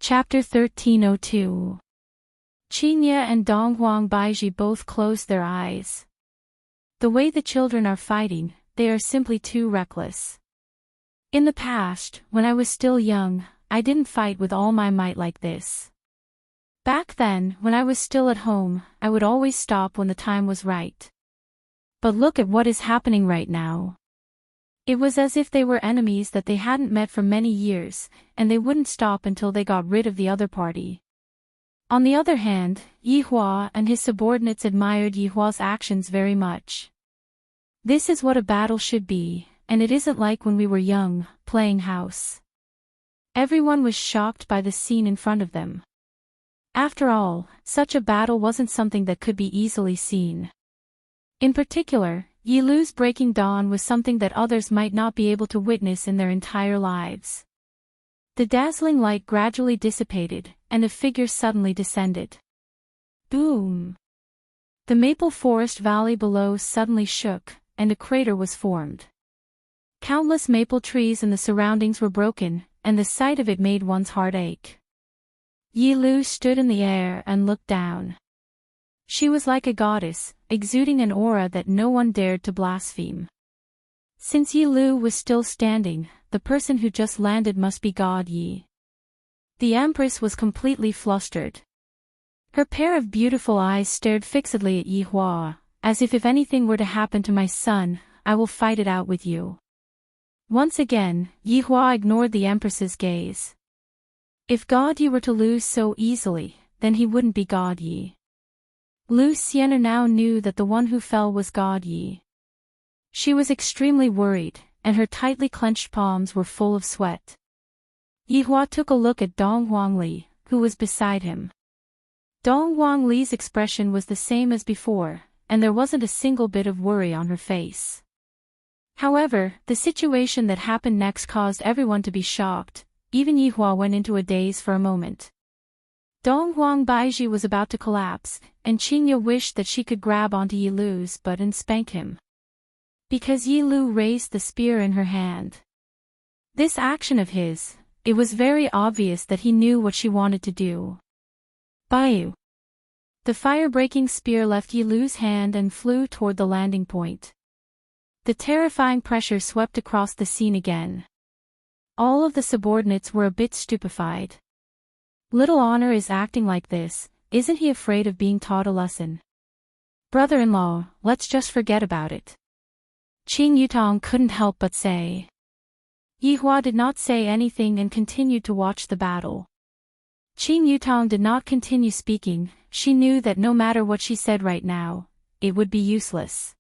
Chapter 1302. Qinya and Donghuang Baiji both closed their eyes. The way the children are fighting, they are simply too reckless. In the past, when I was still young, I didn't fight with all my might like this. Back then, when I was still at home, I would always stop when the time was right. But look at what is happening right now. It was as if they were enemies that they hadn't met for many years, and they wouldn't stop until they got rid of the other party. On the other hand, Yihua and his subordinates admired Yihua's actions very much. This is what a battle should be, and it isn't like when we were young, playing house. Everyone was shocked by the scene in front of them. After all, such a battle wasn't something that could be easily seen. In particular, Yi Lu's breaking dawn was something that others might not be able to witness in their entire lives. The dazzling light gradually dissipated, and a figure suddenly descended. Boom! The maple forest valley below suddenly shook, and a crater was formed. Countless maple trees in the surroundings were broken, and the sight of it made one's heart ache. Yi Lu stood in the air and looked down. She was like a goddess, exuding an aura that no one dared to blaspheme. Since Yi Lu was still standing, the person who just landed must be God Yi. The Empress was completely flustered. Her pair of beautiful eyes stared fixedly at Yihua, as if anything were to happen to my son, I will fight it out with you. Once again, Yihua ignored the Empress's gaze. If God Yi were to lose so easily, then he wouldn't be God Yi. Lu Xian'er now knew that the one who fell was God Yi. She was extremely worried, and her tightly clenched palms were full of sweat. Yihua took a look at Donghuang Li, who was beside him. Donghuang Li's expression was the same as before, and there wasn't a single bit of worry on her face. However, the situation that happened next caused everyone to be shocked. Even Yihua went into a daze for a moment. Donghuang Baiji was about to collapse, and Qinya wished that she could grab onto Yi Lu's butt and spank him. Because Yi Lu raised the spear in her hand. This action of his, it was very obvious that he knew what she wanted to do. Baiyu! The fire-breaking spear left Yi Lu's hand and flew toward the landing point. The terrifying pressure swept across the scene again. All of the subordinates were a bit stupefied. Little Honor is acting like this, isn't he afraid of being taught a lesson? Brother-in-law, let's just forget about it. Qing Yutong couldn't help but say. Yihua did not say anything and continued to watch the battle. Qing Yutong did not continue speaking, she knew that no matter what she said right now, it would be useless.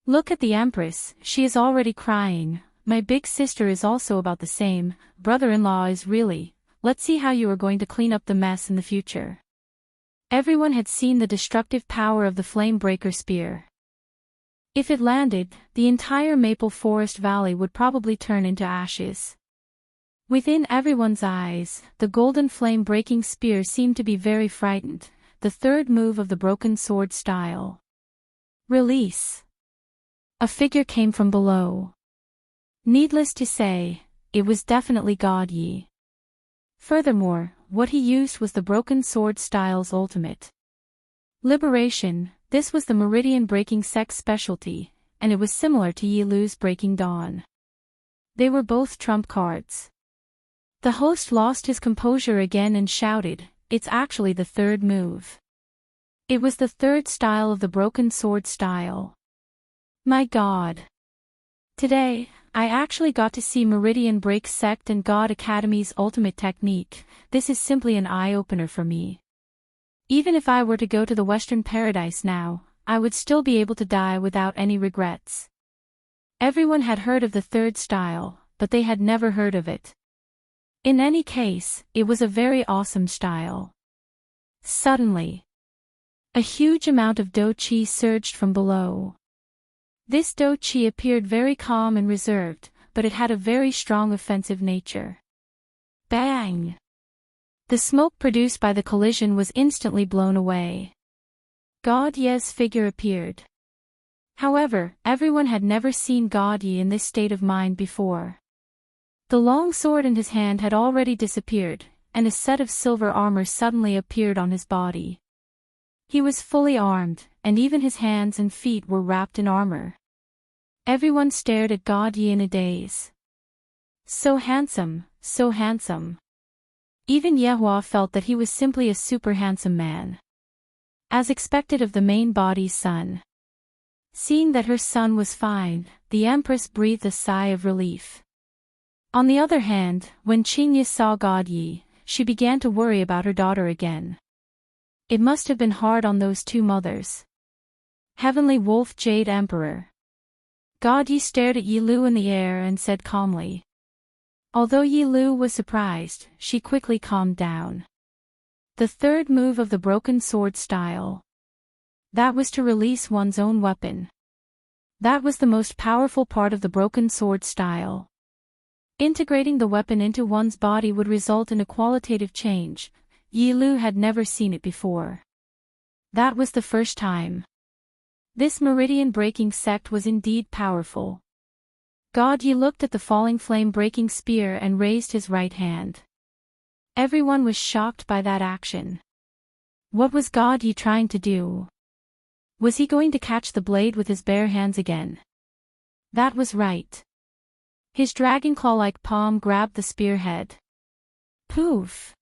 Look at the Empress, she is already crying, my big sister is also about the same, brother-in-law is really, let's see how you are going to clean up the mess in the future. Everyone had seen the destructive power of the flame-breaker spear. If it landed, the entire maple forest valley would probably turn into ashes. Within everyone's eyes, the golden flame-breaking spear seemed to be very frightened, the third move of the broken sword style. Release. A figure came from below. Needless to say, it was definitely God Yi. Furthermore, what he used was the broken sword style's ultimate. Liberation, this was the meridian-breaking sex specialty, and it was similar to Yi Lu's breaking dawn. They were both trump cards. The host lost his composure again and shouted, it's actually the third move. It was the third style of the broken sword style. My God! Today, I actually got to see Meridian Break Sect and God Academy's ultimate technique. This is simply an eye-opener for me. Even if I were to go to the Western Paradise now, I would still be able to die without any regrets. Everyone had heard of the third style, but they had never heard of it. In any case, it was a very awesome style. Suddenly, a huge amount of Do Chi surged from below. This Do Chi appeared very calm and reserved, but it had a very strong offensive nature. Bang! The smoke produced by the collision was instantly blown away. God Ye's figure appeared. However, everyone had never seen God Ye in this state of mind before. The long sword in his hand had already disappeared, and a set of silver armor suddenly appeared on his body. He was fully armed, and even his hands and feet were wrapped in armor. Everyone stared at God Yi in a daze. So handsome, so handsome. Even Yehua felt that he was simply a super handsome man. As expected of the main body's son. Seeing that her son was fine, the Empress breathed a sigh of relief. On the other hand, when Qingye saw God Yi, she began to worry about her daughter again. It must have been hard on those two mothers. Heavenly Wolf Jade Emperor. God Yi stared at Yi Lu in the air and said calmly. Although Yi Lu was surprised, she quickly calmed down. The third move of the broken sword style. That was to release one's own weapon. That was the most powerful part of the broken sword style. Integrating the weapon into one's body would result in a qualitative change. Yi Lu had never seen it before. That was the first time. This meridian-breaking sect was indeed powerful. God Yi looked at the falling flame-breaking spear and raised his right hand. Everyone was shocked by that action. What was God Yi trying to do? Was he going to catch the blade with his bare hands again? That was right. His dragon claw-like palm grabbed the spearhead. Poof!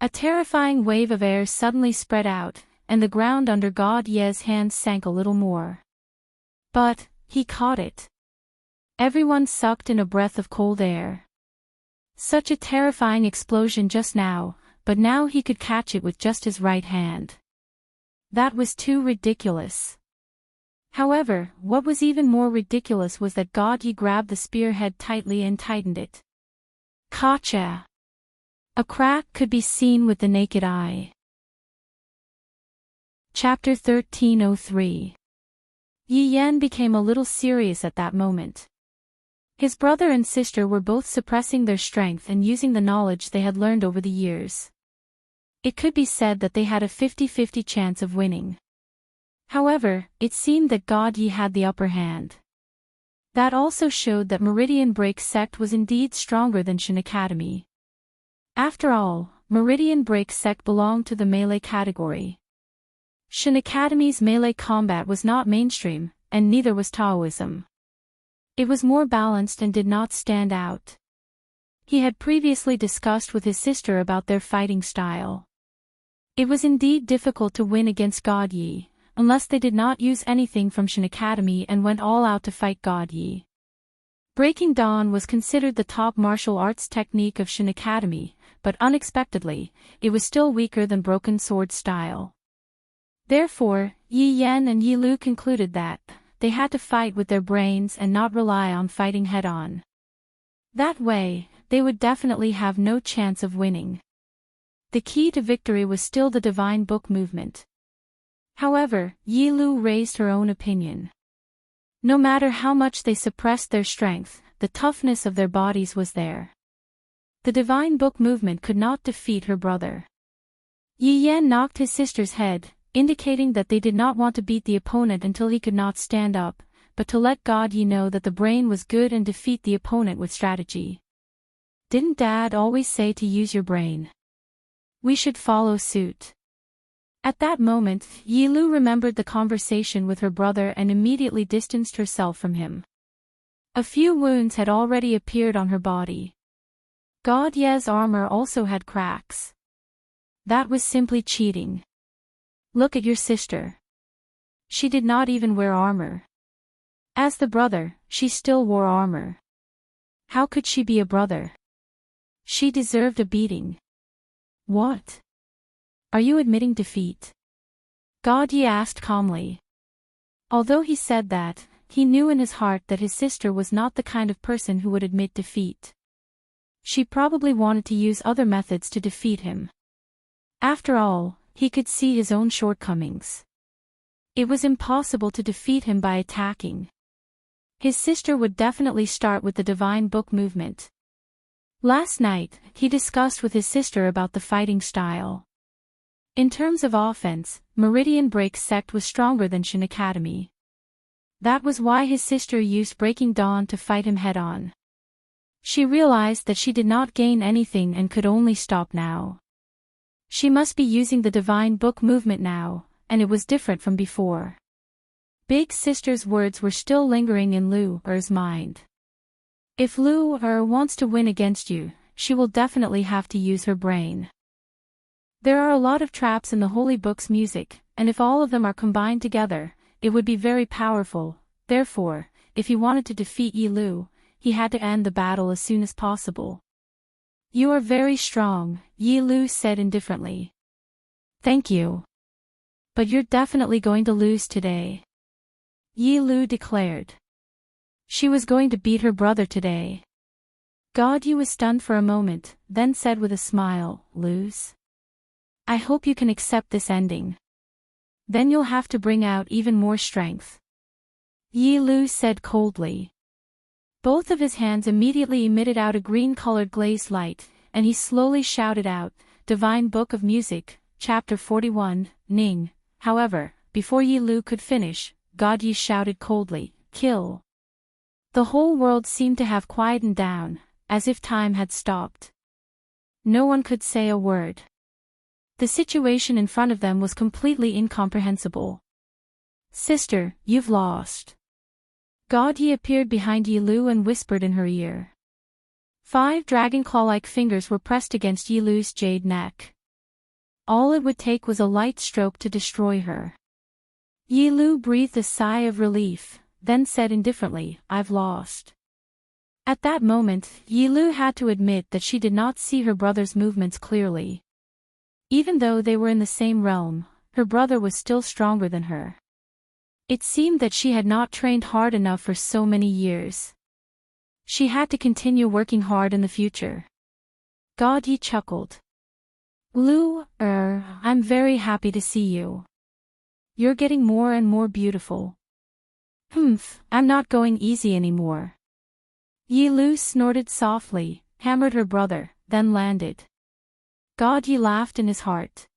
A terrifying wave of air suddenly spread out, and the ground under God Yi's hands sank a little more. But, he caught it. Everyone sucked in a breath of cold air. Such a terrifying explosion just now, but now he could catch it with just his right hand. That was too ridiculous. However, what was even more ridiculous was that God Yi grabbed the spearhead tightly and tightened it. Gotcha! A crack could be seen with the naked eye. Chapter 1303. Yi Yan became a little serious at that moment. His brother and sister were both suppressing their strength and using the knowledge they had learned over the years. It could be said that they had a 50-50 chance of winning. However, it seemed that God Yi had the upper hand. That also showed that Meridian Break Sect was indeed stronger than Shin Academy. After all, Meridian Break Sect belonged to the melee category. Shin Academy's melee combat was not mainstream, and neither was Taoism. It was more balanced and did not stand out. He had previously discussed with his sister about their fighting style. It was indeed difficult to win against God Yi, unless they did not use anything from Shin Academy and went all out to fight God Yi. Breaking Dawn was considered the top martial arts technique of Shin Academy, but unexpectedly, it was still weaker than Broken Sword style. Therefore, Yi Yan and Yi Lu concluded that they had to fight with their brains and not rely on fighting head-on. That way, they would definitely have no chance of winning. The key to victory was still the divine book movement. However, Yi Lu raised her own opinion. No matter how much they suppressed their strength, the toughness of their bodies was there. The divine book movement could not defeat her brother. Yi Yan knocked his sister's head, indicating that they did not want to beat the opponent until he could not stand up, but to let God Yi know that the brain was good and defeat the opponent with strategy. Didn't Dad always say to use your brain? We should follow suit. At that moment, Yi Lu remembered the conversation with her brother and immediately distanced herself from him. A few wounds had already appeared on her body. God Yi's armor also had cracks. That was simply cheating. Look at your sister. She did not even wear armor. As the brother, she still wore armor. How could she be a brother? She deserved a beating. What? Are you admitting defeat? God Yi asked calmly. Although he said that, he knew in his heart that his sister was not the kind of person who would admit defeat. She probably wanted to use other methods to defeat him. After all, he could see his own shortcomings. It was impossible to defeat him by attacking. His sister would definitely start with the divine book movement. Last night, he discussed with his sister about the fighting style. In terms of offense, Meridian Break Sect was stronger than Shin Academy. That was why his sister used Breaking Dawn to fight him head-on. She realized that she did not gain anything and could only stop now. She must be using the divine book movement now, and it was different from before. Big Sister's words were still lingering in Lu Er's mind. If Lu Er wants to win against you, she will definitely have to use her brain. There are a lot of traps in the Holy Book's music, and if all of them are combined together, it would be very powerful. Therefore, if he wanted to defeat Yi Lu, he had to end the battle as soon as possible. You are very strong, Yi Lu said indifferently. Thank you. But you're definitely going to lose today, Yi Lu declared. She was going to beat her brother today. God Yi was stunned for a moment, then said with a smile, lose? I hope you can accept this ending. Then you'll have to bring out even more strength, Yi Lu said coldly. Both of his hands immediately emitted out a green-colored glazed light, and he slowly shouted out, Divine Book of Music, Chapter 41, Ning. However, before Yi Lu could finish, God Yi shouted coldly, kill. The whole world seemed to have quietened down, as if time had stopped. No one could say a word. The situation in front of them was completely incomprehensible. Sister, you've lost. God Yi appeared behind Yi Lu and whispered in her ear. 5 dragon claw-like fingers were pressed against Yi Lu's jade neck. All it would take was a light stroke to destroy her. Yi Lu breathed a sigh of relief, then said indifferently, I've lost. At that moment, Yi Lu had to admit that she did not see her brother's movements clearly. Even though they were in the same realm, her brother was still stronger than her. It seemed that she had not trained hard enough for so many years. She had to continue working hard in the future. God Yi chuckled. Lu Er, I'm very happy to see you. You're getting more and more beautiful. I'm not going easy anymore. Yi Lu snorted softly, hammered her brother, then landed. God Yi laughed in his heart.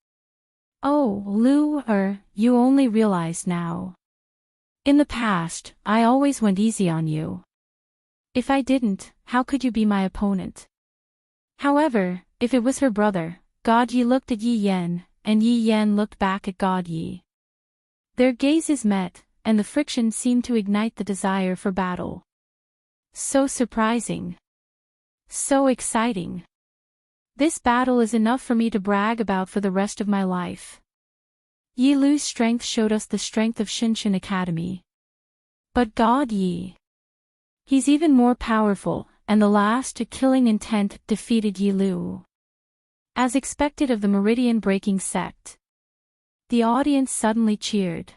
Oh, Lu Er, you only realize now. In the past, I always went easy on you. If I didn't, how could you be my opponent? However, if it was her brother, God Yi looked at Yi Yan, and Yi Yan looked back at God Yi. Their gazes met, and the friction seemed to ignite the desire for battle. So surprising. So exciting. This battle is enough for me to brag about for the rest of my life. Yi Lu's strength showed us the strength of Shinshin Academy. But God Yi. He's even more powerful, and the last killing intent defeated Yi Lu. As expected of the meridian-breaking sect. The audience suddenly cheered.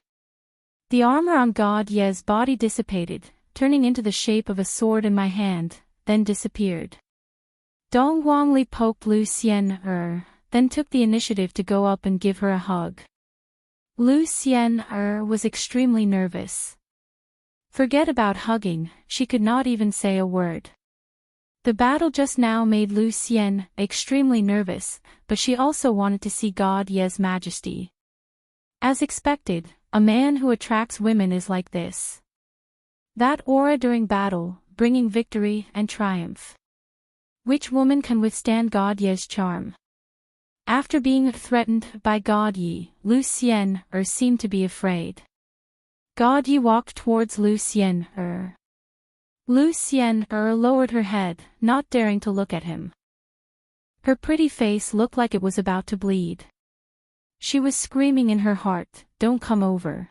The armor on God Ye's body dissipated, turning into the shape of a sword in my hand, then disappeared. Dong Huangli poked Lu Xian then took the initiative to go up and give her a hug. Lu Xian was extremely nervous. Forget about hugging, she could not even say a word. The battle just now made Lu Xian extremely nervous, but she also wanted to see God Ye's majesty. As expected, a man who attracts women is like this. That aura during battle, bringing victory and triumph. Which woman can withstand God Ye's charm? After being threatened by God Yi, Lu Xian seemed to be afraid. God Yi walked towards Lu Xian Lu Xian lowered her head, not daring to look at him. Her pretty face looked like it was about to bleed. She was screaming in her heart, don't come over.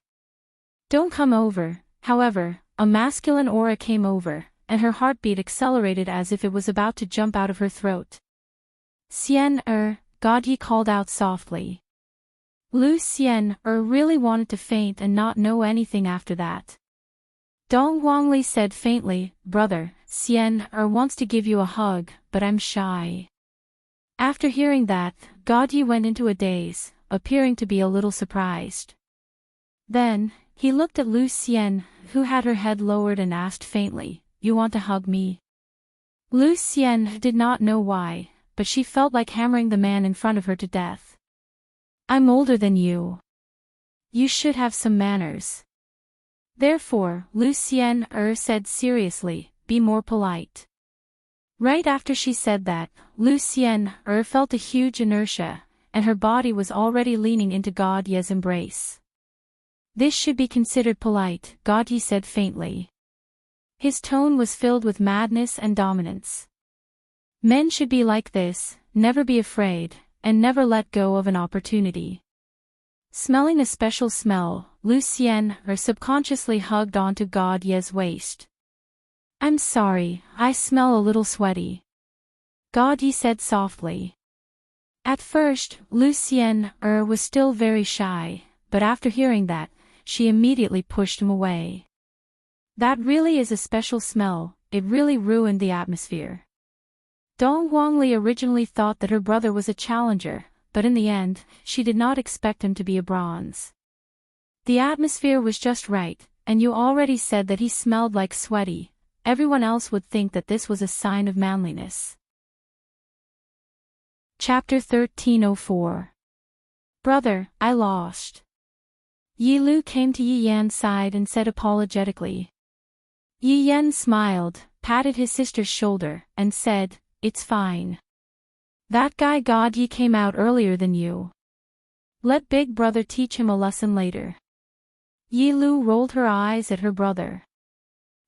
Don't come over. However, a masculine aura came over, and her heartbeat accelerated as if it was about to jump out of her throat. Xian God Yi called out softly. Lu Xian really wanted to faint and not know anything after that. Dong Huangli said faintly, brother, Xian wants to give you a hug, but I'm shy. After hearing that, God Yi went into a daze, appearing to be a little surprised. Then, he looked at Lu Xian, who had her head lowered and asked faintly, you want to hug me? Lu Xian did not know why, but she felt like hammering the man in front of her to death. I'm older than you. You should have some manners. Therefore, Lu Xian said seriously, be more polite. Right after she said that, Lu Xian felt a huge inertia, and her body was already leaning into God Ye's embrace. This should be considered polite, God Ye said faintly. His tone was filled with madness and dominance. Men should be like this, never be afraid, and never let go of an opportunity. Smelling a special smell, Lu Xian subconsciously hugged onto God Ye's waist. I'm sorry, I smell a little sweaty. God Ye said softly. At first, Lu Xian was still very shy, but after hearing that, she immediately pushed him away. That really is a special smell, it really ruined the atmosphere. Dong Guangli originally thought that her brother was a challenger, but in the end, she did not expect him to be a bronze. The atmosphere was just right, and you already said that he smelled like sweaty. Everyone else would think that this was a sign of manliness. Chapter 1304. Brother, I lost. Yi Lu came to Yi Yan's side and said apologetically. Yi Yan smiled, patted his sister's shoulder, and said, It's fine. That guy God Yi came out earlier than you. Let big brother teach him a lesson later. Yi Lu rolled her eyes at her brother.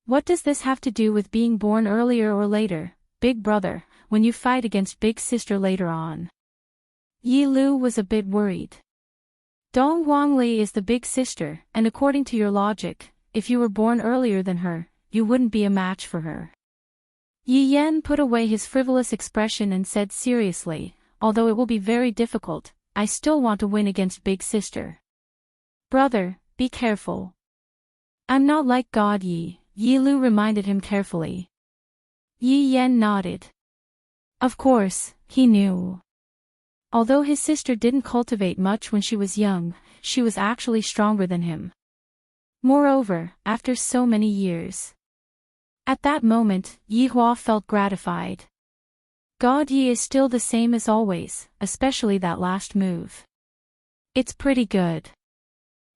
What does this have to do with being born earlier or later, big brother, when you fight against big sister later on? Yi Lu was a bit worried. Dong Guangli is the big sister, and according to your logic, if you were born earlier than her, you wouldn't be a match for her. Yi Yan put away his frivolous expression and said seriously, although it will be very difficult, I still want to win against big sister. Brother, be careful. I'm not like God Yi, Yi Lu reminded him carefully. Yi Yan nodded. Of course, he knew. Although his sister didn't cultivate much when she was young, she was actually stronger than him. Moreover, after so many years. At that moment, Yi Hua felt gratified. God Yi is still the same as always, especially that last move. It's pretty good.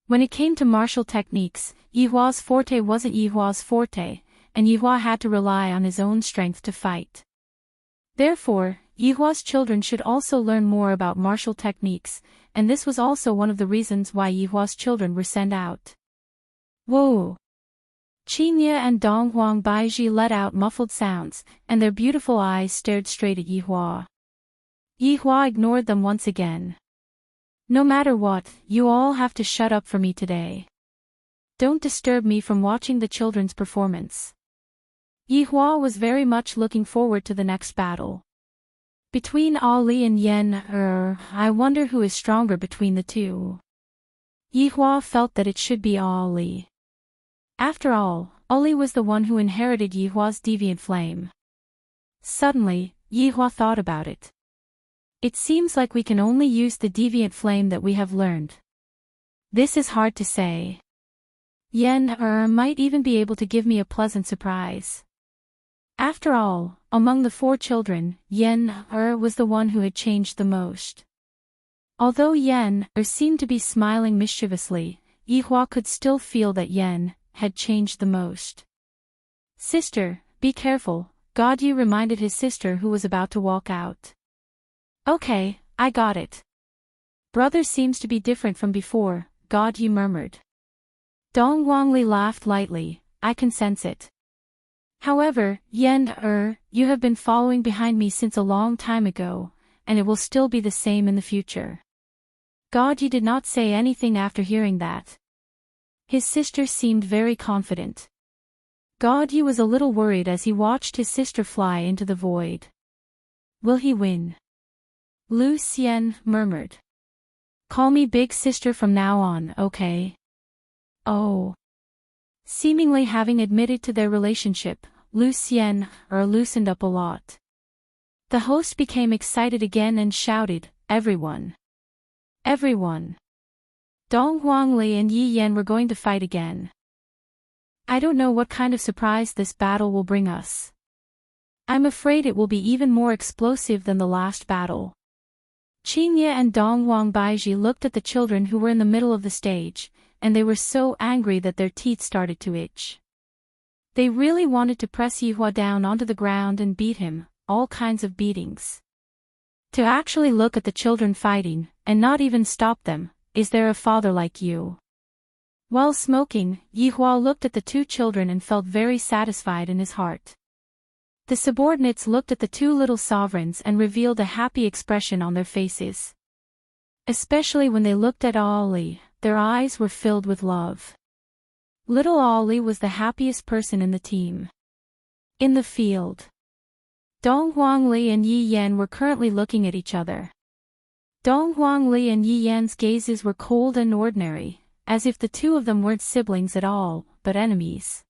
When it came to martial techniques, Yi Hua's forte wasn't Yi Hua's forte, and Yi Hua had to rely on his own strength to fight. Therefore, Yi Hua's children should also learn more about martial techniques, and this was also one of the reasons why Yi Hua's children were sent out. Whoa! Qingye and Dong Huang Baiji let out muffled sounds, and their beautiful eyes stared straight at Yi Hua. Yi Hua ignored them once again. No matter what, you all have to shut up for me today. Don't disturb me from watching the children's performance. Yi Hua was very much looking forward to the next battle. Between Ali and Yen, I wonder who is stronger between the two. Yi Hua felt that it should be Ali. After all, Ali was the one who inherited Yi Hua's deviant flame. Suddenly, Yi Hua thought about it. It seems like we can only use the deviant flame that we have learned. This is hard to say. Yen might even be able to give me a pleasant surprise. After all, among the four children, Yen was the one who had changed the most. Although Yen seemed to be smiling mischievously, Yi Hua could still feel that Yen had changed the most. Sister, be careful, God Yi reminded his sister who was about to walk out. Okay, I got it. Brother seems to be different from before, God Yi murmured. Dong Guangli laughed lightly, I can sense it. However, Yen you have been following behind me since a long time ago, and it will still be the same in the future. God Yi did not say anything after hearing that. His sister seemed very confident. God Yi was a little worried as he watched his sister fly into the void. Will he win? Lu Xian murmured. Call me big sister from now on, okay? Oh. Seemingly having admitted to their relationship, Lu Xian loosened up a lot. The host became excited again and shouted, Everyone! Everyone! Dong Huangli and Yi Yan were going to fight again. I don't know what kind of surprise this battle will bring us. I'm afraid it will be even more explosive than the last battle. Qingye and Dong Huang Baiji looked at the children who were in the middle of the stage, and they were so angry that their teeth started to itch. They really wanted to press Yihua down onto the ground and beat him, all kinds of beatings. To actually look at the children fighting, and not even stop them, is there a father like you? While smoking, Yihua looked at the two children and felt very satisfied in his heart. The subordinates looked at the two little sovereigns and revealed a happy expression on their faces. Especially when they looked at Ali, their eyes were filled with love. Little Ali was the happiest person in the team. In the field, Dong Huangli and Yi Yan were currently looking at each other. Dong Huangli and Yi Yan's gazes were cold and ordinary, as if the two of them weren't siblings at all, but enemies.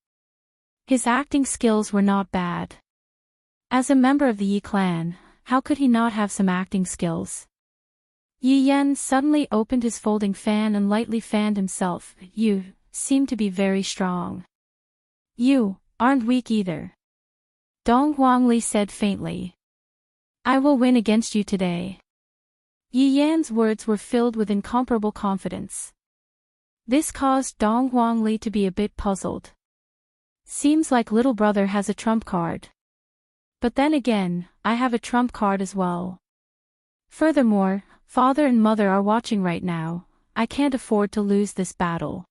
His acting skills were not bad. As a member of the Yi clan, how could he not have some acting skills? Yi Yan suddenly opened his folding fan and lightly fanned himself. You seem to be very strong. You aren't weak either. Dong Huangli said faintly. I will win against you today. Yi Yan's words were filled with incomparable confidence. This caused Dong Huangli to be a bit puzzled. Seems like little brother has a trump card. But then again, I have a trump card as well. Furthermore, father and mother are watching right now. I can't afford to lose this battle.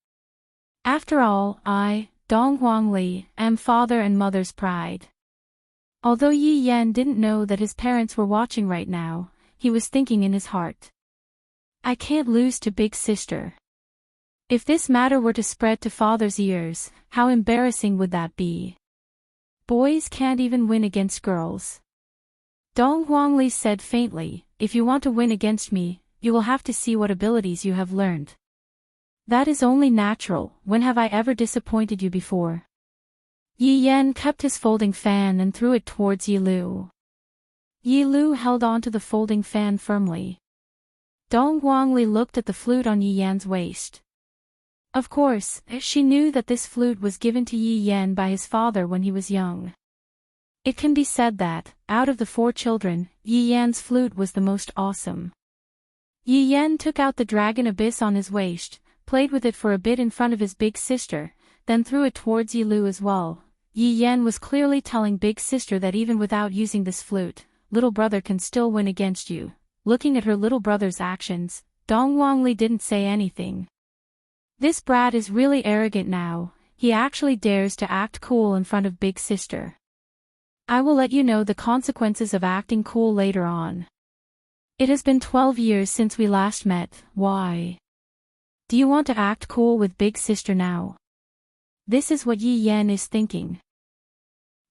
After all, I, Dong Huangli, am father and mother's pride. Although Yi Yan didn't know that his parents were watching right now, he was thinking in his heart. I can't lose to big sister. If this matter were to spread to father's ears, how embarrassing would that be? Boys can't even win against girls. Dong Huangli said faintly, if you want to win against me, you will have to see what abilities you have learned. That is only natural. When have I ever disappointed you before? Yi Yan kept his folding fan and threw it towards Yi Lu. Yi Lu held on to the folding fan firmly. Dong Huangli looked at the flute on Yi Yan's waist. Of course, she knew that this flute was given to Yi Yan by his father when he was young. It can be said that, out of the 4 children, Yi Yan's flute was the most awesome. Yi Yan took out the dragon abyss on his waist, played with it for a bit in front of his big sister, then threw it towards Yi Lu as well. Yi Yan was clearly telling big sister that even without using this flute, little brother can still win against you. Looking at her little brother's actions, Dong Huangli didn't say anything. This brat is really arrogant now, he actually dares to act cool in front of big sister. I will let you know the consequences of acting cool later on. It has been 12 years since we last met. Why? Do you want to act cool with big sister now? This is what Yi Yan is thinking.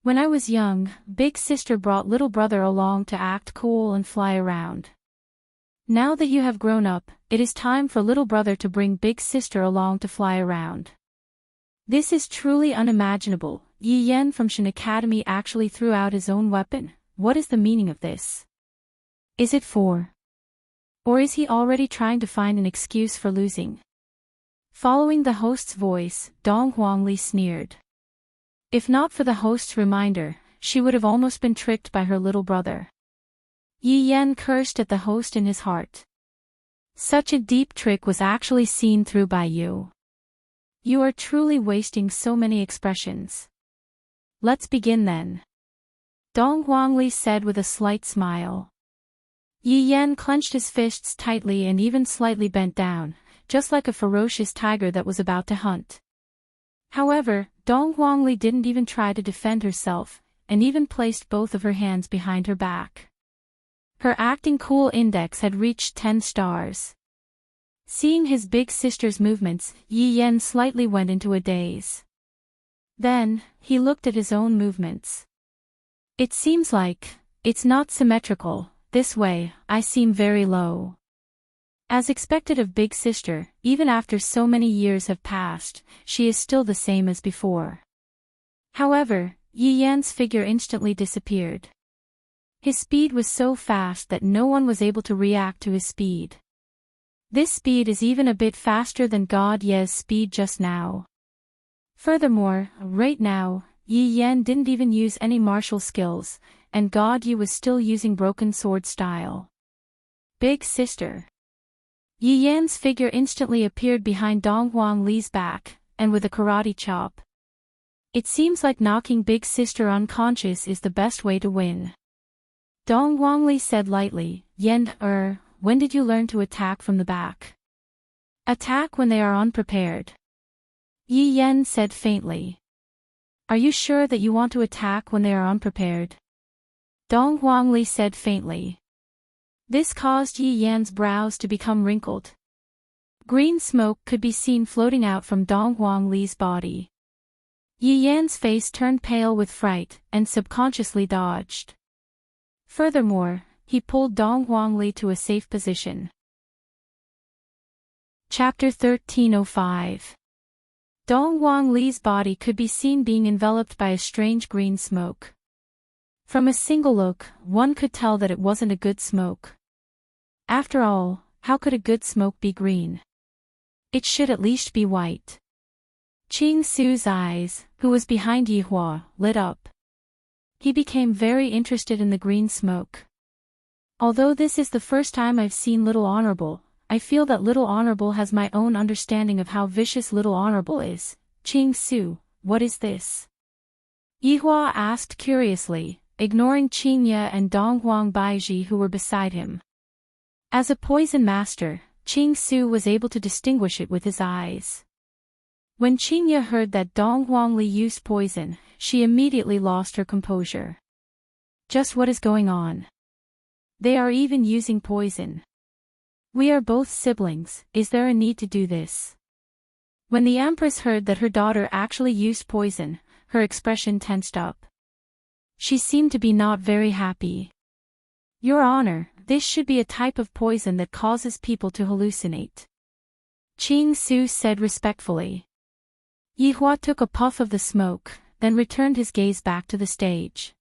When I was young, big sister brought little brother along to act cool and fly around. Now that you have grown up, it is time for little brother to bring big sister along to fly around. This is truly unimaginable. Yi Yan from Shen Academy actually threw out his own weapon. What is the meaning of this? Is it for? Or is he already trying to find an excuse for losing? Following the host's voice, Dong Huangli sneered. If not for the host's reminder, she would have almost been tricked by her little brother. Yi Yan cursed at the host in his heart. Such a deep trick was actually seen through by you. You are truly wasting so many expressions. Let's begin then. Dong Huangli said with a slight smile. Yi Yan clenched his fists tightly and even slightly bent down, just like a ferocious tiger that was about to hunt. However, Dong Huangli didn't even try to defend herself, and even placed both of her hands behind her back. Her acting cool index had reached 10 stars. Seeing his big sister's movements, Yi Yan slightly went into a daze. Then, he looked at his own movements. It seems like, it's not symmetrical. This way, I seem very low. As expected of big sister, even after so many years have passed, she is still the same as before. However, Yi Yan's figure instantly disappeared. His speed was so fast that no one was able to react to his speed. This speed is even a bit faster than God Ye's speed just now. Furthermore, right now, Yi Yan didn't even use any martial skills, and God Ye was still using broken sword style. Big sister. Yi Yan's figure instantly appeared behind Dong Huangli's back, and with a karate chop. It seems like knocking big sister unconscious is the best way to win. Dong Wangli said lightly, Yen, when did you learn to attack from the back? Attack when they are unprepared. Yi Yen said faintly. Are you sure that you want to attack when they are unprepared? Dong Wangli said faintly. This caused Yi Yan's brows to become wrinkled. Green smoke could be seen floating out from Dong Wangli's body. Yi Yan's face turned pale with fright, and subconsciously dodged. Furthermore, he pulled Dong Wangli to a safe position. Chapter 1305. Dong Wangli's body could be seen being enveloped by a strange green smoke. From a single look, one could tell that it wasn't a good smoke. After all, how could a good smoke be green? It should at least be white. Qing Su's eyes, who was behind Yi Hua, lit up. He became very interested in the green smoke. Although this is the first time I've seen Little Honorable, I feel that Little Honorable has my own understanding of how vicious Little Honorable is. Qing Su, what is this? Yi Hua asked curiously, ignoring Qing Ye and Dong Huang Baiji who were beside him. As a poison master, Qing Su was able to distinguish it with his eyes. When Qing Ye heard that Dong Wangli used poison, she immediately lost her composure. Just what is going on? They are even using poison. We are both siblings, is there a need to do this? When the Empress heard that her daughter actually used poison, her expression tensed up. She seemed to be not very happy. Your Honor, this should be a type of poison that causes people to hallucinate. Qing Su said respectfully. Yi Hua took a puff of the smoke, then returned his gaze back to the stage.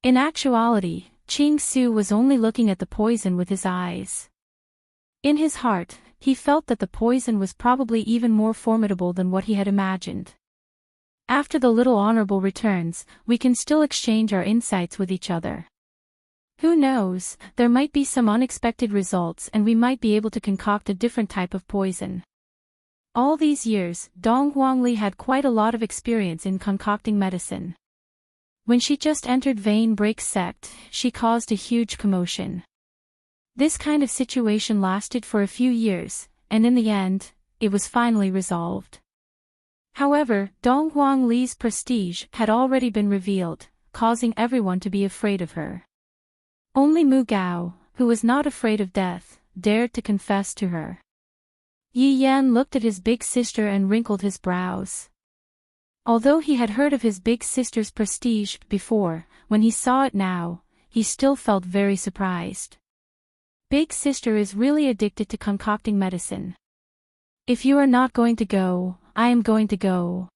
In actuality, Qing Su was only looking at the poison with his eyes. In his heart, he felt that the poison was probably even more formidable than what he had imagined. After the Little Honorable returns, we can still exchange our insights with each other. Who knows, there might be some unexpected results and we might be able to concoct a different type of poison. All these years, Dong Wangli had quite a lot of experience in concocting medicine. When she just entered Vein Break sect, she caused a huge commotion. This kind of situation lasted for a few years, and in the end, it was finally resolved. However, Dong Wangli's prestige had already been revealed, causing everyone to be afraid of her. Only Mu Gao, who was not afraid of death, dared to confess to her. Yi Yan looked at his big sister and wrinkled his brows. Although he had heard of his big sister's prestige before, when he saw it now, he still felt very surprised. Big sister is really addicted to concocting medicine. If you are not going to go, I am going to go.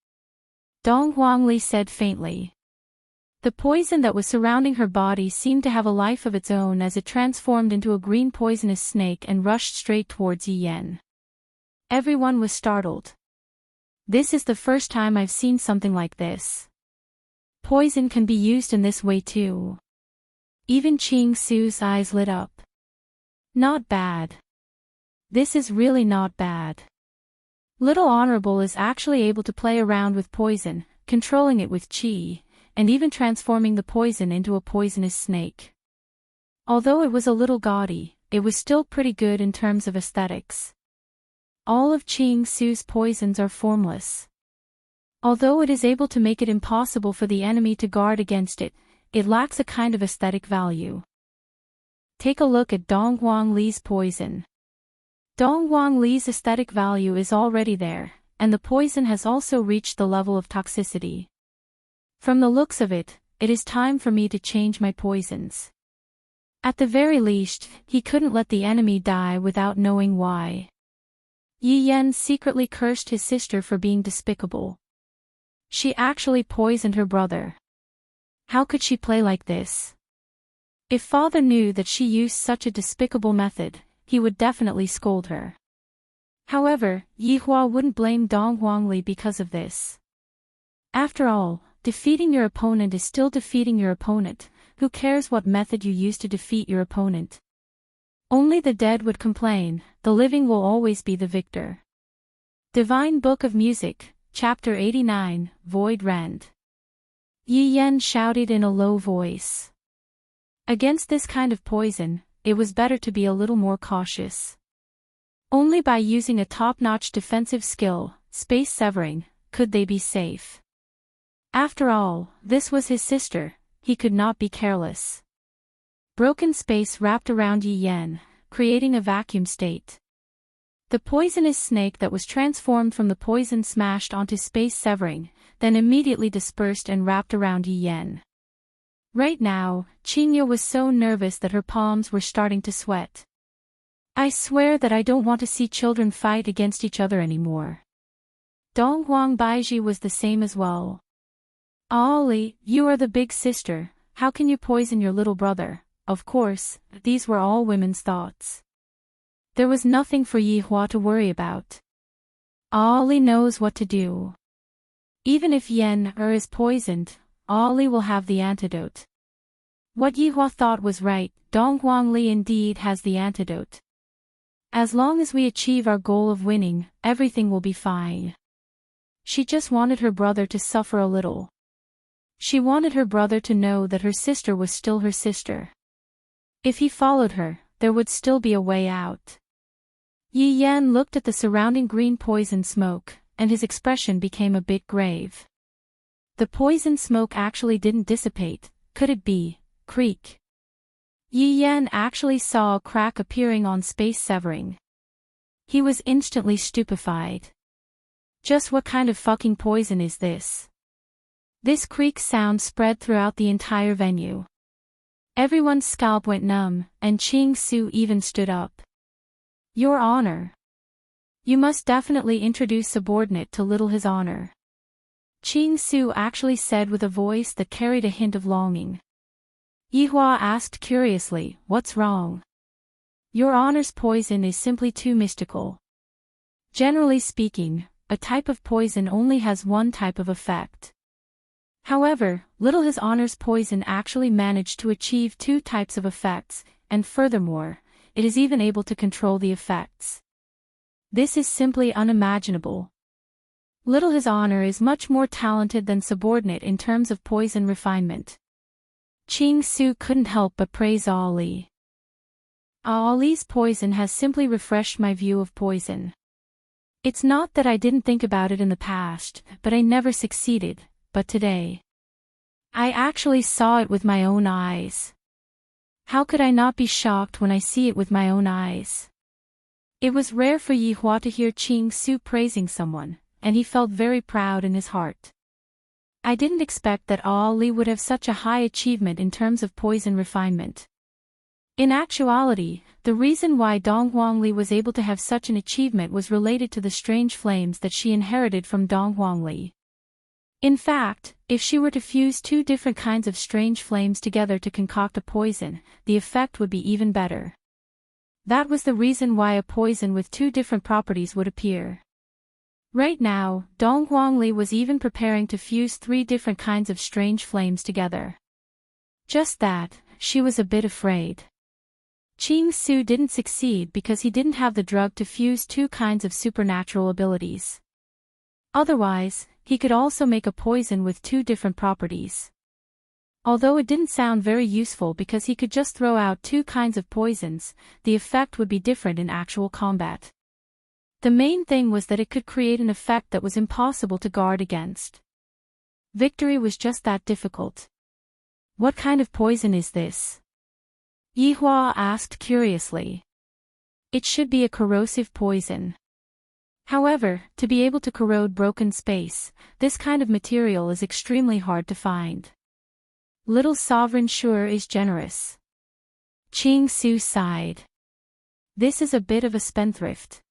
Dong Wangli said faintly. The poison that was surrounding her body seemed to have a life of its own as it transformed into a green poisonous snake and rushed straight towards Yi Yan. Everyone was startled. This is the first time I've seen something like this. Poison can be used in this way too. Even Qing Su's eyes lit up. Not bad. This is really not bad. Little Honorable is actually able to play around with poison, controlling it with qi, and even transforming the poison into a poisonous snake. Although it was a little gaudy, it was still pretty good in terms of aesthetics. All of Qing Su's poisons are formless. Although it is able to make it impossible for the enemy to guard against it, it lacks a kind of aesthetic value. Take a look at Dong Wangli's poison. Dong Wangli's aesthetic value is already there, and the poison has also reached the level of toxicity. From the looks of it, it is time for me to change my poisons. At the very least, he couldn't let the enemy die without knowing why. Yi Yan secretly cursed his sister for being despicable. She actually poisoned her brother. How could she play like this? If father knew that she used such a despicable method, he would definitely scold her. However, Yi Hua wouldn't blame Dong Wangli because of this. After all, defeating your opponent is still defeating your opponent. Who cares what method you use to defeat your opponent? Only the dead would complain, the living will always be the victor. Divine Book of Music, Chapter 89, Void Rend. Yi Yan shouted in a low voice. Against this kind of poison, it was better to be a little more cautious. Only by using a top-notch defensive skill, space severing, could they be safe. After all, this was his sister, he could not be careless. Broken space wrapped around Yi Yan, creating a vacuum state. The poisonous snake that was transformed from the poison smashed onto space severing, then immediately dispersed and wrapped around Yi Yan. Right now, Qingye was so nervous that her palms were starting to sweat. I swear that I don't want to see children fight against each other anymore. Donghuang Baiji was the same as well. Ali, you are the big sister, how can you poison your little brother? Of course, these were all women's thoughts. There was nothing for Yi Hua to worry about. Ali knows what to do. Even if Yan is poisoned, Ali will have the antidote. What Yi Hua thought was right, Donghuang Li indeed has the antidote. As long as we achieve our goal of winning, everything will be fine. She just wanted her brother to suffer a little. She wanted her brother to know that her sister was still her sister. If he followed her, there would still be a way out. Yi Yan looked at the surrounding green poison smoke, and his expression became a bit grave. The poison smoke actually didn't dissipate, could it be? Creak. Yi Yan actually saw a crack appearing on space severing. He was instantly stupefied. Just what kind of fucking poison is this? This creak sound spread throughout the entire venue. Everyone's scalp went numb, and Qing Su even stood up. Your Honor. You must definitely introduce subordinate to little His Honor. Qing Su actually said with a voice that carried a hint of longing. Yi Hua asked curiously, what's wrong? Your Honor's poison is simply too mystical. Generally speaking, a type of poison only has one type of effect. However, little His Honor's poison actually managed to achieve two types of effects, and furthermore, it is even able to control the effects. This is simply unimaginable. Little His Honor is much more talented than subordinate in terms of poison refinement. Qing Su couldn't help but praise Ali. Ali's poison has simply refreshed my view of poison. It's not that I didn't think about it in the past, but I never succeeded, but today. I actually saw it with my own eyes. How could I not be shocked when I see it with my own eyes? It was rare for Yi Hua to hear Qing Su praising someone, and he felt very proud in his heart. I didn't expect that Ali would have such a high achievement in terms of poison refinement. In actuality, the reason why Donghuang Li was able to have such an achievement was related to the strange flames that she inherited from Donghuang Li. In fact, if she were to fuse two different kinds of strange flames together to concoct a poison, the effect would be even better. That was the reason why a poison with two different properties would appear. Right now, Donghuang Li was even preparing to fuse three different kinds of strange flames together. Just that, she was a bit afraid. Qing Su didn't succeed because he didn't have the drug to fuse two kinds of supernatural abilities. Otherwise, he could also make a poison with two different properties. Although it didn't sound very useful because he could just throw out two kinds of poisons, the effect would be different in actual combat. The main thing was that it could create an effect that was impossible to guard against. Victory was just that difficult. What kind of poison is this? Yi Hua asked curiously. It should be a corrosive poison. However, to be able to corrode broken space, this kind of material is extremely hard to find. Little sovereign sure is generous. Qing Su sighed. This is a bit of a spendthrift.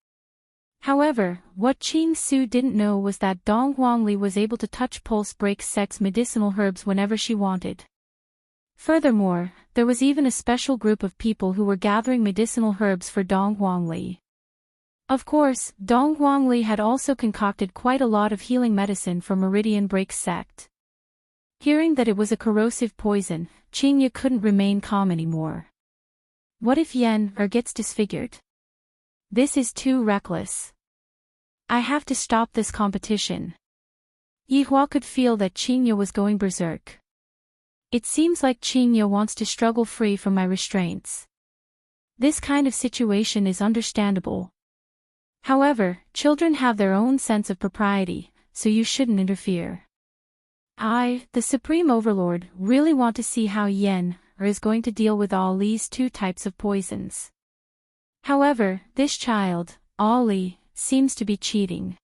However, what Qing Su didn't know was that Donghuang Li was able to touch pulse break sex medicinal herbs whenever she wanted. Furthermore, there was even a special group of people who were gathering medicinal herbs for Donghuang Li. Of course, Donghuang Li had also concocted quite a lot of healing medicine for Meridian Break sect. Hearing that it was a corrosive poison, Qingye couldn't remain calm anymore. What if Yan gets disfigured? This is too reckless. I have to stop this competition. Yihua could feel that Qingye was going berserk. It seems like Qingye wants to struggle free from my restraints. This kind of situation is understandable. However, children have their own sense of propriety, so you shouldn't interfere. I, the Supreme Overlord, really want to see how Yen is going to deal with all these two types of poisons. However, this child, Ali, seems to be cheating.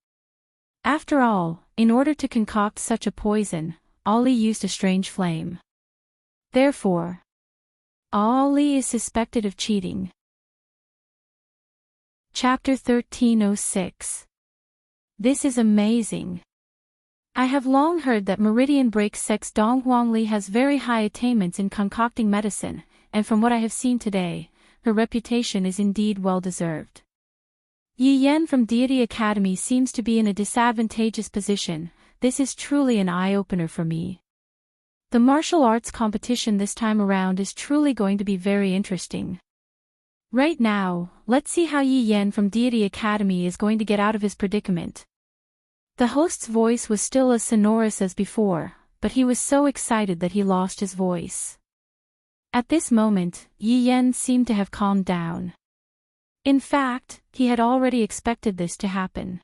After all, in order to concoct such a poison, Ali used a strange flame. Therefore, Ali is suspected of cheating. Chapter 1306. This is amazing. I have long heard that Meridian Break Sex Donghuangli has very high attainments in concocting medicine, and from what I have seen today, her reputation is indeed well deserved. Yi Yan from Deity Academy seems to be in a disadvantageous position. This is truly an eye-opener for me. The martial arts competition this time around is truly going to be very interesting. Right now, let's see how Yi Yan from Deity Academy is going to get out of his predicament. The host's voice was still as sonorous as before, but he was so excited that he lost his voice. At this moment, Yi Yan seemed to have calmed down. In fact, he had already expected this to happen.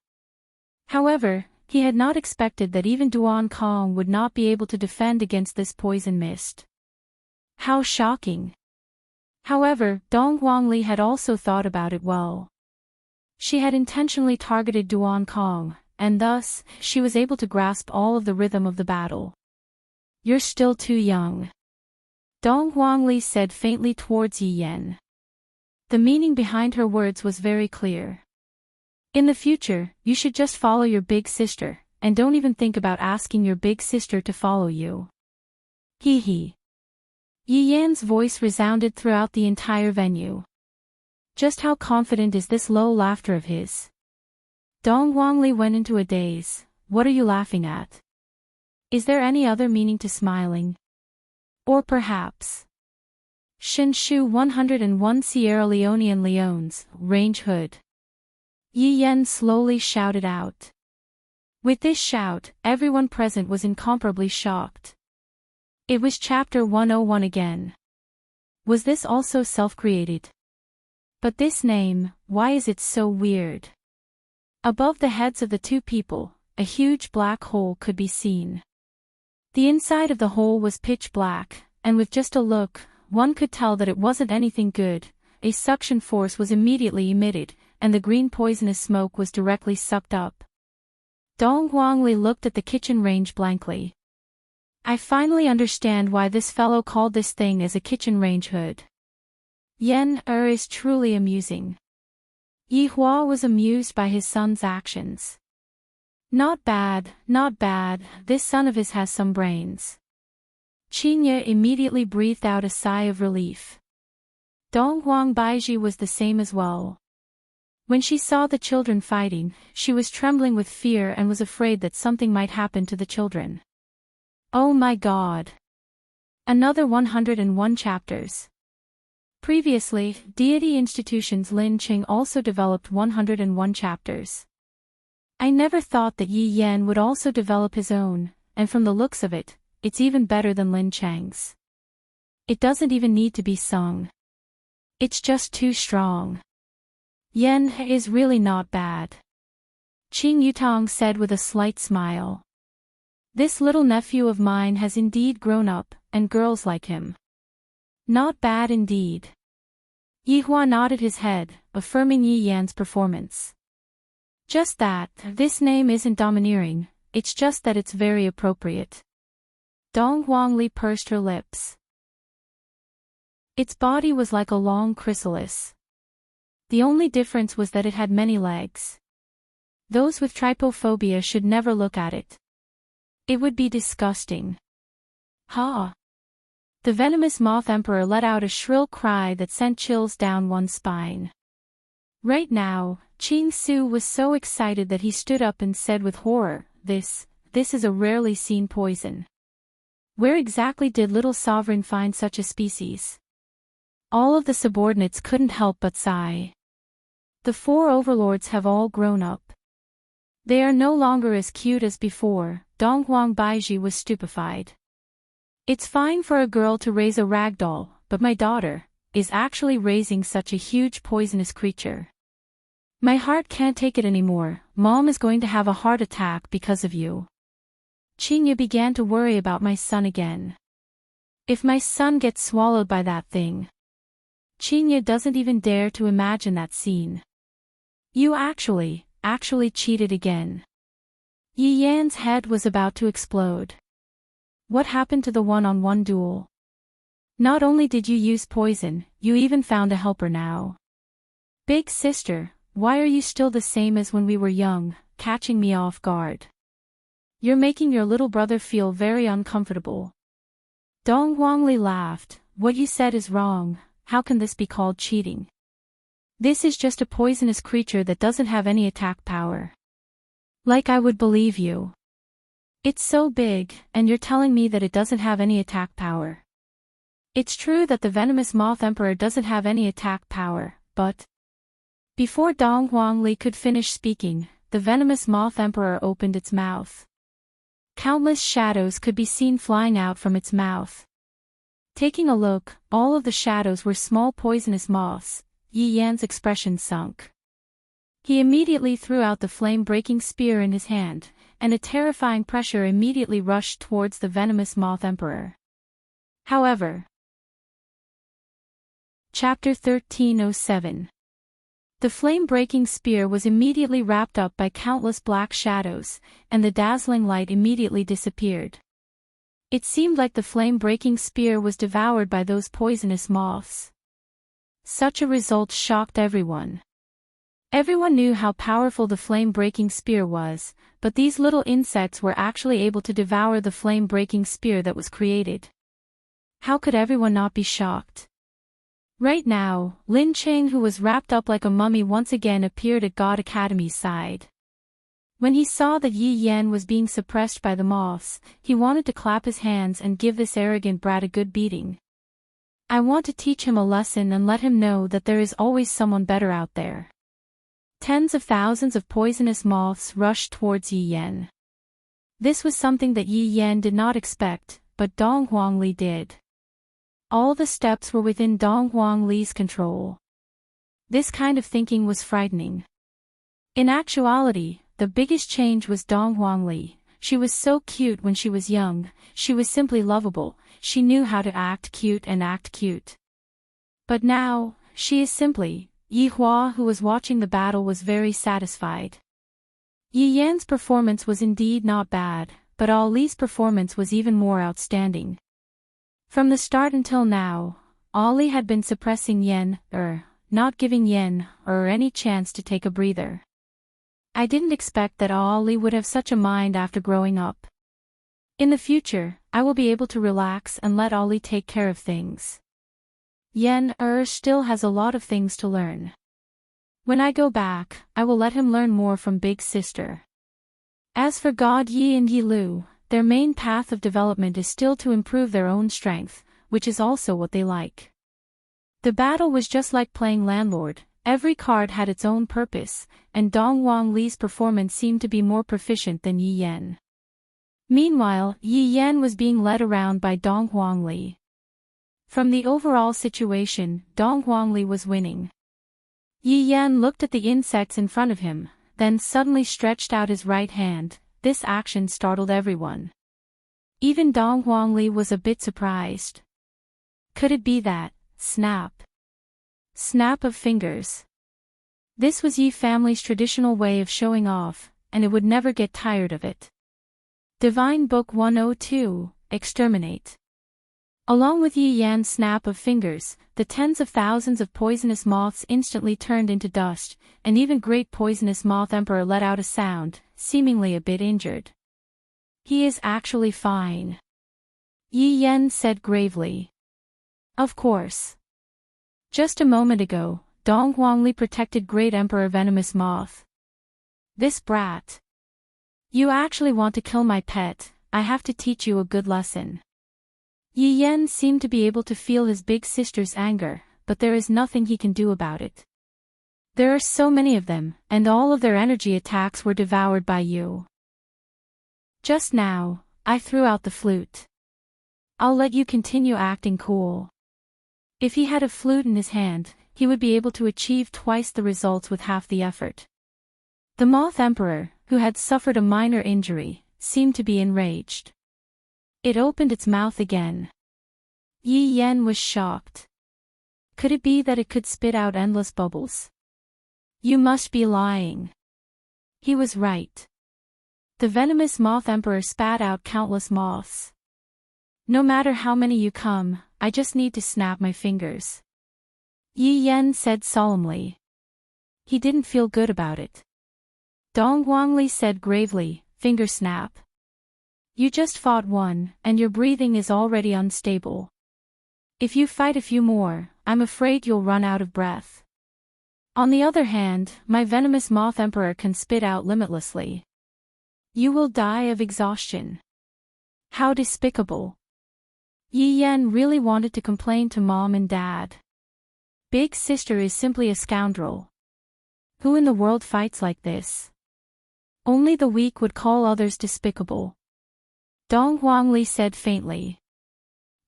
However, he had not expected that even Duan Kong would not be able to defend against this poison mist. How shocking! However, Dong Huangli had also thought about it well. She had intentionally targeted Duan Kong, and thus, she was able to grasp all of the rhythm of the battle. You're still too young. Dong Huangli said faintly towards Yi Yan. The meaning behind her words was very clear. In the future, you should just follow your big sister, and don't even think about asking your big sister to follow you. Hee hee. Yi Yan's voice resounded throughout the entire venue. Just how confident is this low laughter of his? Dong Huangli went into a daze. What are you laughing at? Is there any other meaning to smiling? Or perhaps... Shinshu 101 Sierra Leonean Leones, Range Hood. Yi Yan slowly shouted out. With this shout, everyone present was incomparably shocked. It was Chapter 101 again. Was this also self-created? But this name, why is it so weird? Above the heads of the two people, a huge black hole could be seen. The inside of the hole was pitch black, and with just a look, one could tell that it wasn't anything good. A suction force was immediately emitted, and the green poisonous smoke was directly sucked up. Dong Huangli looked at the kitchen range blankly. I finally understand why this fellow called this thing as a kitchen range hood. Yen is truly amusing. Yi Hua was amused by his son's actions. Not bad, this son of his has some brains. Qingye immediately breathed out a sigh of relief. Dong Huang Baiji was the same as well. When she saw the children fighting, she was trembling with fear and was afraid that something might happen to the children. Oh my God! Another 101 chapters. Previously, Deity Institution's Lin Qing also developed 101 chapters. I never thought that Yi Yan would also develop his own, and from the looks of it, it's even better than Lin Cheng's. It doesn't even need to be sung. It's just too strong. Yen is really not bad. Qing Yutong said with a slight smile. This little nephew of mine has indeed grown up, and girls like him. Not bad indeed. Yi Hua nodded his head, affirming Yi Yan's performance. Just that, this name isn't domineering, it's just that it's very appropriate. Dong Huangli pursed her lips. Its body was like a long chrysalis. The only difference was that it had many legs. Those with trypophobia should never look at it. It would be disgusting. Ha! The venomous moth emperor let out a shrill cry that sent chills down one's spine. Right now, Qing Su was so excited that he stood up and said with horror, This is a rarely seen poison. Where exactly did Little Sovereign find such a species? All of the subordinates couldn't help but sigh. The four overlords have all grown up. They are no longer as cute as before, Donghuang Baiji was stupefied. It's fine for a girl to raise a rag doll, but my daughter is actually raising such a huge poisonous creature. My heart can't take it anymore. Mom is going to have a heart attack because of you. Qinya began to worry about my son again. If my son gets swallowed by that thing. Qinya doesn't even dare to imagine that scene. You actually cheated again. Yi Yan's head was about to explode. What happened to the one-on-one duel? Not only did you use poison, you even found a helper now. Big sister, why are you still the same as when we were young, catching me off guard? You're making your little brother feel very uncomfortable. Dong Huangli laughed. What you said is wrong. How can this be called cheating? This is just a poisonous creature that doesn't have any attack power. Like I would believe you. It's so big, and you're telling me that it doesn't have any attack power. It's true that the venomous moth emperor doesn't have any attack power, but... Before Dong Huangli could finish speaking, the venomous moth emperor opened its mouth. Countless shadows could be seen flying out from its mouth. Taking a look, all of the shadows were small poisonous moths. Yi Yan's expression sunk. He immediately threw out the flame-breaking spear in his hand, and a terrifying pressure immediately rushed towards the venomous moth emperor. However, Chapter 1307. The flame-breaking spear was immediately wrapped up by countless black shadows, and the dazzling light immediately disappeared. It seemed like the flame-breaking spear was devoured by those poisonous moths. Such a result shocked everyone. Everyone knew how powerful the flame-breaking spear was, but these little insects were actually able to devour the flame-breaking spear that was created. How could everyone not be shocked? Right now, Lin Cheng, who was wrapped up like a mummy, once again appeared at God Academy's side. When he saw that Yi Yan was being suppressed by the moths, he wanted to clap his hands and give this arrogant brat a good beating. I want to teach him a lesson and let him know that there is always someone better out there. Tens of thousands of poisonous moths rushed towards Yi Yan. This was something that Yi Yan did not expect, but Dong Huangli did. All the steps were within Dong Huangli's control. This kind of thinking was frightening. In actuality, the biggest change was Dong Huangli. She was so cute when she was young, she was simply lovable, she knew how to act cute and act cute. But now, she is simply... Yi Hua, who was watching the battle, was very satisfied. Yi Yan's performance was indeed not bad, but Ali's performance was even more outstanding. From the start until now, Ali had been suppressing Yan, not giving Yan, any chance to take a breather. I didn't expect that Ali would have such a mind after growing up. In the future, I will be able to relax and let Ali take care of things. Yan, still has a lot of things to learn. When I go back, I will let him learn more from Big Sister. As for God Yi and Yi Lu, their main path of development is still to improve their own strength, which is also what they like. The battle was just like playing landlord, every card had its own purpose, and Dong Huangli's performance seemed to be more proficient than Yi Yan. Meanwhile, Yi Yan was being led around by Dong Huangli. From the overall situation, Dong Huangli was winning. Yi Yan looked at the insects in front of him, then suddenly stretched out his right hand. This action startled everyone. Even Dong Huangli was a bit surprised. Could it be that, snap? Snap of fingers. This was Yi family's traditional way of showing off, and it would never get tired of it. Divine Book 102, Exterminate. Along with Yi Yan's snap of fingers, the tens of thousands of poisonous moths instantly turned into dust, and even great poisonous moth emperor let out a sound, seemingly a bit injured. He is actually fine. Yi Yan said gravely. Of course. Just a moment ago, Dong Huangli protected Great Emperor Venomous Moth. This brat. You actually want to kill my pet, I have to teach you a good lesson. Yi Yan seemed to be able to feel his big sister's anger, but there is nothing he can do about it. There are so many of them, and all of their energy attacks were devoured by you. Just now, I threw out the flute. I'll let you continue acting cool. If he had a flute in his hand, he would be able to achieve twice the results with half the effort. The Moth Emperor, who had suffered a minor injury, seemed to be enraged. It opened its mouth again. Yi Yan was shocked. Could it be that it could spit out endless bubbles? You must be lying. He was right. The venomous Moth Emperor spat out countless moths. No matter how many you come, I just need to snap my fingers. Yi Yan said solemnly. He didn't feel good about it. Dong Guangli said gravely, finger snap. You just fought one, and your breathing is already unstable. If you fight a few more, I'm afraid you'll run out of breath. On the other hand, my venomous Moth Emperor can spit out limitlessly. You will die of exhaustion. How despicable. Yi Yan really wanted to complain to mom and dad. Big sister is simply a scoundrel. Who in the world fights like this? Only the weak would call others despicable. Dong Huangli said faintly.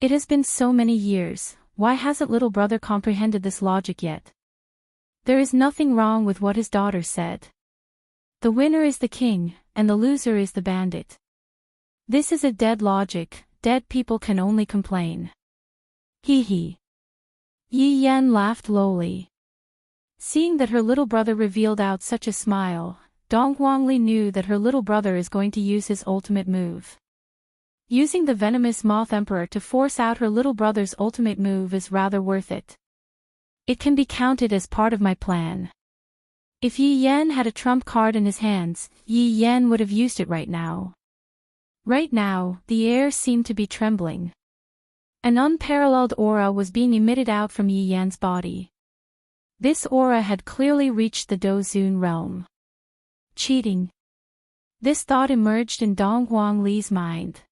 It has been so many years, why hasn't little brother comprehended this logic yet? There is nothing wrong with what his daughter said. The winner is the king, and the loser is the bandit. This is a dead logic, dead people can only complain. Hee hee. Yi Yan laughed lowly. Seeing that her little brother revealed out such a smile, Dong Guangli knew that her little brother is going to use his ultimate move. Using the venomous Moth Emperor to force out her little brother's ultimate move is rather worth it. It can be counted as part of my plan. If Yi Yan had a trump card in his hands, Yi Yan would have used it right now. Right now, the air seemed to be trembling. An unparalleled aura was being emitted out from Yi Yan's body. This aura had clearly reached the Dozun realm. Cheating. This thought emerged in Dong Guangli's mind.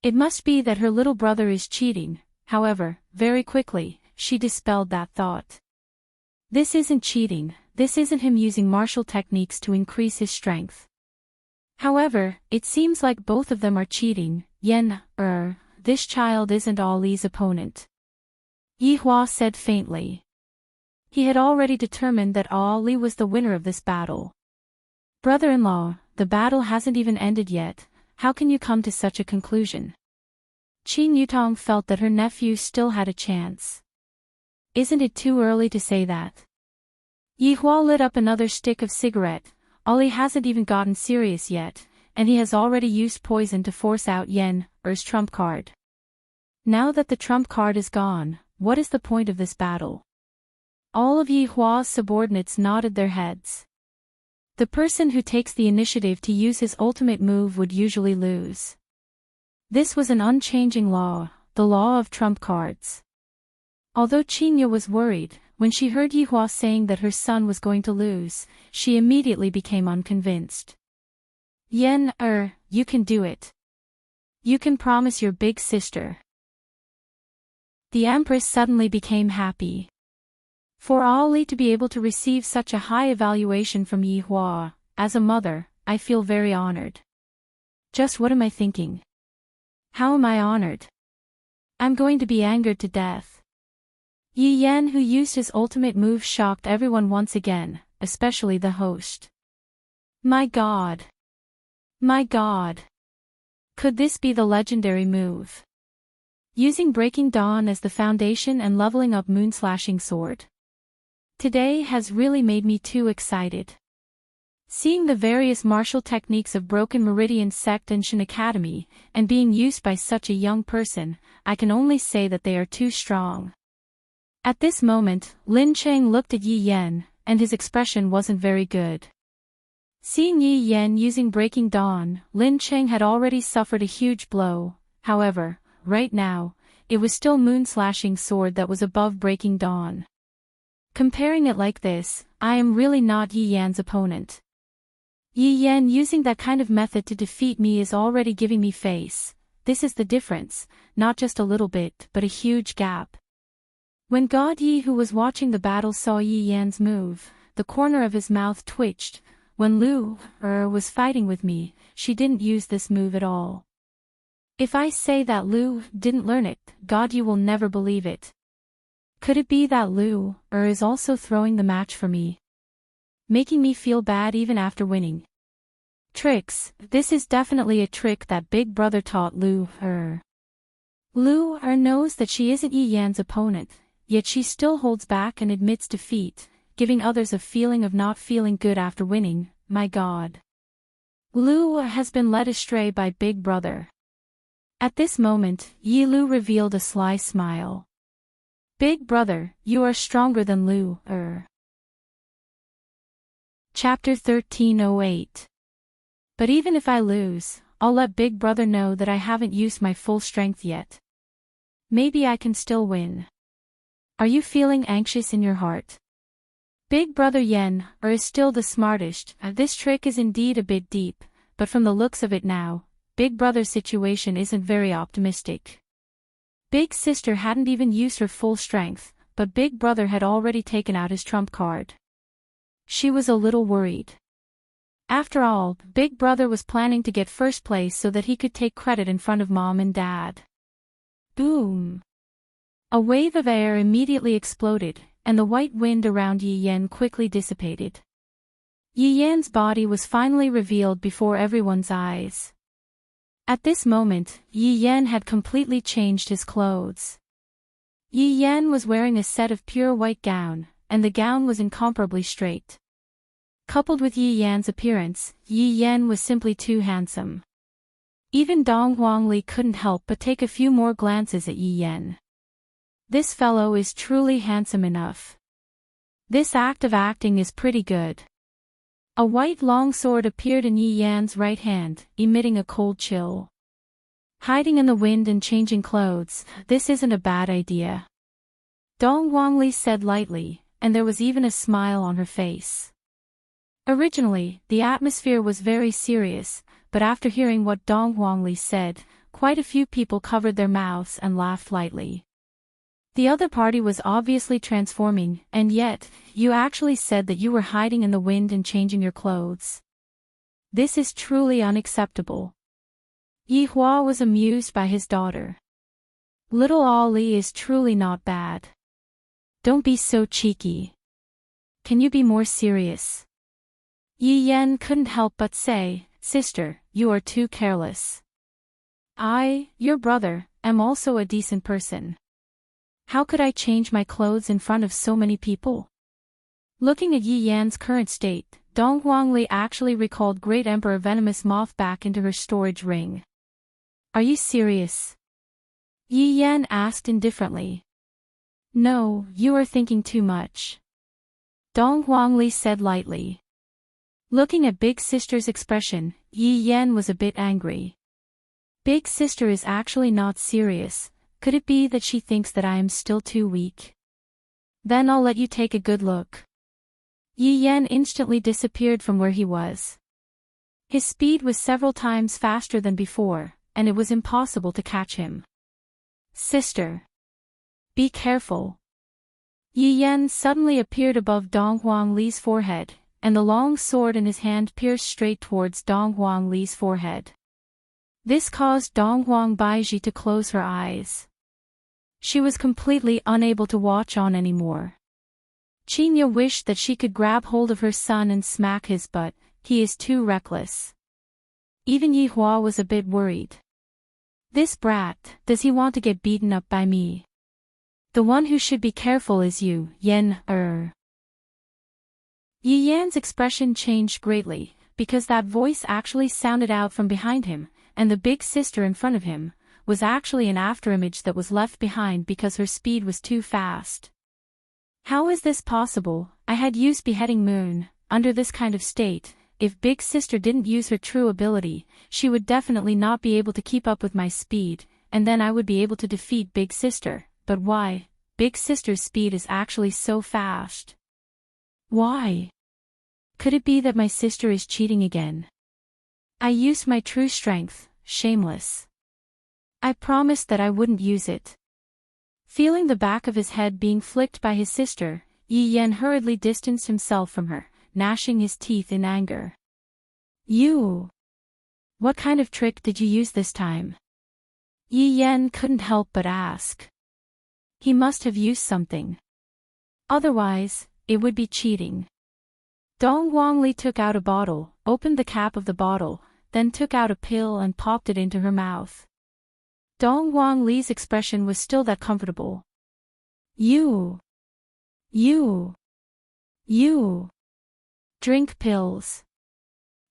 It must be that her little brother is cheating, however, very quickly, she dispelled that thought. This isn't cheating, this isn't him using martial techniques to increase his strength. However, it seems like both of them are cheating. This child isn't Ali's opponent. Yi Hua said faintly. He had already determined that Ali was the winner of this battle. Brother-in-law, the battle hasn't even ended yet, how can you come to such a conclusion? Qin Yutong felt that her nephew still had a chance. Isn't it too early to say that? Yi Hua lit up another stick of cigarette. Ali hasn't even gotten serious yet, and he has already used poison to force out Yen's trump card. Now that the trump card is gone, what is the point of this battle? All of Yi Hua's subordinates nodded their heads. The person who takes the initiative to use his ultimate move would usually lose. This was an unchanging law, the law of trump cards. Although Qinya was worried, when she heard Yi Hua saying that her son was going to lose, she immediately became unconvinced. You can do it. You can promise your big sister. The Empress suddenly became happy. For Ali to be able to receive such a high evaluation from Yi Hua, as a mother, I feel very honored. Just what am I thinking? How am I honored? I'm going to be angered to death. Yi Yan, who used his ultimate move, shocked everyone once again, especially the host. My God! My God! Could this be the legendary move? Using Breaking Dawn as the foundation and leveling up Moonslashing Sword. Today has really made me too excited. Seeing the various martial techniques of Broken Meridian Sect and Shin Academy, and being used by such a young person, I can only say that they are too strong. At this moment, Lin Cheng looked at Yi Yan, and his expression wasn't very good. Seeing Yi Yan using Breaking Dawn, Lin Cheng had already suffered a huge blow. However, right now, it was still Moonslashing Sword that was above Breaking Dawn. Comparing it like this, I am really not Yi Yan's opponent. Yi Yan using that kind of method to defeat me is already giving me face. This is the difference, not just a little bit, but a huge gap. When God Yi, who was watching the battle, saw Yi Yan's move, the corner of his mouth twitched, When Lu was fighting with me, she didn't use this move at all. If I say that Lu didn't learn it, God, you will never believe it. Could it be that Lu is also throwing the match for me, making me feel bad even after winning? Tricks. This is definitely a trick that Big Brother taught Lu. Lu knows that she isn't Yi Yan's opponent, yet she still holds back and admits defeat, giving others a feeling of not feeling good after winning. My God. Lu has been led astray by Big Brother. At this moment, Yi Lu revealed a sly smile. Big Brother, you are stronger than Lu. Chapter 1308. But even if I lose, I'll let Big Brother know that I haven't used my full strength yet. Maybe I can still win. Are you feeling anxious in your heart? Big Brother Yen is still the smartest. This trick is indeed a bit deep, but from the looks of it now, Big Brother's situation isn't very optimistic. Big Sister hadn't even used her full strength, but Big Brother had already taken out his trump card. She was a little worried. After all, Big Brother was planning to get first place so that he could take credit in front of Mom and Dad. Boom! A wave of air immediately exploded, and the white wind around Yi Yan quickly dissipated. Yi Yan's body was finally revealed before everyone's eyes. At this moment, Yi Yan had completely changed his clothes. Yi Yan was wearing a set of pure white gown, and the gown was incomparably straight. Coupled with Yi Yan's appearance, Yi Yan was simply too handsome. Even Dong Huangli couldn't help but take a few more glances at Yi Yan. This fellow is truly handsome enough. This act of acting is pretty good. A white long sword appeared in Yi Yan's right hand, emitting a cold chill. Hiding in the wind and changing clothes, this isn't a bad idea. Dong Huangli said lightly, and there was even a smile on her face. Originally, the atmosphere was very serious, but after hearing what Dong Huangli said, quite a few people covered their mouths and laughed lightly. The other party was obviously transforming, and yet, you actually said that you were hiding in the wind and changing your clothes. This is truly unacceptable. Yi Hua was amused by his daughter. Little Ali is truly not bad. Don't be so cheeky. Can you be more serious? Yi Yan couldn't help but say, Sister, you are too careless. I, your brother, am also a decent person. How could I change my clothes in front of so many people? Looking at Yi Yan's current state, Dong Huangli actually recalled Great Emperor Venomous Moth back into her storage ring. Are you serious? Yi Yan asked indifferently. No, you are thinking too much. Dong Huangli said lightly. Looking at Big Sister's expression, Yi Yan was a bit angry. Big Sister is actually not serious. Could it be that she thinks that I am still too weak? Then I'll let you take a good look. Yi Yan instantly disappeared from where he was. His speed was several times faster than before, and it was impossible to catch him. Sister! Be careful! Yi Yan suddenly appeared above Dong Huangli's forehead, and the long sword in his hand pierced straight towards Dong Huangli's forehead. This caused Dong Huangbaiji to close her eyes. She was completely unable to watch on anymore. Qinya wished that she could grab hold of her son and smack his butt. He is too reckless. Even Yi Hua was a bit worried. This brat, does he want to get beaten up by me? The one who should be careful is you, Yen. Yi Yan's expression changed greatly, because that voice actually sounded out from behind him, and the Big Sister in front of him was actually an afterimage that was left behind because her speed was too fast. How is this possible? I had used Beheading Moon. Under this kind of state, if Big Sister didn't use her true ability, she would definitely not be able to keep up with my speed, and then I would be able to defeat Big Sister. But why? Big Sister's speed is actually so fast. Why? Could it be that my sister is cheating again? I used my true strength, shameless. I promised that I wouldn't use it. Feeling the back of his head being flicked by his sister, Yi Yan hurriedly distanced himself from her. gnashing his teeth in anger. You! What kind of trick did you use this time? Yi Yan couldn't help but ask. He must have used something. Otherwise, it would be cheating. Dong Wangli took out a bottle, opened the cap of the bottle, then took out a pill and popped it into her mouth. Dong Wangli's expression was still that comfortable. You! Drink pills.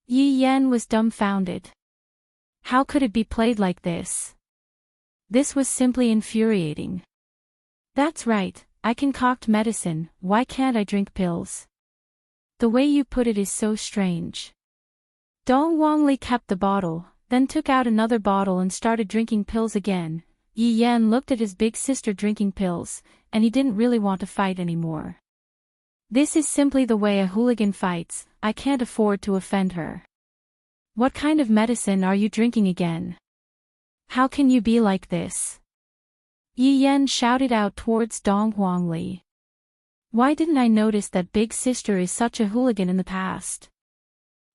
Yi Yan was dumbfounded. How could it be played like this? This was simply infuriating. That's right, I concoct medicine, why can't I drink pills? The way you put it is so strange. Dong Wangli kept the bottle, then took out another bottle and started drinking pills again. Yi Yan looked at his big sister drinking pills, and he didn't really want to fight anymore. This is simply the way a hooligan fights, I can't afford to offend her. What kind of medicine are you drinking again? How can you be like this? Yi Yan shouted out towards Dong Wangli. Why didn't I notice that big sister is such a hooligan in the past?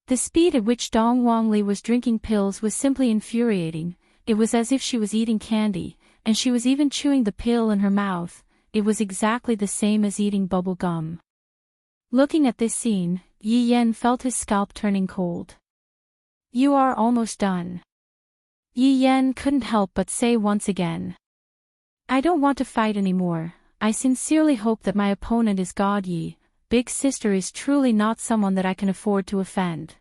The speed at which Dong Wangli was drinking pills was simply infuriating. It was as if she was eating candy, and she was even chewing the pill in her mouth. It was exactly the same as eating bubble gum. Looking at this scene, Yi Yan felt his scalp turning cold. You are almost done. Yi Yan couldn't help but say once again. I don't want to fight anymore. I sincerely hope that my opponent is God Yi. Big sister is truly not someone that I can afford to offend.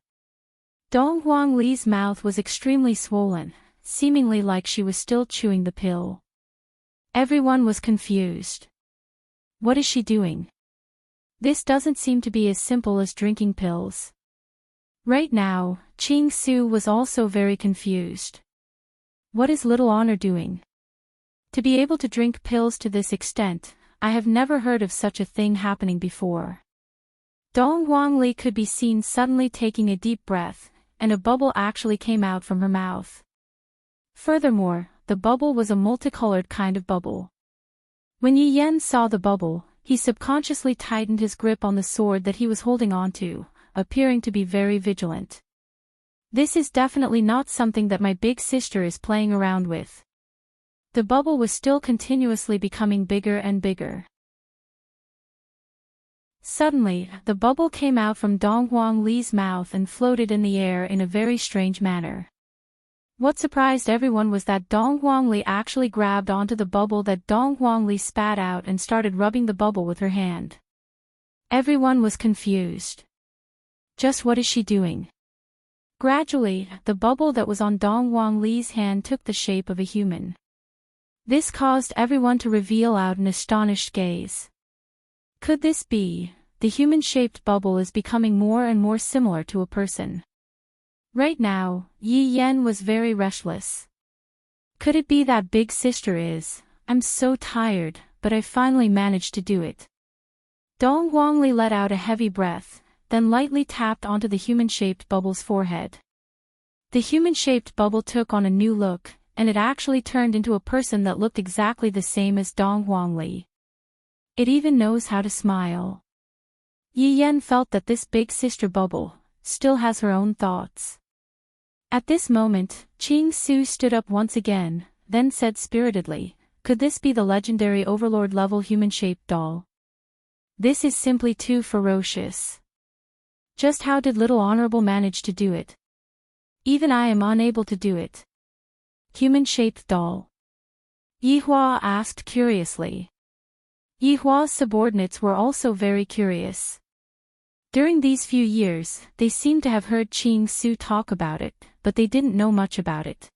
Dong Wangli's mouth was extremely swollen, seemingly like she was still chewing the pill. Everyone was confused. What is she doing? This doesn't seem to be as simple as drinking pills. Right now, Qing Su was also very confused. What is Little Honor doing? To be able to drink pills to this extent, I have never heard of such a thing happening before. Dong Wangli could be seen suddenly taking a deep breath, and a bubble actually came out from her mouth. Furthermore, the bubble was a multicolored kind of bubble. When Yi Yan saw the bubble, he subconsciously tightened his grip on the sword that he was holding onto, appearing to be very vigilant. This is definitely not something that my big sister is playing around with. The bubble was still continuously becoming bigger and bigger. Suddenly, the bubble came out from Dong Wangli's mouth and floated in the air in a very strange manner. What surprised everyone was that Dong Wangli actually grabbed onto the bubble that Dong Wangli spat out and started rubbing the bubble with her hand. Everyone was confused. Just what is she doing? Gradually, the bubble that was on Dong Wangli's hand took the shape of a human. This caused everyone to reveal out an astonished gaze. Could this be? The human-shaped bubble is becoming more and more similar to a person. Right now, Yi Yan was very restless. Could it be that big sister is? I'm so tired, but I finally managed to do it. Dong Wangli let out a heavy breath, then lightly tapped onto the human-shaped bubble's forehead. The human-shaped bubble took on a new look, and it actually turned into a person that looked exactly the same as Dong Wangli. It even knows how to smile. Yi Yan felt that this big sister bubble still has her own thoughts. At this moment, Qing Su stood up once again, then said spiritedly, could this be the legendary overlord-level human-shaped doll? This is simply too ferocious. Just how did Little Honorable manage to do it? Even I am unable to do it. Human-shaped doll? Yi Hua asked curiously. Yi Hua's subordinates were also very curious. During these few years, they seemed to have heard Qing Su talk about it, but they didn't know much about it.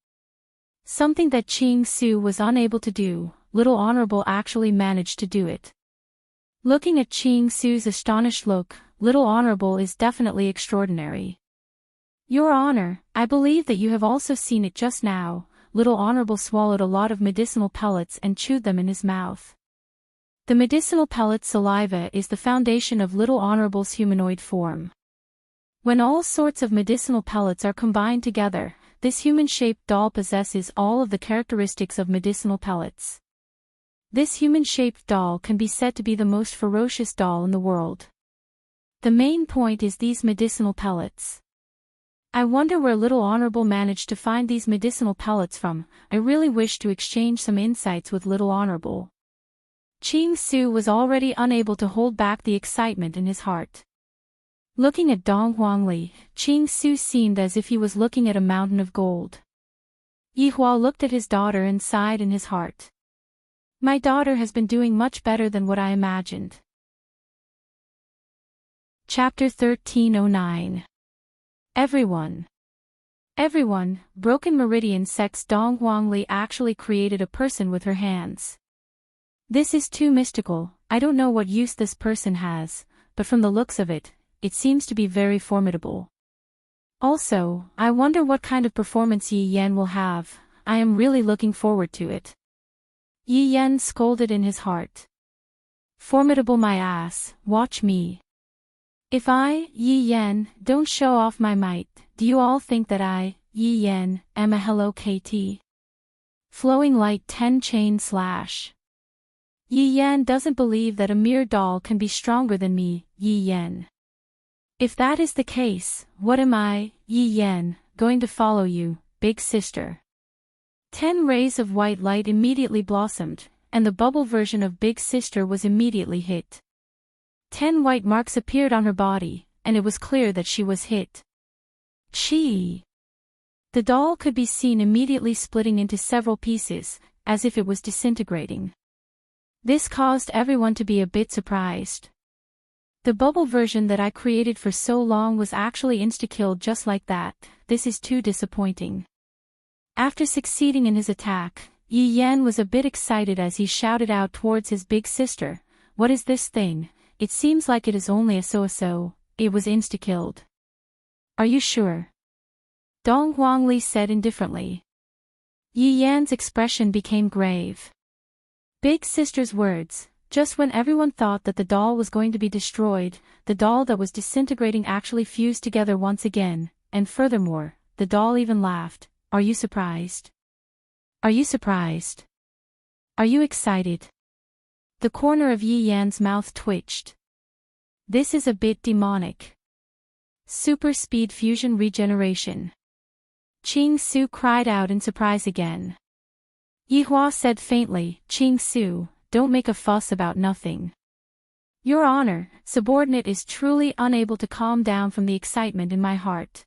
Something that Qing Su was unable to do, Little Honorable actually managed to do it. Looking at Qing Su's astonished look, Little Honorable is definitely extraordinary. Your Honor, I believe that you have also seen it just now. Little Honorable swallowed a lot of medicinal pellets and chewed them in his mouth. The medicinal pellet saliva is the foundation of Little Honorable's humanoid form. When all sorts of medicinal pellets are combined together, this human-shaped doll possesses all of the characteristics of medicinal pellets. This human-shaped doll can be said to be the most ferocious doll in the world. The main point is these medicinal pellets. I wonder where Little Honorable managed to find these medicinal pellets from. I really wish to exchange some insights with Little Honorable. Ching Su was already unable to hold back the excitement in his heart. Looking at Dong Huangli, Ching Su seemed as if he was looking at a mountain of gold. Yi Hua looked at his daughter and sighed in his heart. My daughter has been doing much better than what I imagined. Chapter 1309. Everyone, Broken Meridian Sect's Dong Huangli actually created a person with her hands. This is too mystical. I don't know what use this person has, but from the looks of it, it seems to be very formidable. Also, I wonder what kind of performance Yi Yan will have. I am really looking forward to it. Yi Yan scolded in his heart. Formidable my ass, watch me. If I, Yi Yan, don't show off my might, do you all think that I, Yi Yan, am a Hello KT? Flowing light 10 chain slash. Yi Yan doesn't believe that a mere doll can be stronger than me, Yi Yan. If that is the case, what am I, Yi Yan, going to follow you, big sister? 10 rays of white light immediately blossomed, and the bubble version of Big Sister was immediately hit. 10 white marks appeared on her body, and it was clear that she was hit. Chi! The doll could be seen immediately splitting into several pieces, as if it was disintegrating. This caused everyone to be a bit surprised. The bubble version that I created for so long was actually insta-killed just like that. This is too disappointing. After succeeding in his attack, Yi Yan was a bit excited as he shouted out towards his big sister, "What is this thing? It seems like it is only a so-so, it was insta-killed." Are you sure? Dong Huangli said indifferently. Yi Yan's expression became grave. Big sister's words, just when everyone thought that the doll was going to be destroyed, the doll that was disintegrating actually fused together once again, and furthermore, the doll even laughed. Are you surprised? Are you surprised? Are you excited? The corner of Yi Yan's mouth twitched. This is a bit demonic. Super speed fusion regeneration. Ching Su cried out in surprise again. Yi Hua said faintly, Ching Su, don't make a fuss about nothing. Your Honor, subordinate is truly unable to calm down from the excitement in my heart.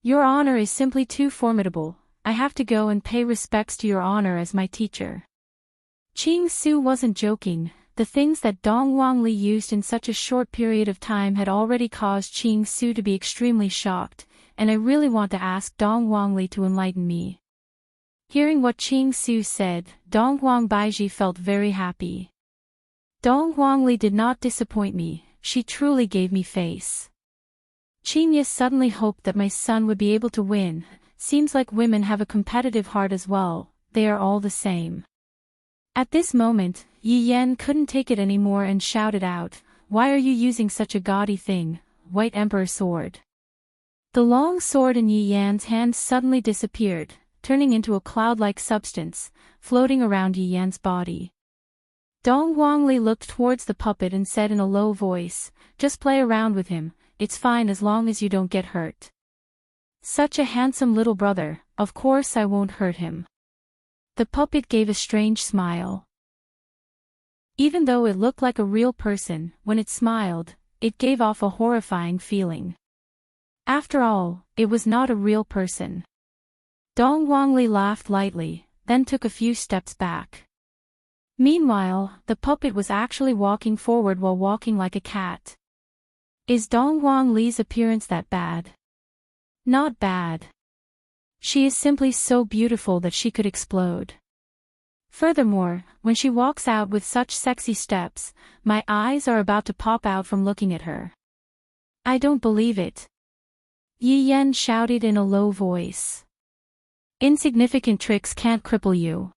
Your Honor is simply too formidable. I have to go and pay respects to Your Honor as my teacher. Ching Su wasn't joking. The things that Dong Huangli used in such a short period of time had already caused Ching Su to be extremely shocked, and I really want to ask Dong Huangli to enlighten me. Hearing what Ching Su said, Dong Huang Baiji felt very happy. Dong Huangli did not disappoint me, she truly gave me face. Chinya suddenly hoped that my son would be able to win. Seems like women have a competitive heart as well, they are all the same. At this moment, Yi Yan couldn't take it anymore and shouted out, "Why are you using such a gaudy thing, White Emperor sword?" The long sword in Yi Yan's hand suddenly disappeared, turning into a cloud-like substance, floating around Yi Yan's body. Dong Huangli looked towards the puppet and said in a low voice, "Just play around with him, it's fine as long as you don't get hurt." Such a handsome little brother, of course I won't hurt him. The puppet gave a strange smile. Even though it looked like a real person, when it smiled, it gave off a horrifying feeling. After all, it was not a real person. Dong Huangli laughed lightly, then took a few steps back. Meanwhile, the puppet was actually walking forward while walking like a cat. Is Dong Huangli's appearance that bad? Not bad. She is simply so beautiful that she could explode. Furthermore, when she walks out with such sexy steps, my eyes are about to pop out from looking at her. I don't believe it. Yi Yan shouted in a low voice. Insignificant tricks can't cripple you.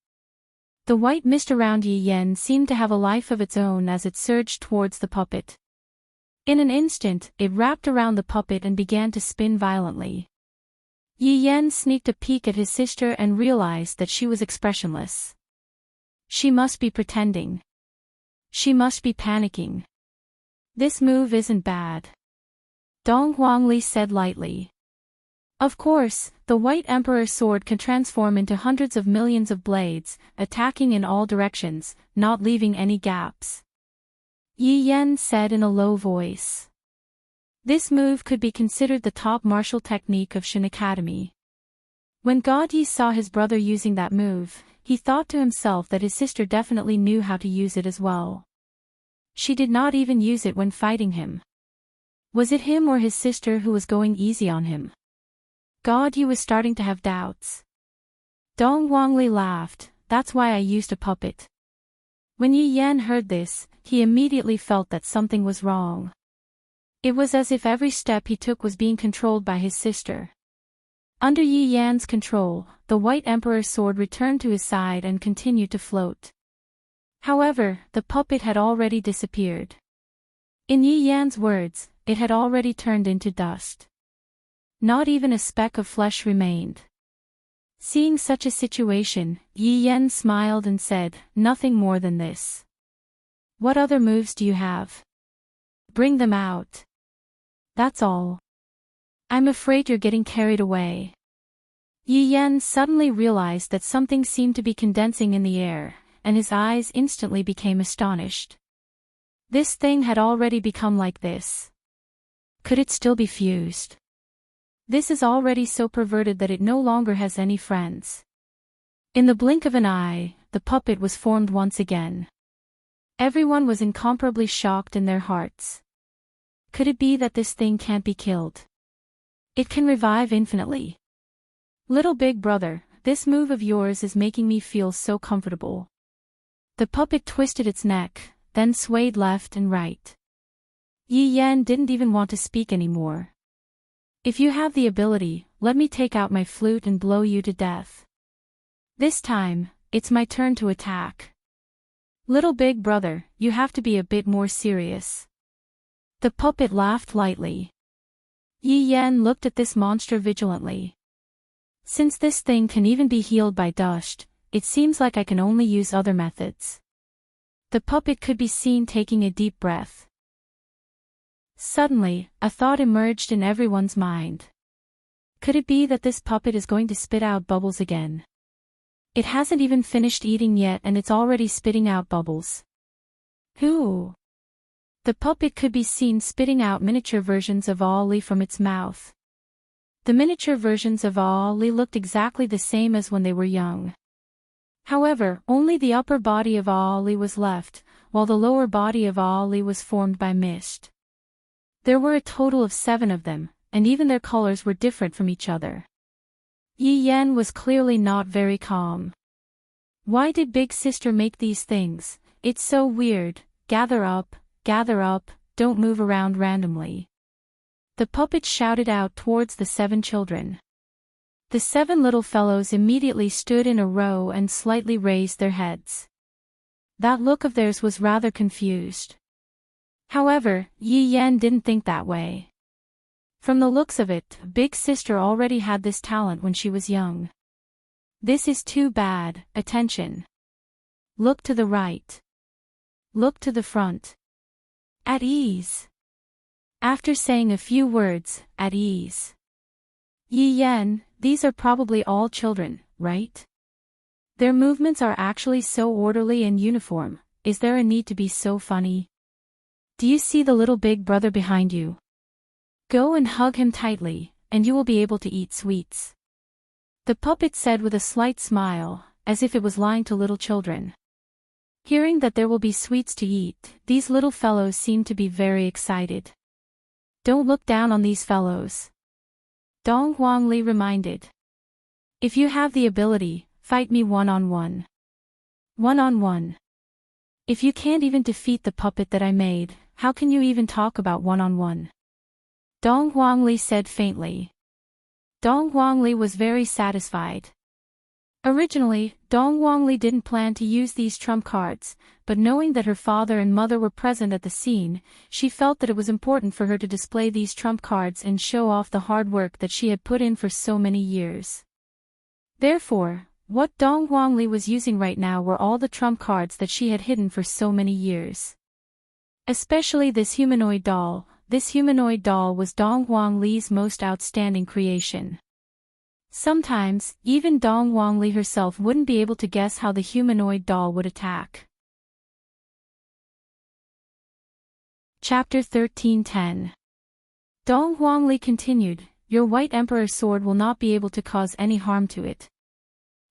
The white mist around Yi Yan seemed to have a life of its own as it surged towards the puppet. In an instant, it wrapped around the puppet and began to spin violently. Yi Yan sneaked a peek at his sister and realized that she was expressionless. She must be pretending. She must be panicking. This move isn't bad, Dong Huangli said lightly. Of course, the White Emperor's sword can transform into hundreds of millions of blades, attacking in all directions, not leaving any gaps. Yi Yan said in a low voice. This move could be considered the top martial technique of Shin Academy. When God Yi saw his brother using that move, he thought to himself that his sister definitely knew how to use it as well. She did not even use it when fighting him. Was it him or his sister who was going easy on him? God Yi was starting to have doubts. Dong Huangli laughed, that's why I used a puppet. When Yi Yan heard this, he immediately felt that something was wrong. It was as if every step he took was being controlled by his sister. Under Yi Yan's control, the White Emperor's sword returned to his side and continued to float. However, the puppet had already disappeared. In Yi Yan's words, it had already turned into dust. Not even a speck of flesh remained. Seeing such a situation, Yi Yan smiled and said, nothing more than this. What other moves do you have? Bring them out. That's all. I'm afraid you're getting carried away. Yi Yan suddenly realized that something seemed to be condensing in the air, and his eyes instantly became astonished. This thing had already become like this. Could it still be fused? This is already so perverted that it no longer has any friends. In the blink of an eye, the puppet was formed once again. Everyone was incomparably shocked in their hearts. Could it be that this thing can't be killed? It can revive infinitely. Little big brother, this move of yours is making me feel so comfortable. The puppet twisted its neck, then swayed left and right. Yi Yan didn't even want to speak anymore. If you have the ability, let me take out my flute and blow you to death. This time, it's my turn to attack. Little big brother, you have to be a bit more serious. The puppet laughed lightly. Yi Yan looked at this monster vigilantly. Since this thing can even be healed by dust, it seems like I can only use other methods. The puppet could be seen taking a deep breath. Suddenly, a thought emerged in everyone's mind. Could it be that this puppet is going to spit out bubbles again? It hasn't even finished eating yet and it's already spitting out bubbles. Who? The puppet could be seen spitting out miniature versions of Ali from its mouth. The miniature versions of Ali looked exactly the same as when they were young. However, only the upper body of Ali was left, while the lower body of Ali was formed by mist. There were a total of 7 of them, and even their colors were different from each other. Yi Yan was clearly not very calm. Why did Big Sister make these things? It's so weird. Gather up, don't move around randomly. The puppet shouted out towards the 7 children. The 7 little fellows immediately stood in a row and slightly raised their heads. That look of theirs was rather confused. However, Yi Yan didn't think that way. From the looks of it, Big Sister already had this talent when she was young. This is too bad. Attention. Look to the right. Look to the front. At ease. After saying a few words, at ease. Yi Yan, these are probably all children, right? Their movements are actually so orderly and uniform. Is there a need to be so funny? Do you see the little big brother behind you? Go and hug him tightly, and you will be able to eat sweets. The puppet said with a slight smile, as if it was lying to little children. Hearing that there will be sweets to eat, these little fellows seemed to be very excited. Don't look down on these fellows. Dong Huangli reminded. If you have the ability, fight me one-on-one. One-on-one. If you can't even defeat the puppet that I made, how can you even talk about one-on-one? Dong Huangli said faintly. Dong Huangli was very satisfied. Originally, Dong Huangli didn't plan to use these trump cards, but knowing that her father and mother were present at the scene, she felt that it was important for her to display these trump cards and show off the hard work that she had put in for so many years. Therefore, what Dong Huangli was using right now were all the trump cards that she had hidden for so many years. Especially this humanoid doll. This humanoid doll was Dong Huang Li's most outstanding creation. Sometimes, even Dong Huang Li herself wouldn't be able to guess how the humanoid doll would attack. Chapter 13:10. Dong Huang Li continued, "Your white emperor sword will not be able to cause any harm to it.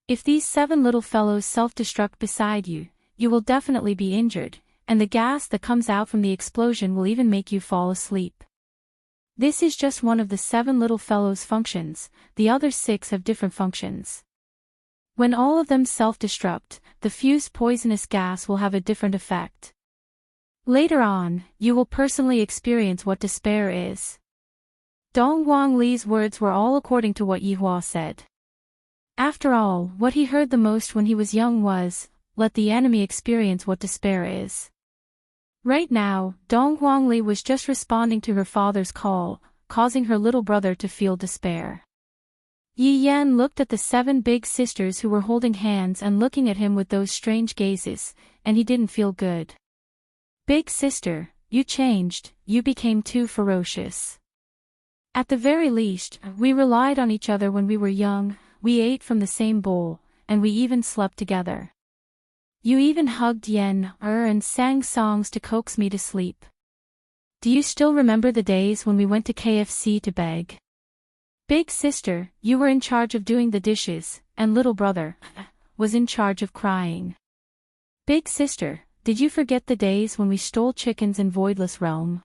If these 7 little fellows self-destruct beside you, you will definitely be injured, and the gas that comes out from the explosion will even make you fall asleep. This is just one of the 7 little fellows' functions, the other 6 have different functions. When all of them self-destruct, the fused poisonous gas will have a different effect. Later on, you will personally experience what despair is." Dong Huang Li's words were all according to what Yi Hua said. After all, what he heard the most when he was young was, "Let the enemy experience what despair is." Right now, Dong Huang Li was just responding to her father's call, causing her little brother to feel despair. Yi Yan looked at the 7 big sisters who were holding hands and looking at him with those strange gazes, and he didn't feel good. "Big sister, you changed, you became too ferocious. At the very least, we relied on each other when we were young, we ate from the same bowl, and we even slept together. You even hugged Yen and sang songs to coax me to sleep. Do you still remember the days when we went to KFC to beg? Big sister, you were in charge of doing the dishes, and little brother was in charge of crying. Big sister, did you forget the days when we stole chickens in Voidless Realm?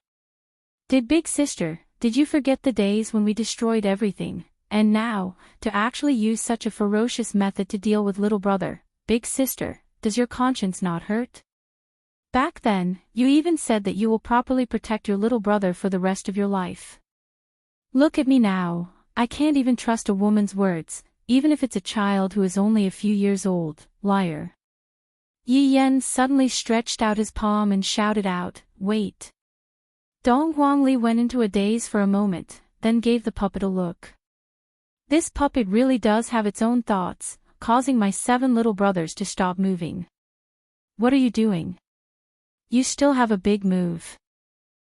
Big sister, did you forget the days when we destroyed everything, and now, to actually use such a ferocious method to deal with little brother, big sister, does your conscience not hurt? Back then, you even said that you will properly protect your little brother for the rest of your life. Look at me now, I can't even trust a woman's words, even if it's a child who is only a few years old, liar." Yi Yan suddenly stretched out his palm and shouted out, "Wait." Dong Huang Li went into a daze for a moment, then gave the puppet a look. "This puppet really does have its own thoughts, causing my 7 little brothers to stop moving. What are you doing? You still have a big move?"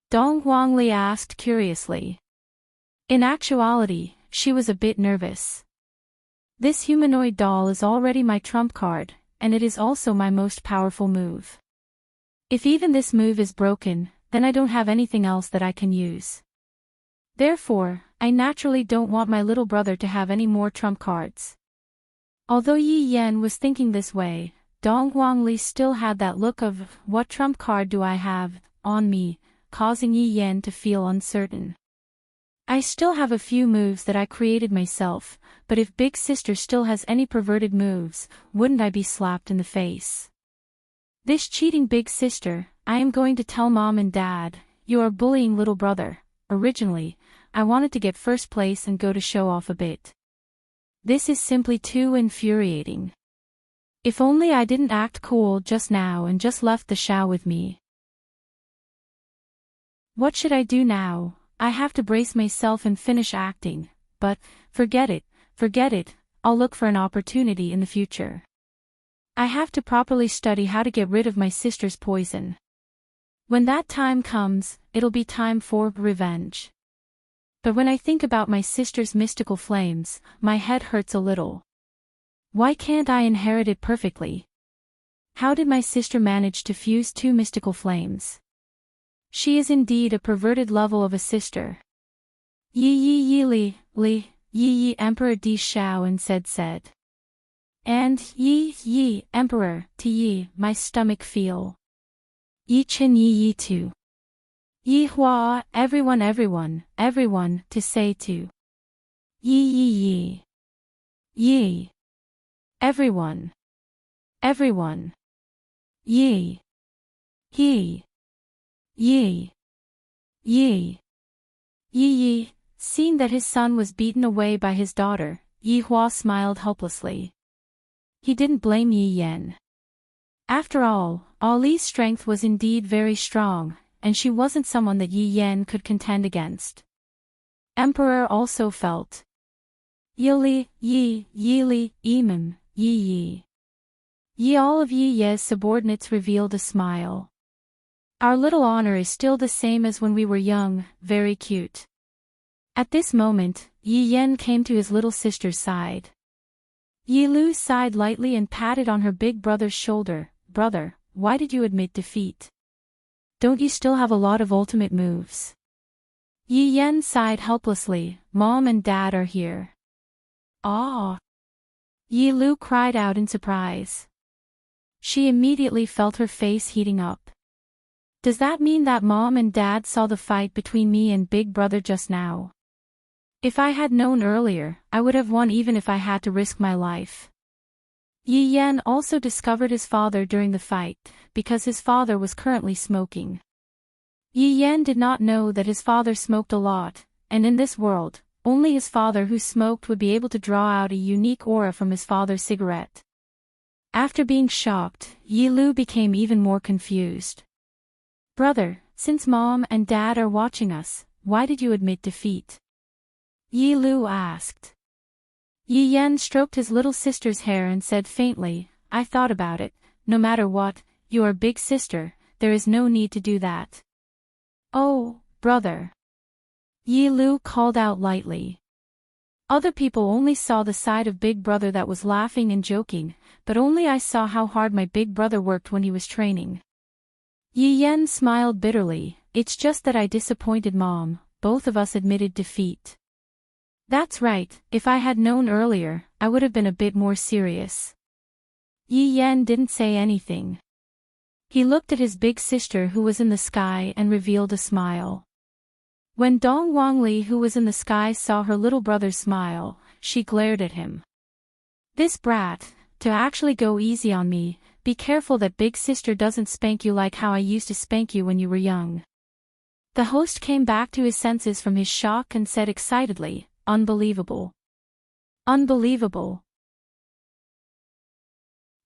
Dong Huang Li asked curiously. In actuality, she was a bit nervous. This humanoid doll is already my trump card, and it is also my most powerful move. If even this move is broken, then I don't have anything else that I can use. Therefore, I naturally don't want my little brother to have any more trump cards. Although Yi Yan was thinking this way, Dong Huang Li still had that look of, "What trump card do I have on me?" causing Yi Yan to feel uncertain. "I still have a few moves that I created myself, but if big sister still has any perverted moves, wouldn't I be slapped in the face? This cheating big sister, I am going to tell mom and dad, you are bullying little brother. Originally, I wanted to get first place and go to show off a bit. This is simply too infuriating. If only I didn't act cool just now and just left the show with me. What should I do now? I have to brace myself and finish acting, but, forget it, I'll look for an opportunity in the future. I have to properly study how to get rid of my sister's poison. When that time comes, it'll be time for revenge. But when I think about my sister's mystical flames, my head hurts a little. Why can't I inherit it perfectly? How did my sister manage to fuse 2 mystical flames? She is indeed a perverted level of a sister. Yi Emperor Di Shao and said. And Yi Emperor to Yi my stomach feel. Yi Chen Yi too. Yi Hua everyone to say to. Yi. Everyone. Yi. He. Yi. Seeing that his son was beaten away by his daughter, Yi Hua smiled helplessly. He didn't blame Yi Yan. After all, Li's strength was indeed very strong, and she wasn't someone that Yi Yan could contend against. Emperor also felt. Yi, Imam, Yi. All of Yi Ye's subordinates revealed a smile. Our little honor is still the same as when we were young, very cute. At this moment, Yi Yan came to his little sister's side. Yi Lu sighed lightly and patted on her big brother's shoulder. Brother, why did you admit defeat? Don't you still have a lot of ultimate moves? Yi Yan sighed helplessly. Mom and Dad are here. Ah! Yi Lu cried out in surprise. She immediately felt her face heating up. Does that mean that Mom and Dad saw the fight between me and Big Brother just now? If I had known earlier, I would have won even if I had to risk my life. Yi Yan also discovered his father during the fight, because his father was currently smoking. Yi Yan did not know that his father smoked a lot, and in this world, only his father who smoked would be able to draw out a unique aura from his father's cigarette. After being shocked, Yi Lu became even more confused. Brother, since Mom and Dad are watching us, why did you admit defeat? Yi Lu asked. Yi Yan stroked his little sister's hair and said faintly, I thought about it, no matter what, you are big sister, there is no need to do that. Oh, brother. Yi Lu called out lightly. Other people only saw the side of Big Brother that was laughing and joking, but only I saw how hard my big brother worked when he was training. Yi Yan smiled bitterly, it's just that I disappointed Mom, both of us admitted defeat. That's right, if I had known earlier, I would have been a bit more serious. Yi Yan didn't say anything. He looked at his big sister who was in the sky and revealed a smile. When Dong Wangli who was in the sky saw her little brother's smile, she glared at him. This brat, to actually go easy on me, be careful that big sister doesn't spank you like how I used to spank you when you were young. The host came back to his senses from his shock and said excitedly, Unbelievable. Unbelievable.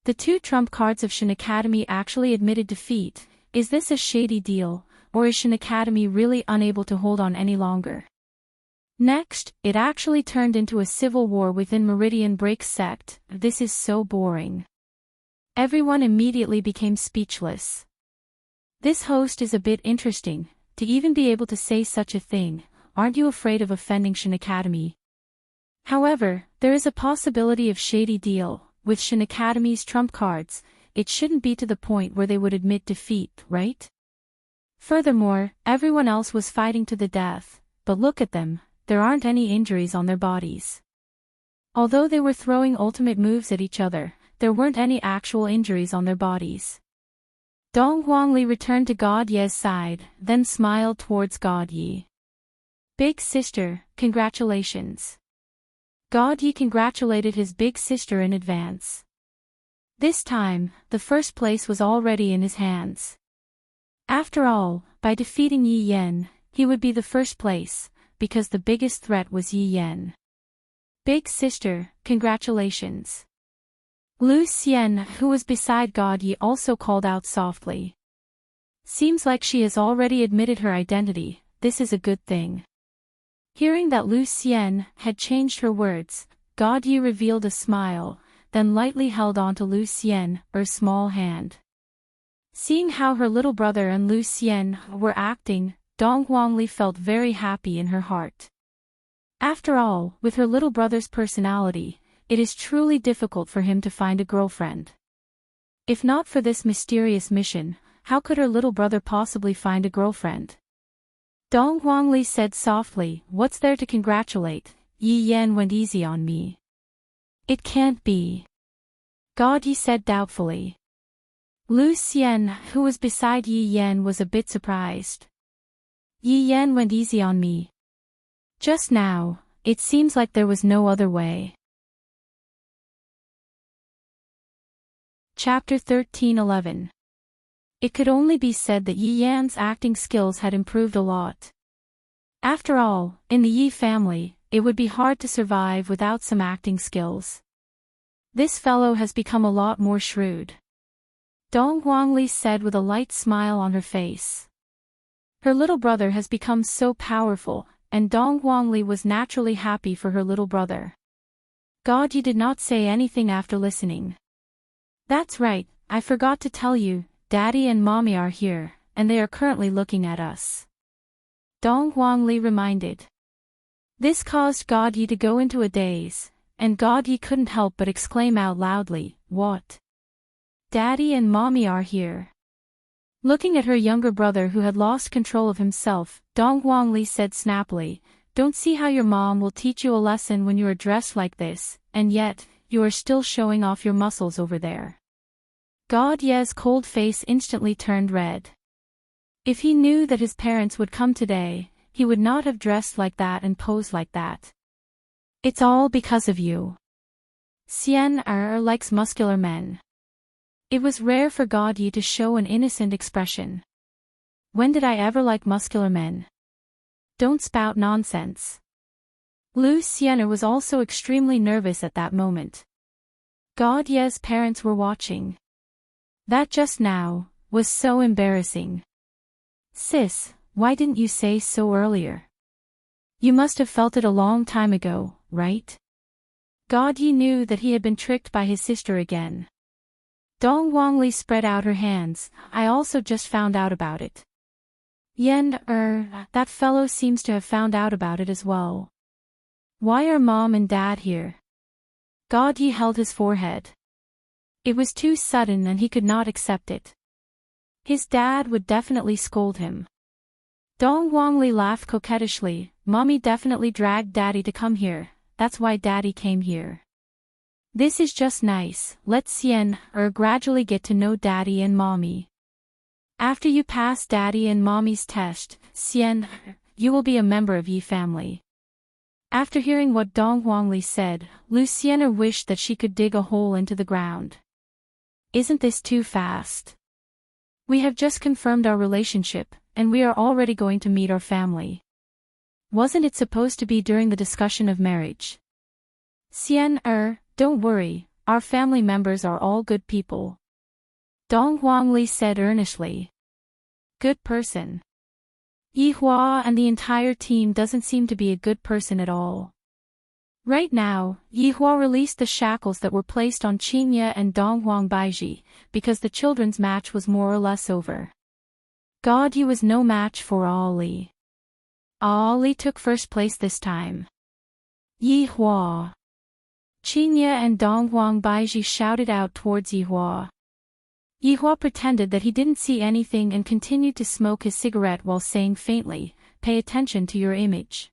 The two trump cards of Shin Academy actually admitted defeat. Is this a shady deal, or is Shin Academy really unable to hold on any longer? Next, it actually turned into a civil war within Meridian Break sect. This is so boring. Everyone immediately became speechless. This host is a bit interesting, to even be able to say such a thing. Aren't you afraid of offending Shin Academy? However, there is a possibility of shady deal. With Shin Academy's trump cards, it shouldn't be to the point where they would admit defeat, right? Furthermore, everyone else was fighting to the death, but look at them, there aren't any injuries on their bodies. Although they were throwing ultimate moves at each other, there weren't any actual injuries on their bodies. Dong Huangli returned to God Ye's side, then smiled towards God Ye. Big sister, congratulations. God Ye congratulated his big sister in advance. This time, the first place was already in his hands. After all, by defeating Yi Yan, he would be the first place, because the biggest threat was Yi Yan. Big sister, congratulations. Lu Xian, who was beside God Yi, also called out softly. Seems like she has already admitted her identity, this is a good thing. Hearing that Lu Xian had changed her words, God Yi revealed a smile, then lightly held on to Lu Xian, her small hand. Seeing how her little brother and Lu Xian were acting, Dong Huangli felt very happy in her heart. After all, with her little brother's personality, it is truly difficult for him to find a girlfriend. If not for this mysterious mission, how could her little brother possibly find a girlfriend? Dong Huangli said softly, what's there to congratulate? Yi Yan went easy on me. It can't be. God Yi said doubtfully. Lu Xian, who was beside Yi Yan, was a bit surprised. Yi Yan went easy on me. Just now, it seems like there was no other way. Chapter 13:11. It could only be said that Yi Yan's acting skills had improved a lot. After all, in the Yi family, it would be hard to survive without some acting skills. This fellow has become a lot more shrewd. Dong Huangli said with a light smile on her face. Her little brother has become so powerful, and Dong Huangli was naturally happy for her little brother. God Yi did not say anything after listening. That's right, I forgot to tell you, Daddy and Mommy are here, and they are currently looking at us. Dong Huangli reminded. This caused God Yi to go into a daze, and God Yi couldn't help but exclaim out loudly, "What? Daddy and Mommy are here." Looking at her younger brother who had lost control of himself, Dong Huangli said snappily, "Don't see how your mom will teach you a lesson when you are dressed like this, and yet, you are still showing off your muscles over there." God Ye's cold face instantly turned red. If he knew that his parents would come today, he would not have dressed like that and posed like that. It's all because of you. Xian likes muscular men. It was rare for God Yi to show an innocent expression. When did I ever like muscular men? Don't spout nonsense. Lu Xian was also extremely nervous at that moment. God Ye's parents were watching. That just now was so embarrassing. Sis, why didn't you say so earlier? You must have felt it a long time ago, right? God Yi knew that he had been tricked by his sister again. Dong Huangli spread out her hands. I also just found out about it. Yen, that fellow seems to have found out about it as well. Why are Mom and Dad here? God Yi held his forehead. It was too sudden and he could not accept it. His dad would definitely scold him. Dong Huangli laughed coquettishly. Mommy definitely dragged Daddy to come here, that's why Daddy came here. This is just nice. Let Xian gradually get to know Daddy and Mommy. After you pass Daddy and Mommy's test, Xian, you will be a member of Yi family. After hearing what Dong Huangli said, Lu Xian wished that she could dig a hole into the ground. Isn't this too fast? We have just confirmed our relationship, and we are already going to meet our family. Wasn't it supposed to be during the discussion of marriage? Xian, don't worry, our family members are all good people. Dong Huangli said earnestly. Good person. Yi Hua and the entire team doesn't seem to be a good person at all. Right now, Yi Hua released the shackles that were placed on Qingye and Donghuang Baiji, because the children's match was more or less over. God Yi was no match for Ali. Ali took first place this time. Yi Hua. Qingye and Donghuang Baiji shouted out towards Yi Hua. Yi Hua pretended that he didn't see anything and continued to smoke his cigarette while saying faintly, "Pay attention to your image."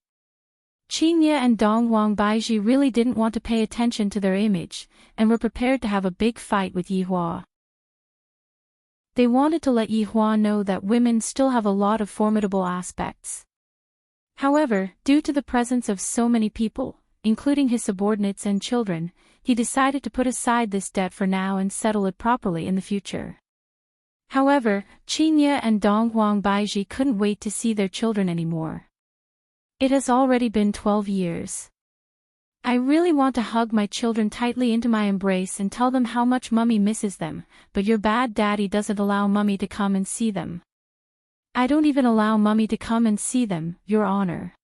Qingye and Donghuang Baiji really didn't want to pay attention to their image, and were prepared to have a big fight with Yi Hua. They wanted to let Yi Hua know that women still have a lot of formidable aspects. However, due to the presence of so many people, including his subordinates and children, he decided to put aside this debt for now and settle it properly in the future. However, Qingye and Donghuang Baiji couldn't wait to see their children anymore. It has already been 12 years. I really want to hug my children tightly into my embrace and tell them how much Mummy misses them, but your bad daddy doesn't allow Mummy to come and see them. I don't even allow Mummy to come and see them, Your Honor.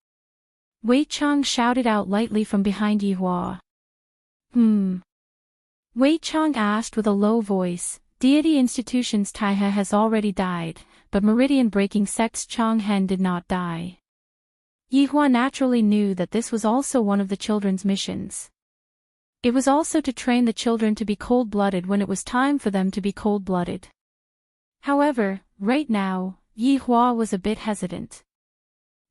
Wei Chang shouted out lightly from behind Yi Hua. Wei Chang asked with a low voice. Deity institution's Taihe has already died, but meridian-breaking sect's Changhen did not die. Yi Hua naturally knew that this was also one of the children's missions. It was also to train the children to be cold-blooded when it was time for them to be cold-blooded. However, right now, Yi Hua was a bit hesitant.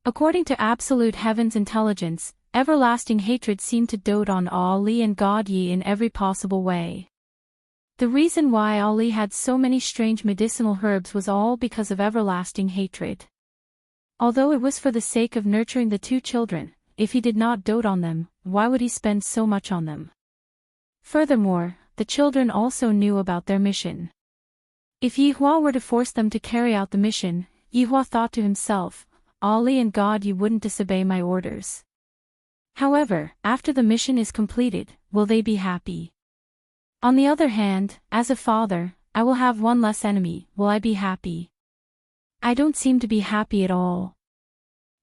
According to Absolute Heaven's intelligence, everlasting hatred seemed to dote on Ali and God Yi in every possible way. The reason why Ali had so many strange medicinal herbs was all because of everlasting hatred. Although it was for the sake of nurturing the two children, if he did not dote on them, why would he spend so much on them? Furthermore, the children also knew about their mission. If Yi Hua were to force them to carry out the mission, Yi Hua thought to himself, Ali and God Yi wouldn't disobey my orders. However, after the mission is completed, will they be happy? On the other hand, as a father, I will have one less enemy. Will I be happy? I don't seem to be happy at all.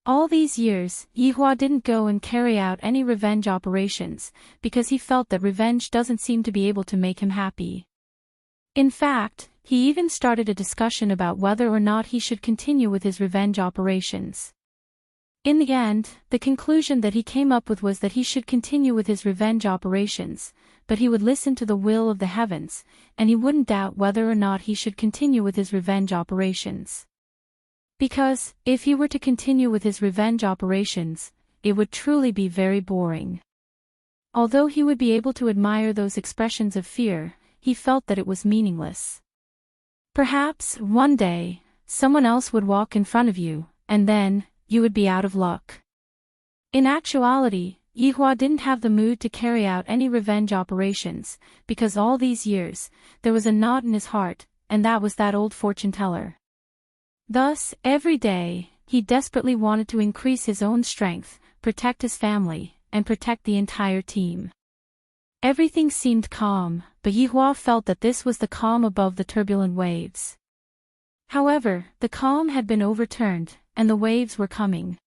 All these years, Yi Hua didn't go and carry out any revenge operations, because he felt that revenge doesn't seem to be able to make him happy. In fact, He even started a discussion about whether or not he should continue with his revenge operations. In the end, the conclusion that he came up with was that he should continue with his revenge operations, but he would listen to the will of the heavens, and he wouldn't doubt whether or not he should continue with his revenge operations. Because, if he were to continue with his revenge operations, it would truly be very boring. Although he would be able to admire those expressions of fear, he felt that it was meaningless. Perhaps, one day, someone else would walk in front of you, and then, you would be out of luck. In actuality, Yihua didn't have the mood to carry out any revenge operations, because all these years, there was a knot in his heart, and that was that old fortune teller. Thus, every day, he desperately wanted to increase his own strength, protect his family, and protect the entire team. Everything seemed calm, but Yihua felt that this was the calm above the turbulent waves. However, the calm had been overturned, and the waves were coming.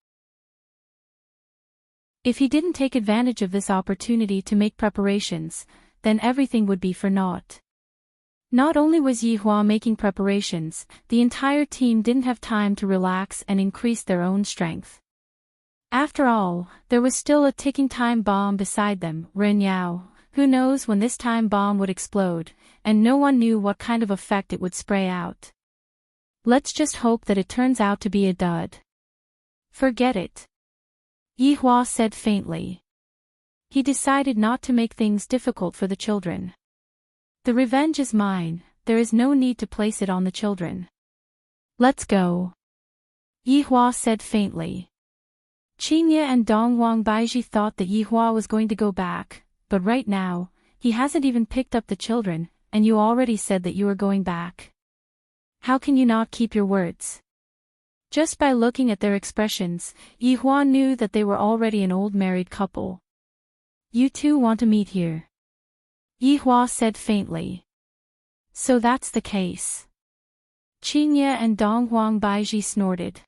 If he didn't take advantage of this opportunity to make preparations, then everything would be for naught. Not only was Yihua making preparations, the entire team didn't have time to relax and increase their own strength. After all, there was still a ticking time bomb beside them, Ren Yao. Who knows when this time bomb would explode, and no one knew what kind of effect it would spray out. Let's just hope that it turns out to be a dud. Forget it. Yihua said faintly. He decided not to make things difficult for the children. The revenge is mine, there is no need to place it on the children. Let's go. Yihua said faintly. Qingye and Donghuang Baizhi thought that Yihua was going to go back, but right now, he hasn't even picked up the children, and you already said that you were going back. How can you not keep your words? Just by looking at their expressions, Yihua knew that they were already an old married couple. You two want to meet here? Yihua said faintly. So that's the case. Qingye and Donghuang Baizhi snorted.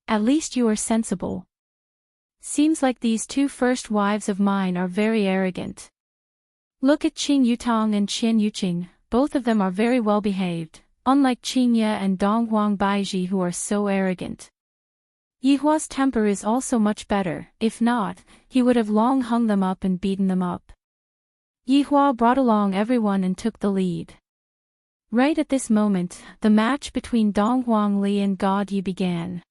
At least you are sensible. Seems like these two first wives of mine are very arrogant. Look at Qing Yutong and Qian Yuqing, both of them are very well behaved, unlike Qingye and Donghuang Baizhi who are so arrogant. Yihua's temper is also much better, if not, he would have long hung them up and beaten them up. Yihua brought along everyone and took the lead. Right at this moment, the match between Donghuang Li and God Yi began.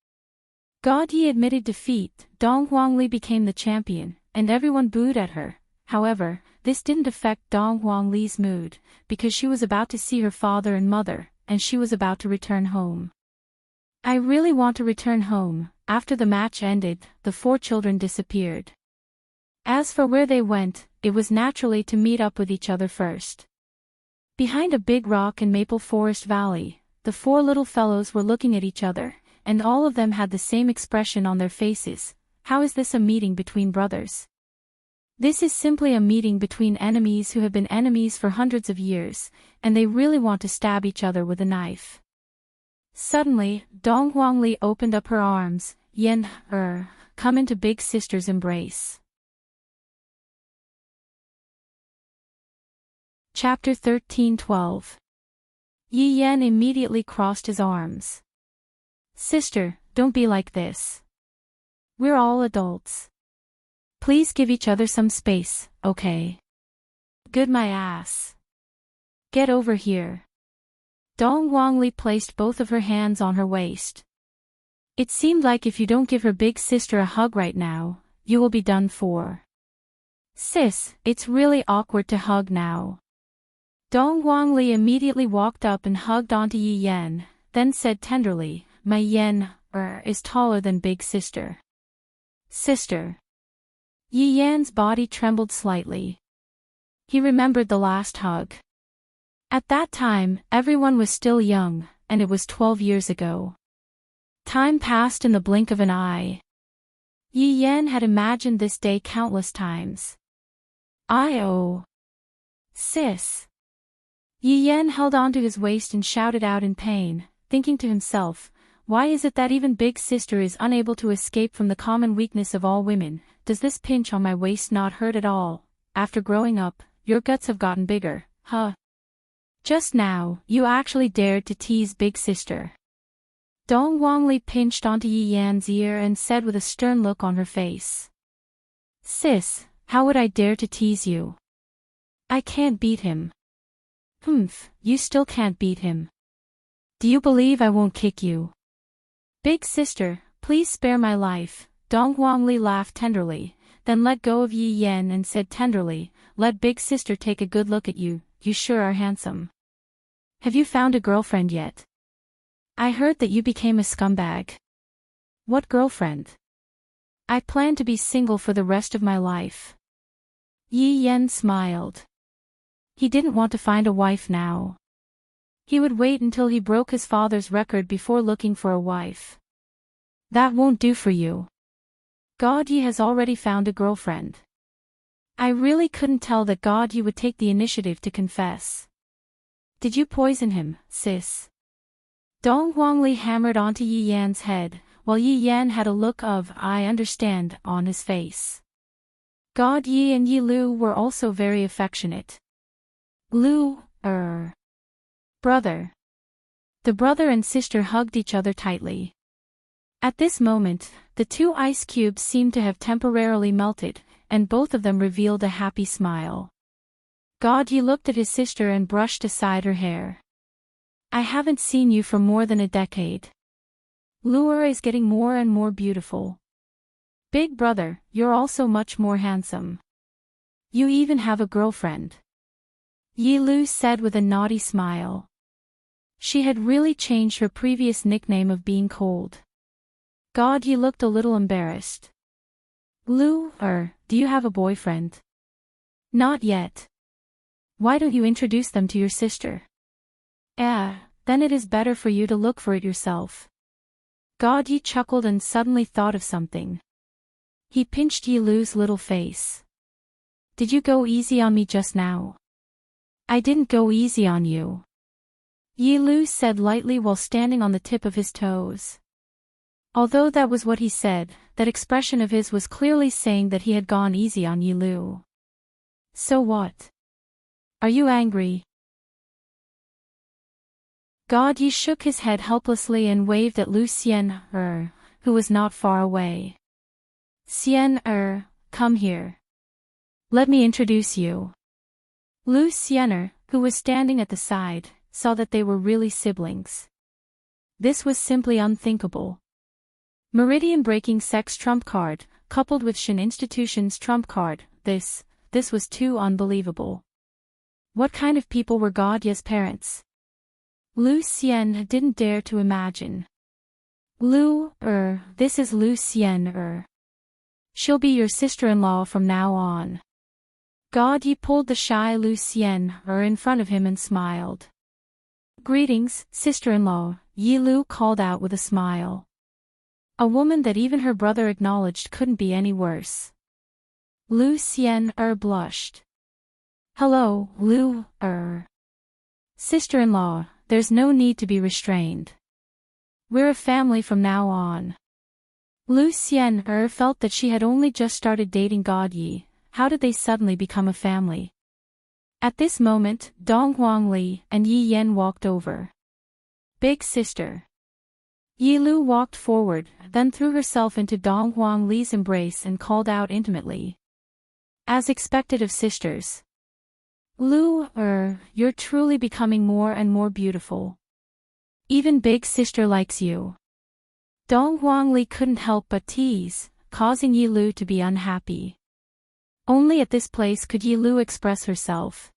God Yi admitted defeat, Donghuang Li became the champion, and everyone booed at her. However, this didn't affect Donghuang Li's mood, because she was about to see her father and mother, and she was about to return home. I really want to return home. After the match ended, the four children disappeared. As for where they went, it was naturally to meet up with each other first. Behind a big rock in Maple Forest Valley, the four little fellows were looking at each other, and all of them had the same expression on their faces. How is this a meeting between brothers? This is simply a meeting between enemies who have been enemies for hundreds of years, and they really want to stab each other with a knife. Suddenly, Donghuang Li opened up her arms. Yen, come into big sister's embrace. Chapter 13:12. Yi Yan immediately crossed his arms. Sister, don't be like this. We're all adults. Please give each other some space, okay? Good my ass. Get over here. Donghuang Li placed both of her hands on her waist. It seemed like if you don't give her big sister a hug right now, you will be done for. Sis, it's really awkward to hug now. Donghuang Li immediately walked up and hugged onto Yi Yan, then said tenderly, my Yan, is taller than big sister. Sister. Yi Yan's body trembled slightly. He remembered the last hug. At that time, everyone was still young, and it was 12 years ago. Time passed in the blink of an eye. Yi Yan had imagined this day countless times. Sis. Yi Yan held onto his waist and shouted out in pain, thinking to himself, why is it that even big sister is unable to escape from the common weakness of all women? Does this pinch on my waist not hurt at all? After growing up, your guts have gotten bigger, huh? Just now, you actually dared to tease big sister. Dong Wangli pinched onto Yi Yan's ear and said with a stern look on her face. Sis, how would I dare to tease you? I can't beat him. Humph, you still can't beat him. Do you believe I won't kick you? Big sister, please spare my life. Dong Wangli laughed tenderly, then let go of Yi Yan and said tenderly, let big sister take a good look at you, you sure are handsome. Have you found a girlfriend yet? I heard that you became a scumbag. What girlfriend? I plan to be single for the rest of my life. Yi Yan smiled. He didn't want to find a wife now. He would wait until he broke his father's record before looking for a wife. That won't do for you. God Yi has already found a girlfriend. I really couldn't tell that God Yi would take the initiative to confess. Did you poison him, sis? Dong Wangli hammered onto Yi Yan's head, while Yi Yan had a look of I understand on his face. God Yi and Yi Lu were also very affectionate. Lu, brother. The brother and sister hugged each other tightly. At this moment, the two ice cubes seemed to have temporarily melted, and both of them revealed a happy smile. God Yi looked at his sister and brushed aside her hair. I haven't seen you for more than a decade. Lu'er is getting more and more beautiful. Big brother, you're also much more handsome. You even have a girlfriend. Yi Lu said with a naughty smile. She had really changed her previous nickname of being cold. God Yi looked a little embarrassed. Lu'er, do you have a boyfriend? Not yet. Why don't you introduce them to your sister? Then it is better for you to look for it yourself. God Yi chuckled and suddenly thought of something. He pinched Yi Lu's little face. Did you go easy on me just now? I didn't go easy on you. Yi Lu said lightly while standing on the tip of his toes. Although that was what he said, that expression of his was clearly saying that he had gone easy on Yi Lu. So what? Are you angry? God Yi shook his head helplessly and waved at Lu Xian, who was not far away. Xian, come here. Let me introduce you. Lu Xian, who was standing at the side, saw that they were really siblings. This was simply unthinkable. Meridian-breaking sex trump card, coupled with Shin Institution's trump card, this was too unbelievable. What kind of people were God Yi's parents? Lu Xian didn't dare to imagine. This is Lu Xian. She'll be your sister-in-law from now on. God Yi pulled the shy Lu Xian in front of him and smiled. Greetings, sister-in-law, Yi Lu called out with a smile. A woman that even her brother acknowledged couldn't be any worse. Lu Xian blushed. Hello, Lu. Sister-in-law, there's no need to be restrained. We're a family from now on. Lu Xian felt that she had only just started dating God Yi. How did they suddenly become a family? At this moment, Dong Wangli and Yi Yan walked over. Big sister. Yi Lu walked forward, then threw herself into Dong Wangli's embrace and called out intimately. As expected of sisters. Lu, you're truly becoming more and more beautiful. Even big sister likes you. Dong Wangli couldn't help but tease, causing Yi Lu to be unhappy. Only at this place could Yi Lu express herself.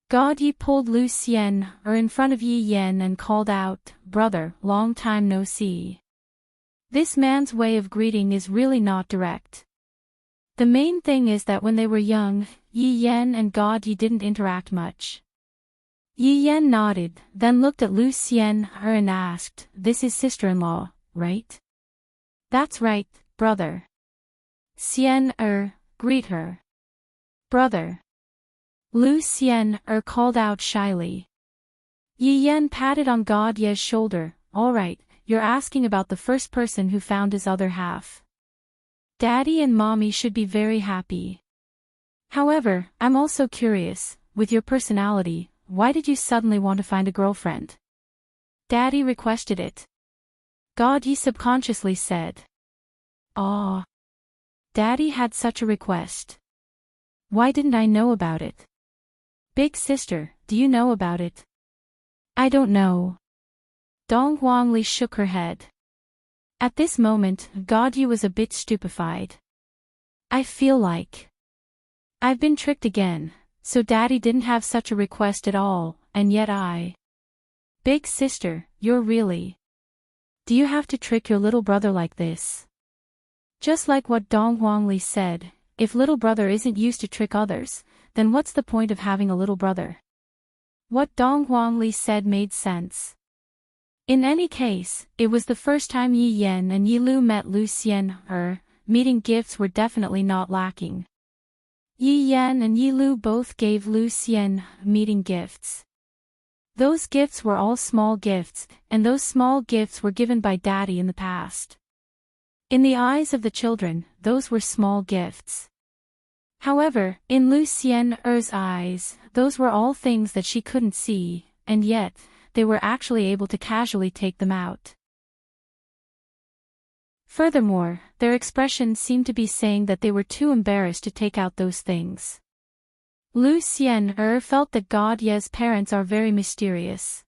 God Yi pulled Lu Xian in front of Yi Yan and called out, brother, long time no see. This man's way of greeting is really not direct. The main thing is that when they were young, Yi Yan and God Yi didn't interact much. Yi Yan nodded, then looked at Lu Xian and asked, this is sister-in-law, right? That's right, brother. Xian greet her. Brother. Lu Xian called out shyly. Yi Yan patted on God Yi's shoulder. All right, you're asking about the first person who found his other half. Daddy and Mommy should be very happy. However, I'm also curious, with your personality, why did you suddenly want to find a girlfriend? Daddy requested it. God, Yi subconsciously said. Ah. Daddy had such a request. Why didn't I know about it? Big sister, do you know about it? I don't know. Dong Huangli shook her head. At this moment, God Yi was a bit stupefied. I feel like I've been tricked again, so Daddy didn't have such a request at all, and yet I. Big sister, you're really. Do you have to trick your little brother like this? Just like what Dong Huangli said, if little brother isn't used to trick others, then what's the point of having a little brother? What Dong Huangli said made sense. In any case, it was the first time Yi Yan and Yi Lu met Lu Xian. Meeting gifts were definitely not lacking. Yi Yan and Yi Lu both gave Lu Xian meeting gifts. Those gifts were all small gifts, and those small gifts were given by Daddy in the past. In the eyes of the children, those were small gifts. However, in Lu Xian's eyes, those were all things that she couldn't see, and yet, they were actually able to casually take them out. Furthermore, their expressions seemed to be saying that they were too embarrassed to take out those things. Lu Xian felt that God Ye's parents are very mysterious.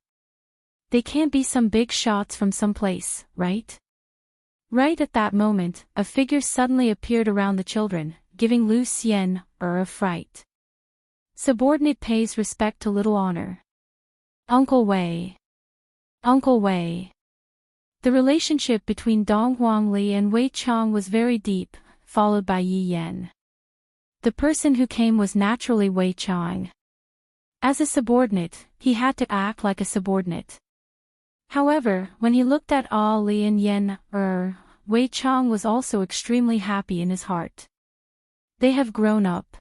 They can't be some big shots from someplace, right? Right at that moment, a figure suddenly appeared around the children, giving Lu Xian a fright. Subordinate pays respect to little honor. Uncle Wei. Uncle Wei. The relationship between Dong Huangli and Wei Chang was very deep, followed by Yi Yan. The person who came was naturally Wei Chang. As a subordinate, he had to act like a subordinate. However, when he looked at Ali and Yan, Wei Chang was also extremely happy in his heart. They have grown up.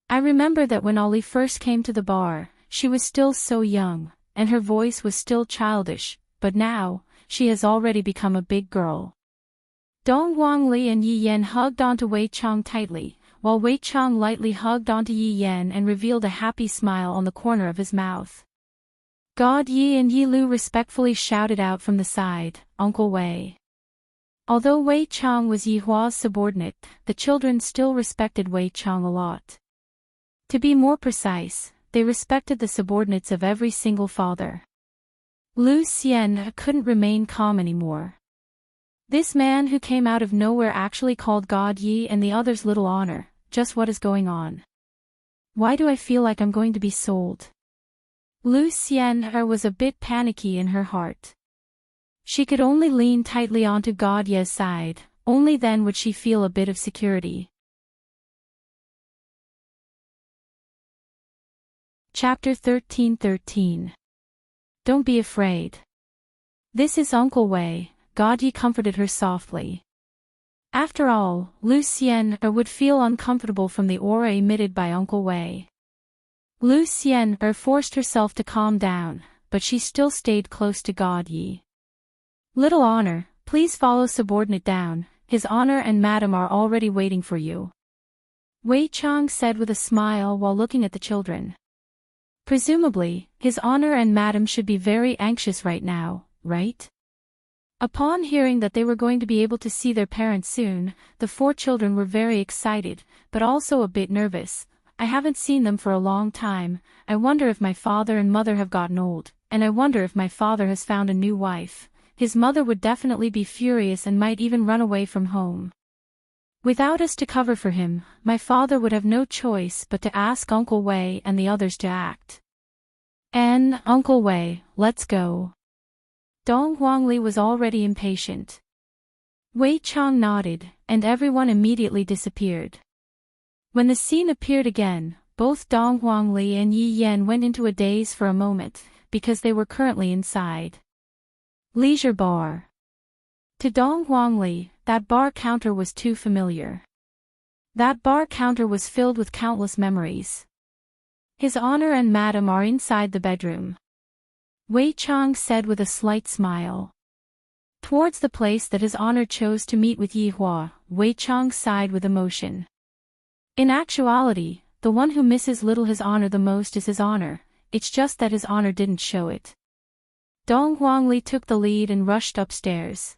I remember that when Ali first came to the bar, she was still so young, and her voice was still childish, but now, she has already become a big girl. Dong Huangli and Yi Yan hugged onto Wei Chang tightly, while Wei Chang lightly hugged onto Yi Yan and revealed a happy smile on the corner of his mouth. God Yi and Yi Lu respectfully shouted out from the side, Uncle Wei. Although Wei Chang was Yi Hua's subordinate, the children still respected Wei Chang a lot. To be more precise, they respected the subordinates of every single father. Lu Xian couldn't remain calm anymore. This man who came out of nowhere actually called God Yi and the others little honor. Just what is going on? Why do I feel like I'm going to be sold? Lu Xian was a bit panicky in her heart. She could only lean tightly onto God Ye's side, only then would she feel a bit of security. Chapter 13:13. Don't be afraid. This is Uncle Wei, God Yi comforted her softly. After all, Lu Xian would feel uncomfortable from the aura emitted by Uncle Wei. Lu Xian forced herself to calm down, but she still stayed close to God Yi. Little honor, please follow subordinate down, his honor and madam are already waiting for you. Wei Chang said with a smile while looking at the children. Presumably, his honor and madam should be very anxious right now, right? Upon hearing that they were going to be able to see their parents soon, the four children were very excited, but also a bit nervous. I haven't seen them for a long time. I wonder if my father and mother have gotten old, and I wonder if my father has found a new wife. His mother would definitely be furious and might even run away from home. Without us to cover for him, my father would have no choice but to ask Uncle Wei and the others to act. And, Uncle Wei, let's go. Dong Huangli was already impatient. Wei Chang nodded, and everyone immediately disappeared. When the scene appeared again, both Dong Huangli and Yi Yan went into a daze for a moment, because they were currently inside. Leisure bar. To Dong Huangli, that bar counter was too familiar. That bar counter was filled with countless memories. His honor and madam are inside the bedroom. Wei Chang said with a slight smile. Towards the place that his honor chose to meet with Yi Hua, Wei Chang sighed with emotion. In actuality, the one who misses little his honor the most is his honor. it's just that his honor didn't show it. Dong Huangli took the lead and rushed upstairs.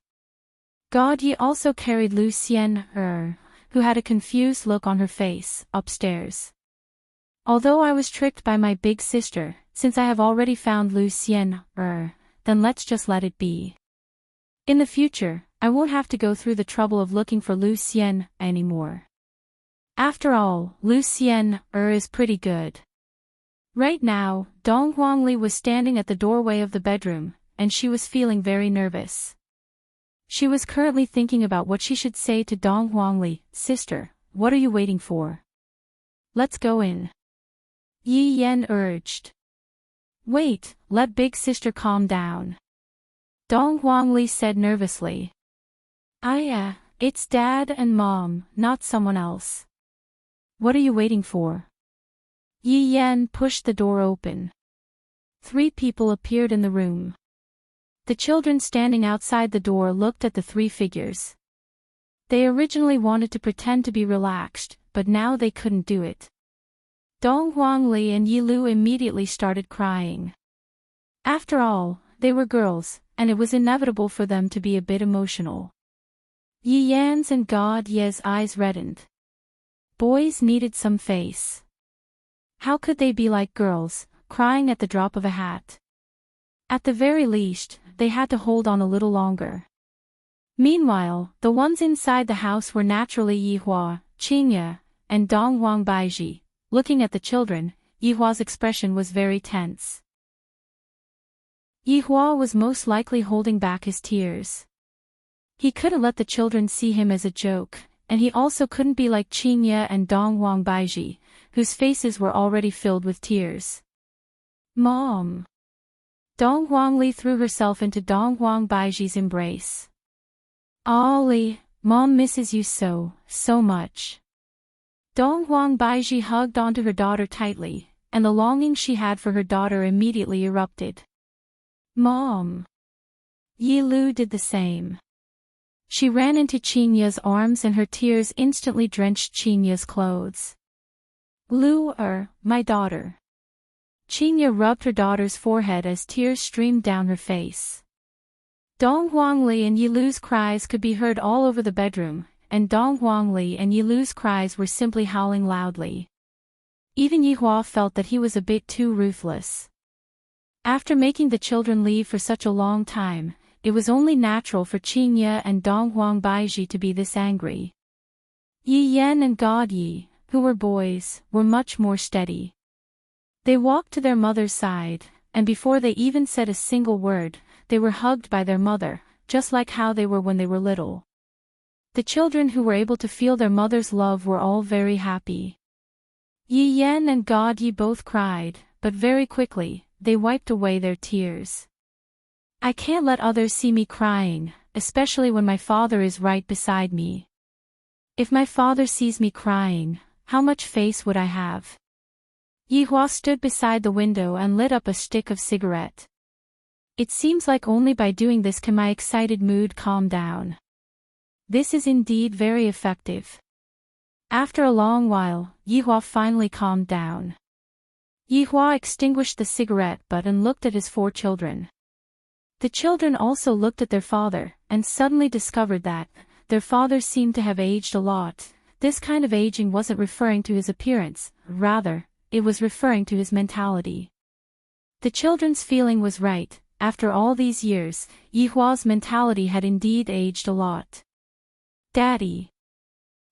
God Yi also carried Lu Xian, who had a confused look on her face, upstairs. Although I was tricked by my big sister, since I have already found Lu Xian, then let's just let it be. In the future, I won't have to go through the trouble of looking for Lu Xian anymore. After all, Lu Xian, is pretty good. Right now, Dong Huangli was standing at the doorway of the bedroom, and she was feeling very nervous. She was currently thinking about what she should say to Dong Huangli. Sister, what are you waiting for? Let's go in. Yi Yan urged. Wait, let big sister calm down. Dong Huangli said nervously. It's Dad and Mom, not someone else. What are you waiting for? Yi Yan pushed the door open. 3 people appeared in the room. The children standing outside the door looked at the 3 figures. They originally wanted to pretend to be relaxed, but now they couldn't do it. Dong Huangli and Yi Lu immediately started crying. After all, they were girls, and it was inevitable for them to be a bit emotional. Yi Yan's and God Ye's eyes reddened. Boys needed some face. How could they be like girls, crying at the drop of a hat? At the very least, they had to hold on a little longer. Meanwhile, the ones inside the house were naturally Yi Hua, Qingye, and Dong Huang Baiji. Looking at the children, Yi Hua's expression was very tense. Yi Hua was most likely holding back his tears. He couldn't let the children see him as a joke, and he also couldn't be like Qingye and Dong Huang Baiji, whose faces were already filled with tears. Mom! Dong Huangli threw herself into Dong Huang Baiji's embrace. Ollie, Mom misses you so much. Dong Huang Baiji hugged onto her daughter tightly, and the longing she had for her daughter immediately erupted. Mom! Yi Lu did the same. She ran into Qingye's arms and her tears instantly drenched Qingye's clothes. Lu, my daughter. Qingye rubbed her daughter's forehead as tears streamed down her face. Dong Huangli and Yi Lu's cries could be heard all over the bedroom, and Dong Huangli and Yi Lu's cries were simply howling loudly. Even Yi Hua felt that he was a bit too ruthless. After making the children leave for such a long time, it was only natural for Qingye and Dong Huang Baiji to be this angry. Yi Yan and God Yi, who were boys, were much more steady. They walked to their mother's side, and before they even said a single word, they were hugged by their mother, just like how they were when they were little. The children who were able to feel their mother's love were all very happy. Yi Yan and God Yi both cried, but very quickly, they wiped away their tears. I can't let others see me crying, especially when my father is right beside me. If my father sees me crying, how much face would I have? Yi Hua stood beside the window and lit up a stick of cigarette. It seems like only by doing this can my excited mood calm down. This is indeed very effective. After a long while, Yi Hua finally calmed down. Yi Hua extinguished the cigarette butt and looked at his 4 children. The children also looked at their father, and suddenly discovered that their father seemed to have aged a lot. This kind of aging wasn't referring to his appearance, rather, it was referring to his mentality. The children's feeling was right. After all these years, Yi Hua's mentality had indeed aged a lot. Daddy!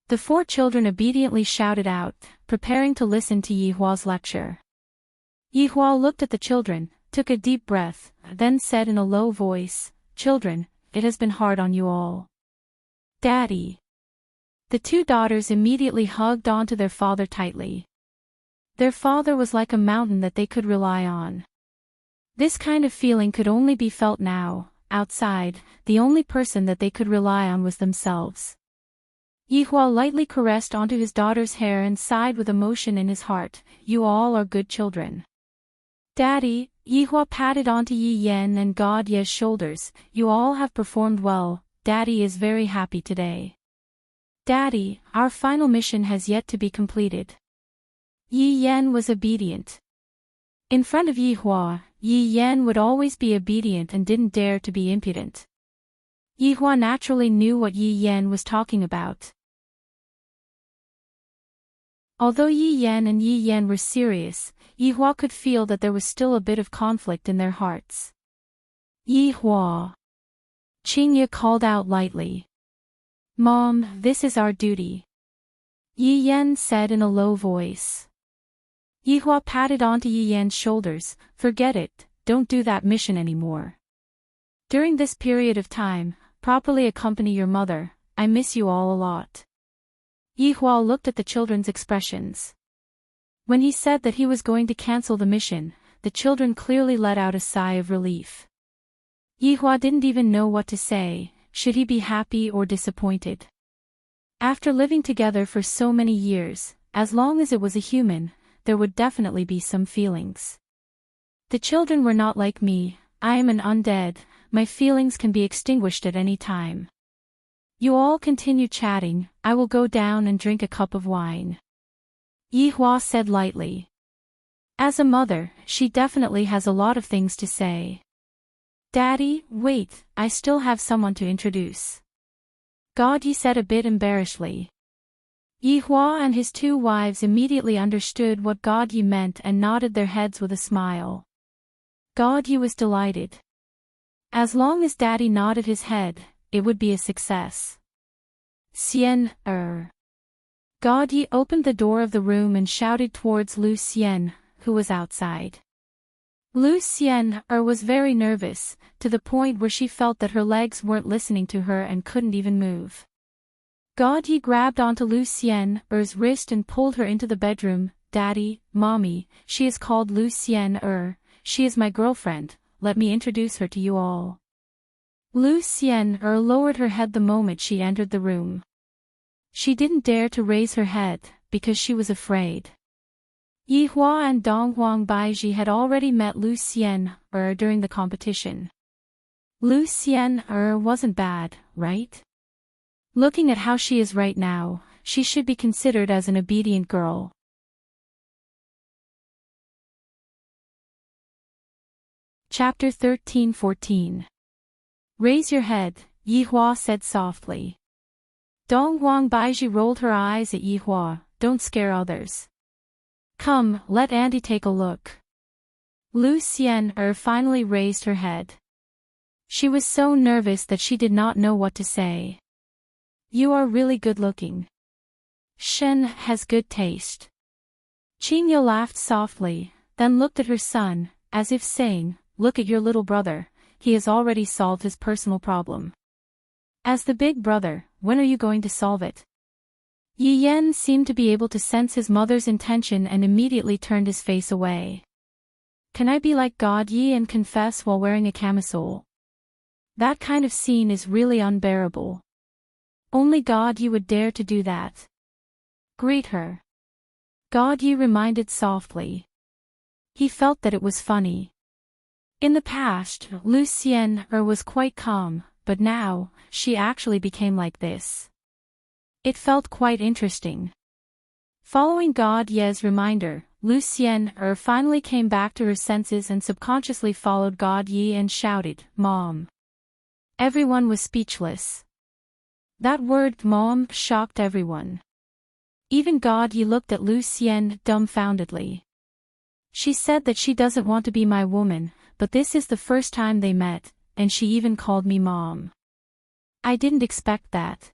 The 4 children obediently shouted out, preparing to listen to Yi Hua's lecture. Yi Hua looked at the children, took a deep breath, then said in a low voice, Children, it has been hard on you all. Daddy! The 2 daughters immediately hugged onto their father tightly. Their father was like a mountain that they could rely on. This kind of feeling could only be felt now. Outside, the only person that they could rely on was themselves. Yi Hua lightly caressed onto his daughter's hair and sighed with emotion in his heart, You all are good children. Daddy! Yi Hua patted onto Yi Yan and God Ye's shoulders, You all have performed well, Daddy is very happy today. Daddy, our final mission has yet to be completed. Yi Yan was obedient. In front of Yi Hua, Yi Yan would always be obedient and didn't dare to be impudent. Yi Hua naturally knew what Yi Yan was talking about. Although Yi Yan and Yi Yan were serious, Yi Hua could feel that there was still a bit of conflict in their hearts. Yi Hua. Qingye called out lightly. Mom, this is our duty. Yi Yan said in a low voice. Yi Hua patted onto Yi Yan's shoulders. Forget it, don't do that mission anymore. During this period of time, properly accompany your mother, I miss you all a lot. Yi Hua looked at the children's expressions. When he said that he was going to cancel the mission, the children clearly let out a sigh of relief. Yi Hua didn't even know what to say. Should he be happy or disappointed? After living together for so many years, as long as it was a human, there would definitely be some feelings. The children were not like me. I am an undead, my feelings can be extinguished at any time. You all continue chatting, I will go down and drink a cup of wine. Yi Hua said lightly. As a mother, she definitely has a lot of things to say. Daddy, wait, I still have someone to introduce. God, Yi said a bit embarrassedly. Yi Hua and his two wives immediately understood what God Yi meant and nodded their heads with a smile. God Yi was delighted. As long as Daddy nodded his head, it would be a success. Xian, God Yi opened the door of the room and shouted towards Lu Xian, who was outside. Lu Xian was very nervous, to the point where she felt that her legs weren't listening to her and couldn't even move. God Yi grabbed onto Lu Xian's wrist and pulled her into the bedroom. Daddy, Mommy, she is called Lu Xian she is my girlfriend, let me introduce her to you all. Lu Xian lowered her head the moment she entered the room. She didn't dare to raise her head, because she was afraid. Yi Hua and Donghuang Baizhi had already met Lu Xian during the competition. Lu Xian wasn't bad, right? Looking at how she is right now, she should be considered as an obedient girl. Chapter 13-14. Raise your head, Yi Hua said softly. Donghuang Baizhi rolled her eyes at Yi Hua. Don't scare others. Come, let Auntie take a look. Lu Xian finally raised her head. She was so nervous that she did not know what to say. You are really good looking. Shen has good taste. Qingye laughed softly, then looked at her son, as if saying, look at your little brother, he has already solved his personal problem. As the big brother, when are you going to solve it? Yi Yan seemed to be able to sense his mother's intention and immediately turned his face away. Can I be like God Yi and confess while wearing a camisole? That kind of scene is really unbearable. Only God Yi would dare to do that. Greet her. God Yi reminded softly. He felt that it was funny. In the past, Lu Xian was quite calm, but now, she actually became like this. It felt quite interesting. Following God Ye's reminder, Lu Xian finally came back to her senses and subconsciously followed God Yi and shouted, Mom. Everyone was speechless. That word, Mom, shocked everyone. Even God Yi looked at Lu Xian dumbfoundedly. She said that she doesn't want to be my woman, but this is the first time they met, and she even called me Mom. I didn't expect that.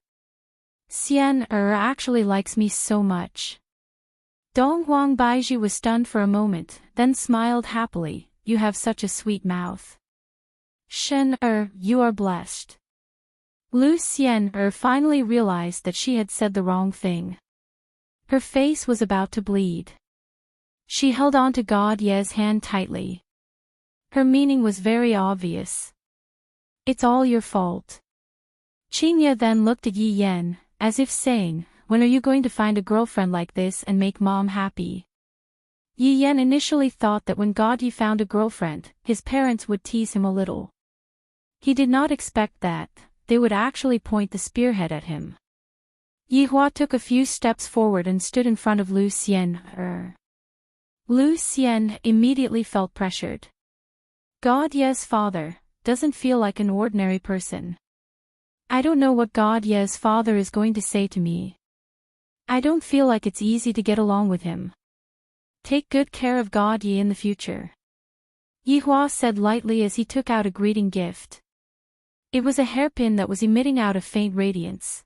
Xian actually likes me so much. Donghuang Baizhi was stunned for a moment, then smiled happily, you have such a sweet mouth. Shen you are blessed. Lu Xian finally realized that she had said the wrong thing. Her face was about to bleed. She held on to God Ye's hand tightly. Her meaning was very obvious. It's all your fault. Qingye then looked at Yi Yan, as if saying, when are you going to find a girlfriend like this and make Mom happy? Yi Yan initially thought that when God Yi found a girlfriend, his parents would tease him a little. He did not expect that, they would actually point the spearhead at him. Yi Hua took a few steps forward and stood in front of Lu Xian. Lu Xian immediately felt pressured. God Ye's father doesn't feel like an ordinary person. I don't know what God Ye's father is going to say to me. I don't feel like it's easy to get along with him. Take good care of God Ye in the future. Yihua said lightly as he took out a greeting gift. It was a hairpin that was emitting out a faint radiance.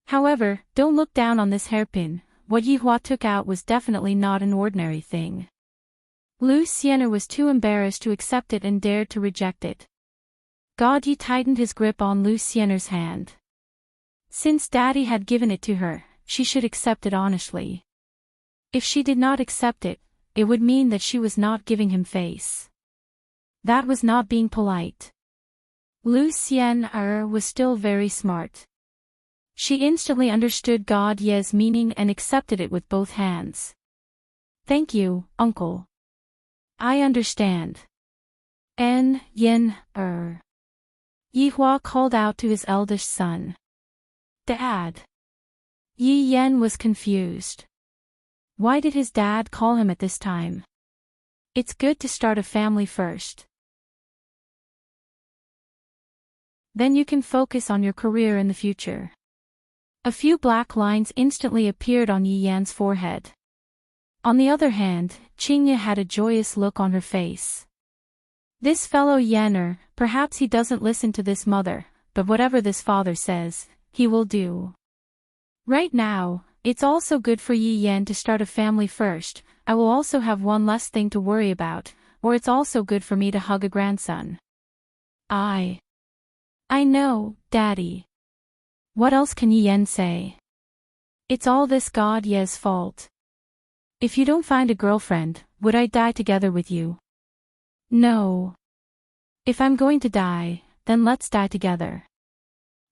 However, don't look down on this hairpin, what Yihua took out was definitely not an ordinary thing. Lu Xian was too embarrassed to accept it and dared to reject it. God Yi tightened his grip on Lu Xian's hand. Since Daddy had given it to her, she should accept it honestly. If she did not accept it, it would mean that she was not giving him face. That was not being polite. Lu Xian was still very smart. She instantly understood God Ye's meaning and accepted it with both hands. Thank you, uncle. I understand. Yin, Yihua called out to his eldest son. Dad. Yi Yan was confused. Why did his dad call him at this time? It's good to start a family first. Then you can focus on your career in the future. A few black lines instantly appeared on Yi Yan's forehead. On the other hand, Qingye had a joyous look on her face. This fellow Yanner, perhaps he doesn't listen to this mother, but whatever this father says, he will do. Right now, it's also good for Yi Yan to start a family first. I will also have one less thing to worry about, or it's also good for me to hug a grandson. I know, Daddy. What else can Yi Yan say? It's all this God Ye's fault. If you don't find a girlfriend, would I die together with you? No. If I'm going to die, then let's die together.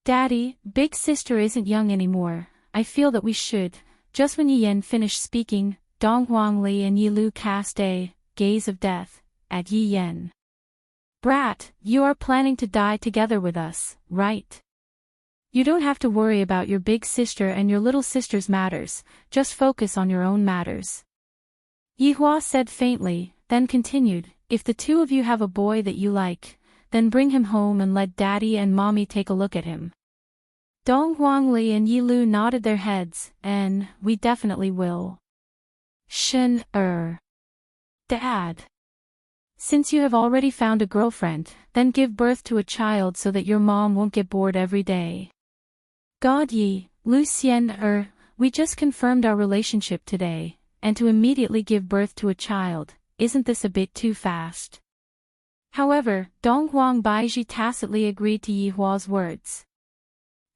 Daddy, big sister isn't young anymore. I feel that we should. Just when Yi Yan finished speaking, Dong Huangli and Yi Lu cast a gaze of death at Yi Yan. Brat, you are planning to die together with us, right? You don't have to worry about your big sister and your little sister's matters, just focus on your own matters. Yihua said faintly, then continued, if the two of you have a boy that you like, then bring him home and let Daddy and Mommy take a look at him. Dong Huangli and Yi Lu nodded their heads, and we definitely will. Dad. Since you have already found a girlfriend, then give birth to a child so that your mom won't get bored every day. God Yi, Lu Xian, we just confirmed our relationship today, and to immediately give birth to a child, isn't this a bit too fast? However, Dong Huang Baiji tacitly agreed to Yihua's words.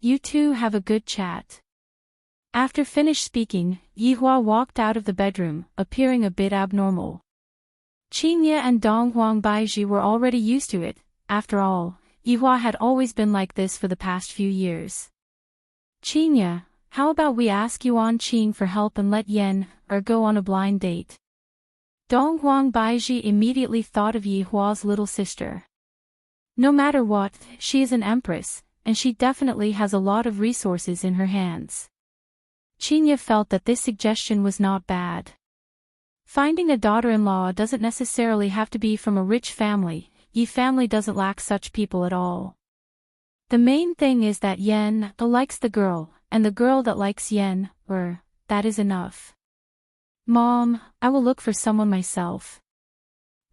You two have a good chat. After finished speaking, Yihua walked out of the bedroom, appearing a bit abnormal. Qingye and Dong Huang Baiji were already used to it. After all, Yihua had always been like this for the past few years. Qingye, how about we ask Yuan Qing for help and let Yen, go on a blind date? Dong Huang Baiji immediately thought of Yihua's little sister. No matter what, she is an empress, and she definitely has a lot of resources in her hands. Qingye felt that this suggestion was not bad. Finding a daughter-in-law doesn't necessarily have to be from a rich family. Yi family doesn't lack such people at all. The main thing is that Yen likes the girl, and the girl that likes Yen, that is enough. Mom, I will look for someone myself.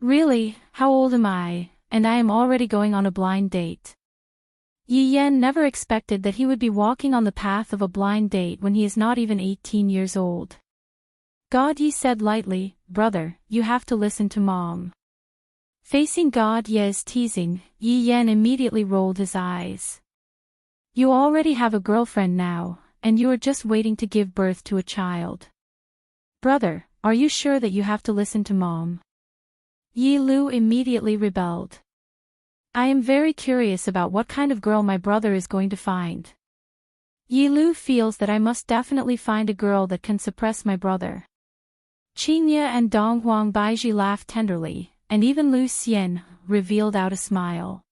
Really, how old am I, and I am already going on a blind date? Yi Yan never expected that he would be walking on the path of a blind date when he is not even 18 years old. God Yi said lightly, brother, you have to listen to Mom. Facing God Ye's teasing, Yi Yan immediately rolled his eyes. You already have a girlfriend now, and you are just waiting to give birth to a child. Brother, are you sure that you have to listen to Mom? Yi Lu immediately rebelled. I am very curious about what kind of girl my brother is going to find. Yi Lu feels that I must definitely find a girl that can suppress my brother. Qingye and Dong Huang Baiji laughed tenderly, and even Lu Xian revealed out a smile.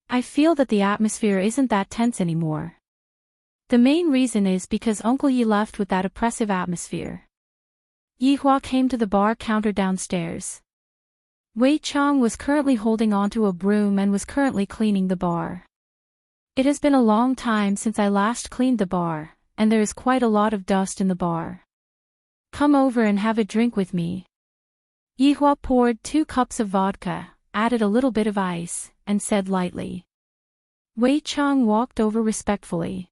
I feel that the atmosphere isn't that tense anymore. The main reason is because Uncle Yi left with that oppressive atmosphere. Yi Hua came to the bar counter downstairs. Wei Chang was currently holding onto a broom and was currently cleaning the bar. It has been a long time since I last cleaned the bar, and there is quite a lot of dust in the bar. Come over and have a drink with me. Yi Hua poured 2 cups of vodka, added a little bit of ice, and said lightly. Wei Chang walked over respectfully.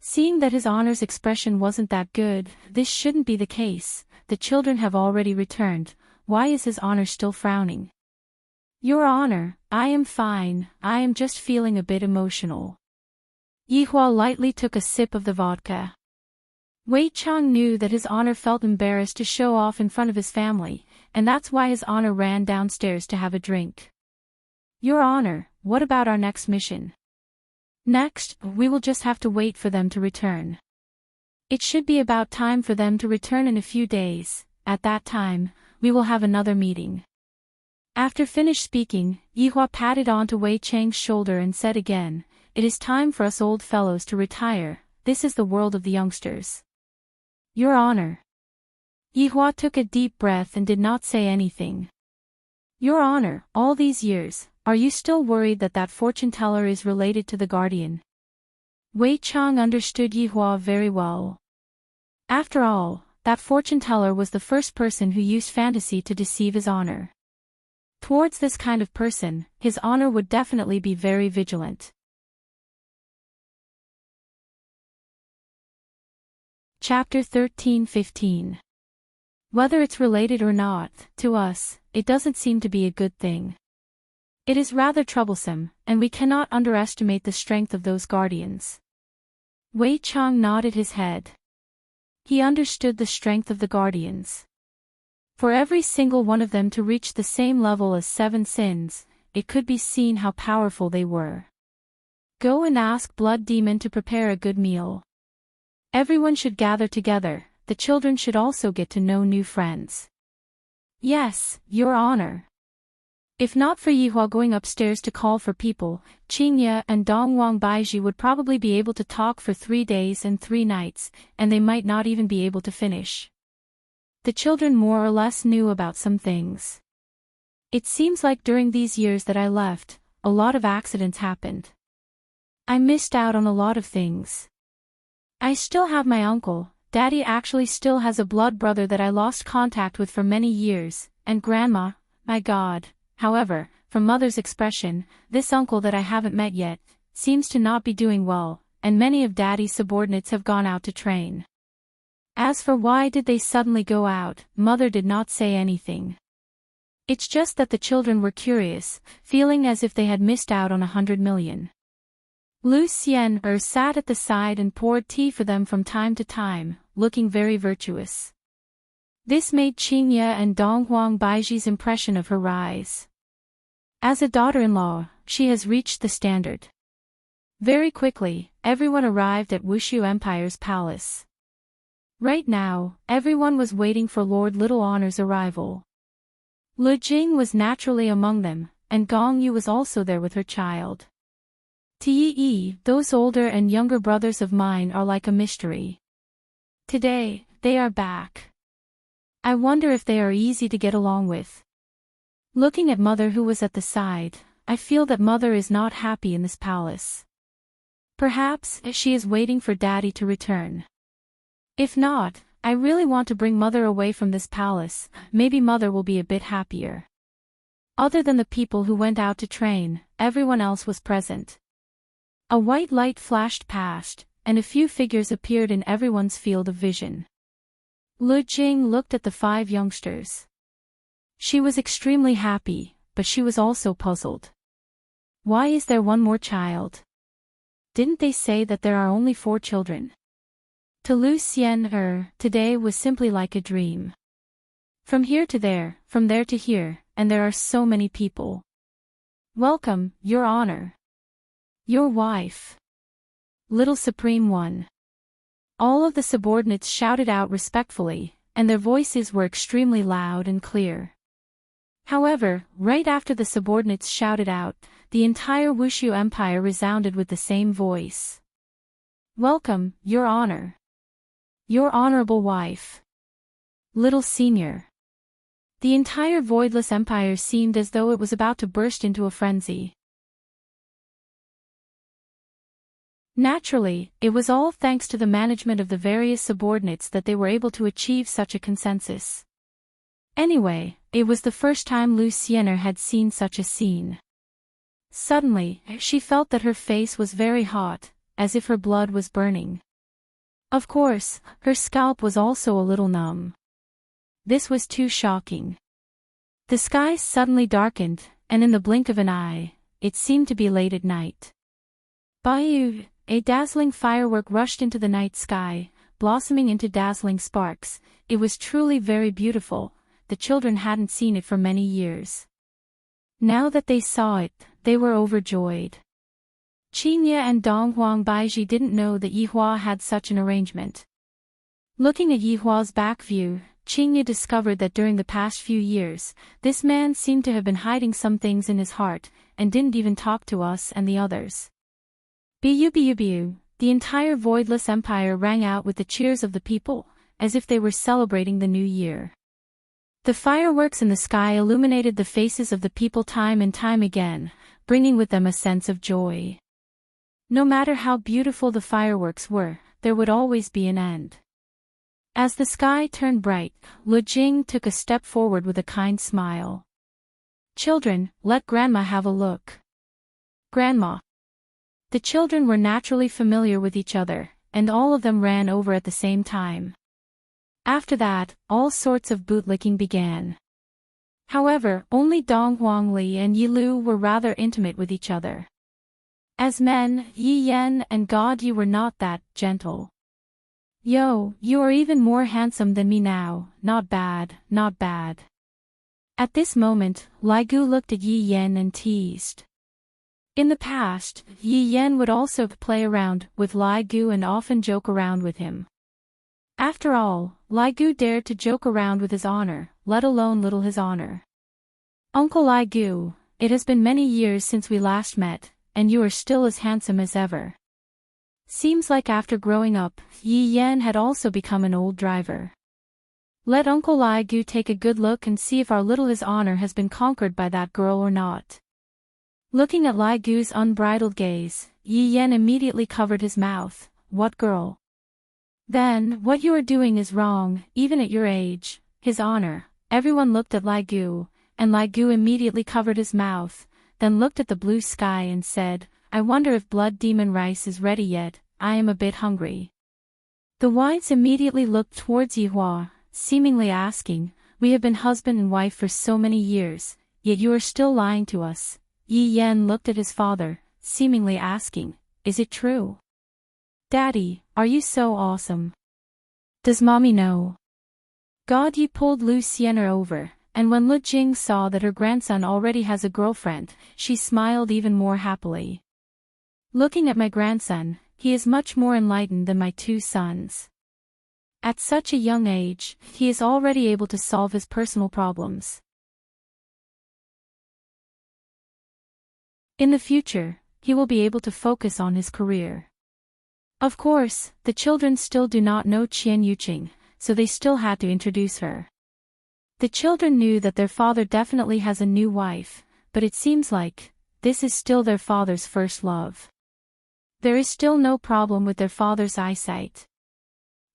Seeing that his honor's expression wasn't that good, this shouldn't be the case, the children have already returned, why is his honor still frowning? Your honor, I am fine, I am just feeling a bit emotional. Yi Hua lightly took a sip of the vodka. Wei Chang knew that his honor felt embarrassed to show off in front of his family, and that's why his honor ran downstairs to have a drink. Your honor, what about our next mission? Next, we will just have to wait for them to return. It should be about time for them to return in a few days. At that time, we will have another meeting. After finished speaking, Yi Hua patted onto Wei Chang's shoulder and said again, it is time for us old fellows to retire, this is the world of the youngsters. Your honor. Yi Hua took a deep breath and did not say anything. Your honor, all these years, are you still worried that that fortune teller is related to the guardian? Wei Chang understood Yi Hua very well. After all, that fortune teller was the first person who used fantasy to deceive his honor. Towards this kind of person, his honor would definitely be very vigilant. Chapter 13-15. Whether it's related or not, to us, it doesn't seem to be a good thing. It is rather troublesome, and we cannot underestimate the strength of those guardians. Wei Chang nodded his head. He understood the strength of the guardians. For every single one of them to reach the same level as 7 sins, it could be seen how powerful they were. Go and ask Blood Demon to prepare a good meal. Everyone should gather together, the children should also get to know new friends. Yes, your honor. If not for Yi Hua going upstairs to call for people, Qingye and Dongwang Baiji would probably be able to talk for 3 days and 3 nights, and they might not even be able to finish. The children more or less knew about some things. It seems like during these years that I left, a lot of accidents happened. I missed out on a lot of things. I still have my uncle, Daddy actually still has a blood brother that I lost contact with for many years, and Grandma, my God. However, from Mother's expression, this uncle that I haven't met yet, seems to not be doing well, and many of Daddy's subordinates have gone out to train. As for why did they suddenly go out, Mother did not say anything. It's just that the children were curious, feeling as if they had missed out on 100 million. Lu Xian sat at the side and poured tea for them from time to time, looking very virtuous. This made Qingye and Donghuang Baiji's impression of her rise. As a daughter-in-law, she has reached the standard. Very quickly, everyone arrived at Wushu Empire's palace. Right now, everyone was waiting for Lord Little Honor's arrival. Lu Jing was naturally among them, and Gong Yu was also there with her child. Ti, those older and younger brothers of mine are like a mystery. Today, they are back. I wonder if they are easy to get along with. Looking at Mother who was at the side, I feel that Mother is not happy in this palace. Perhaps she is waiting for Daddy to return. If not, I really want to bring Mother away from this palace, maybe Mother will be a bit happier. Other than the people who went out to train, everyone else was present. A white light flashed past, and a few figures appeared in everyone's field of vision. Lu Jing looked at the 5 youngsters. She was extremely happy, but she was also puzzled. Why is there one more child? Didn't they say that there are only 4 children? To Lu Xian, today was simply like a dream. From here to there, from there to here, and there are so many people. Welcome, Your Honor. Your wife. Little Supreme One. All of the subordinates shouted out respectfully, and their voices were extremely loud and clear. However, right after the subordinates shouted out, the entire Wushu Empire resounded with the same voice. Welcome, Your Honor. Your honorable wife. Little Senior. The entire voidless empire seemed as though it was about to burst into a frenzy. Naturally, it was all thanks to the management of the various subordinates that they were able to achieve such a consensus. Anyway, it was the first time Lucienne had seen such a scene. Suddenly, she felt that her face was very hot, as if her blood was burning. Of course, her scalp was also a little numb. This was too shocking. The sky suddenly darkened, and in the blink of an eye, it seemed to be late at night. Bayou, a dazzling firework rushed into the night sky, blossoming into dazzling sparks. It was truly very beautiful. The children hadn't seen it for many years. Now that they saw it, they were overjoyed. Qinya and Donghuang Baiji didn't know that Yihua had such an arrangement. Looking at Yihua's back view, Qinya discovered that during the past few years, this man seemed to have been hiding some things in his heart, and didn't even talk to us and the others. Bu, the entire voidless empire rang out with the cheers of the people, as if they were celebrating the new year. The fireworks in the sky illuminated the faces of the people time and time again, bringing with them a sense of joy. No matter how beautiful the fireworks were, there would always be an end. As the sky turned bright, Lu Jing took a step forward with a kind smile. "Children, let Grandma have a look." "Grandma." The children were naturally familiar with each other, and all of them ran over at the same time. After that, all sorts of bootlicking began. However, only Dong Huangli and Yi Lu were rather intimate with each other. As men, Yi Yan and God Yi were not that gentle. "Yo, you are even more handsome than me now, not bad, not bad." At this moment, Lai Gu looked at Yi Yan and teased. In the past, Yi Yan would also play around with Lai Gu and often joke around with him. After all, Lai Gu dared to joke around with his honor, let alone little his honor. "Uncle Lai Gu, it has been many years since we last met, and you are still as handsome as ever." Seems like after growing up, Yi Yan had also become an old driver. Let Uncle Lai Gu take a good look and see if our little his honor has been conquered by that girl or not. Looking at Lai Gu's unbridled gaze, Yi Yan immediately covered his mouth. "What girl?" "Then, what you are doing is wrong, even at your age, his honor." Everyone looked at Lai Gu, and Lai Gu immediately covered his mouth, then looked at the blue sky and said, "I wonder if blood demon rice is ready yet, I am a bit hungry." The whites immediately looked towards Yihua, seemingly asking, "We have been husband and wife for so many years, yet you are still lying to us." Yi Yan looked at his father, seemingly asking, "Is it true? Daddy, are you so awesome? Does mommy know?" God Yi pulled Lu Xian'er over, and when Lu Jing saw that her grandson already has a girlfriend, she smiled even more happily. "Looking at my grandson, he is much more enlightened than my two sons. At such a young age, he is already able to solve his personal problems. In the future, he will be able to focus on his career." Of course, the children still do not know Qian Yuqing, so they still had to introduce her. The children knew that their father definitely has a new wife, but it seems like this is still their father's first love. There is still no problem with their father's eyesight.